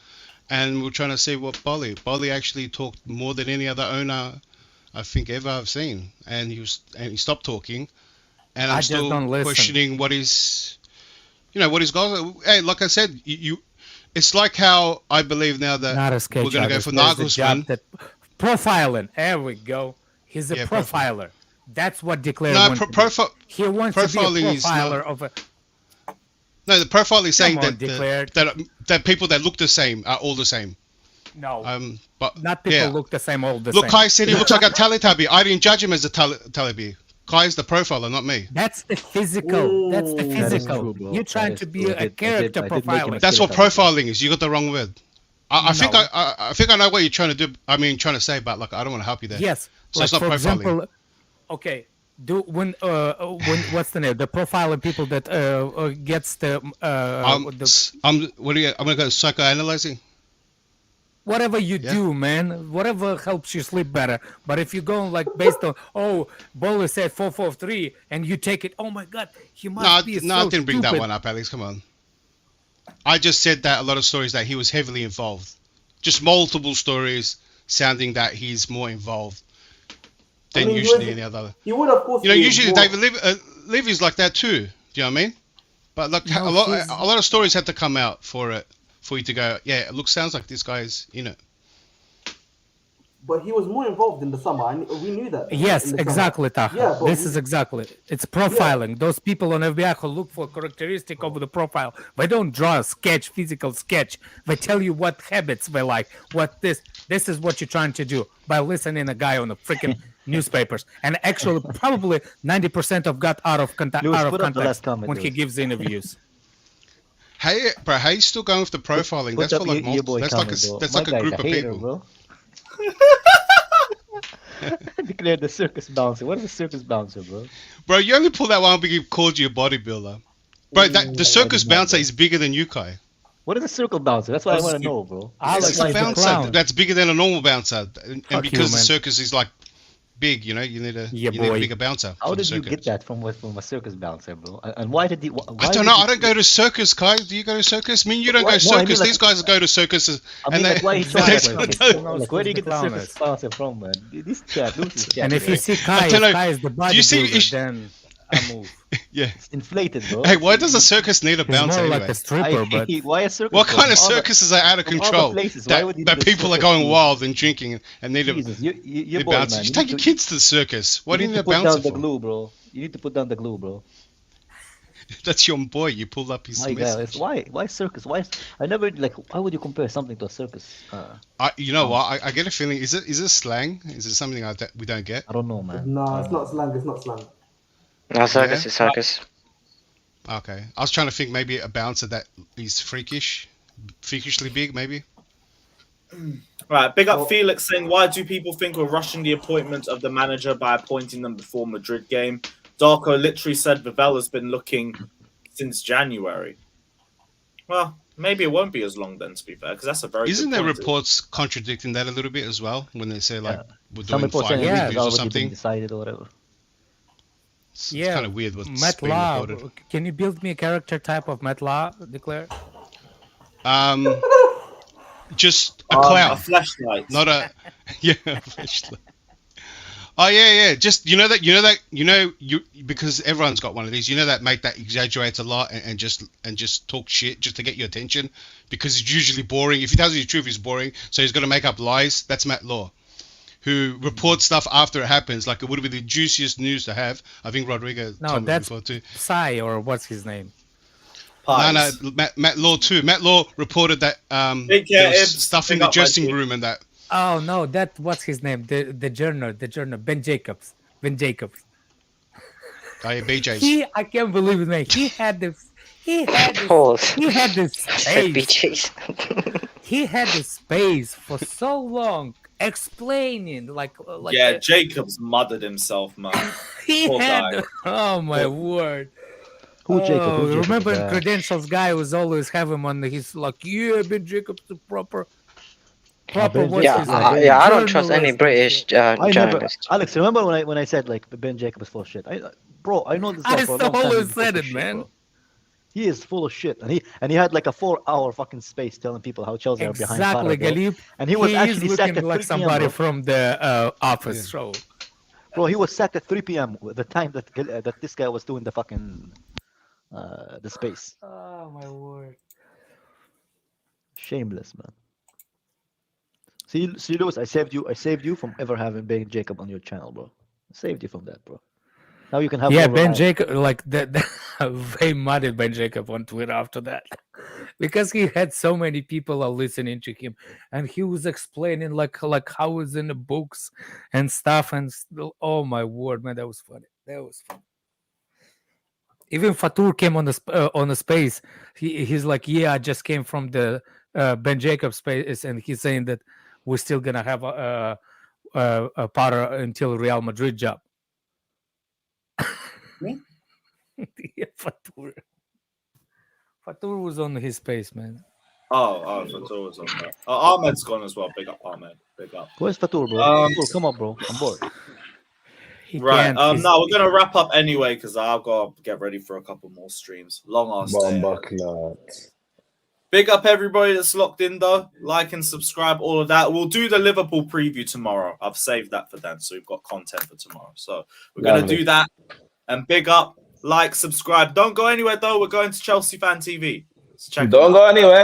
and we're trying to see what Bolly actually talked more than any other owner I think ever I've seen, and he stopped talking, and I'm still questioning what his goals. Hey, like I said, it's like how I believe now that we're going to go for Nagelsmann. Profiling, there we go. He's a profiler. That's what declared. No, he wants to be a profiler of a. No, the profile is saying that people that look the same are all the same. No. But not people look the same all the same. Look, Kai said he looks like a Teletubby. I didn't judge him as a Teletubby. Kai's the profiler, not me. That's the physical. You're trying to be a character profiler. That's what profiling is. You got the wrong word. I think I know what you're trying to do. I mean, trying to say, but like, I don't want to help you there. Yes. So like, it's not for profiling. example, okay. When what's the name? The profiling people that gets the I'm gonna go psychoanalyzing. Whatever you do, man, whatever helps you sleep better. But if you go like based on Bowler said 4-4-3 and you take it, oh my god, he must be no, I didn't bring that one up, Alex. Come on. I just said that a lot of stories that he was heavily involved. Just multiple stories sounding that he's more involved than usually any other. You would, of course. Usually David Levy's like that too. Do you know what I mean? But like a lot of stories had to come out for you to go, yeah, it sounds like this guy's in it. But he was more involved in the summer. We knew that. Yes, exactly, Taha. Yeah, this is exactly. It's profiling. Those people on FBI who look for characteristic of the profile. They don't draw a sketch, physical sketch. They tell you what habits they like. What this is what you're trying to do by listening a guy on the freaking newspapers. And actually, probably 90% of got out of context when he gives interviews. Hey, bro, how you still going with the profiling? That's for like multiple. That's like a group of people. Bro. Declare the circus bouncer. What is a circus bouncer, bro? Bro, you only pull that one because he called you a bodybuilder. Bro, the circus bouncer is bigger than you, Kai. What is a circle bouncer? That's what I want to know, bro. It's a bouncer that's bigger than a normal bouncer, and because the circus is like big, you need a bigger bouncer. How did you get that from a circus bouncer, bro? And why did he? I don't know. I don't go to circus, Kai. Do you go to circus? I mean, you don't go to circus. These guys go to circuses. Where do you get the circus bouncer from, man? This chat, and if you see Kai is the bodybuilder, then I move. Yeah, it's inflated, bro. Hey, why does a circus need a bouncer anyway? Like a stripper, but why a circus? What kind of circuses are out of control? That people are going wild and drinking and need a bouncer. Just take your kids to the circus. Why do you need a bouncer? Put down the glue, bro. You need to put down the glue, bro. That's your boy. You pulled up his message. Why circus? Why would you compare something to a circus? You know what? I get a feeling. Is it slang? Is it something that we don't get? I don't know, man. No, it's not slang. It's not slang. No, circus is circus. Okay. I was trying to think maybe a bouncer that is freakishly big, maybe. Right, big up Felix saying, why do people think we're rushing the appointment of the manager by appointing them before Madrid game? Darko literally said Vivela's been looking since January. Well, maybe it won't be as long then, to be fair, because that's a very Isn't good there point. Reports contradicting that a little bit as well, when they say, like, we're Some doing 5 reviews or something? Decided or whatever. It's kind of weird what's Matt being Law, reported. can you build me a character type of Matt Law, Declare? Just a clown. A flashlight. Not a... Yeah, a flashlight. Oh, yeah. Just, because everyone's got one of these, that mate that exaggerates a lot and just talk shit just to get your attention because it's usually boring. If he tells you the truth, it's boring. So he's got to make up lies. That's Matt Law, who reports stuff after it happens. Like, it would be the juiciest news to have. I think Rodrigo told me before too. Psy, or what's his name? No, Matt Law too. Matt Law reported that there was stuff in the dressing room and that. Oh no, what's his name? The journal, Ben Jacobs. Oh yeah, BJ's. I can't believe it, man. He had this space. He had the space for so long explaining yeah, Jacobs mothered himself, man. Oh my word. Who Jacob? Remember Credentials guy was always have him on his Ben Jacobs the proper I don't trust any British journalist. Alex, remember when I said like Ben Jacobs is full of shit? I know this guy for a long time. I always said it, man. Bro. He is full of shit, and he had like a 4-hour fucking space telling people how Chelsea are behind. Exactly, Galib. And he was actually sacked at 3 like somebody PM, from the office show. Bro, he was sacked at 3 p.m. the time that this guy was doing the fucking the space. Oh my word! Shameless, man. See, Lewis, I saved you from ever having Ben Jacob on your channel, bro. I saved you from that, bro. Now you can have Ben Jacob, like that. They modded Ben Jacob on Twitter after that because he had so many people are listening to him, and he was explaining like how it's in the books and stuff. And oh my word, man, that was funny. Even Fatur came on the space. He's like, yeah, I just came from the Ben Jacobs' space, and he's saying that we're still gonna have a Potter until Real Madrid job. Me? Yeah, Fatur was on his space, man. Oh, Fatur was on that. Ahmed's gone as well. Big up, Ahmed. Big up. Where's Fatur, bro? Fatur, come on, bro. I'm bored. Right. No, we're gonna wrap up anyway because I've got to get ready for a couple more streams. Long ass day. Big up everybody that's locked in though. Like and subscribe, all of that. We'll do the Liverpool preview tomorrow. I've saved that for then, so we've got content for tomorrow. So we're gonna do that. And big up, like, subscribe. Don't go anywhere though. We're going to Chelsea Fan TV. So check Don't go anywhere.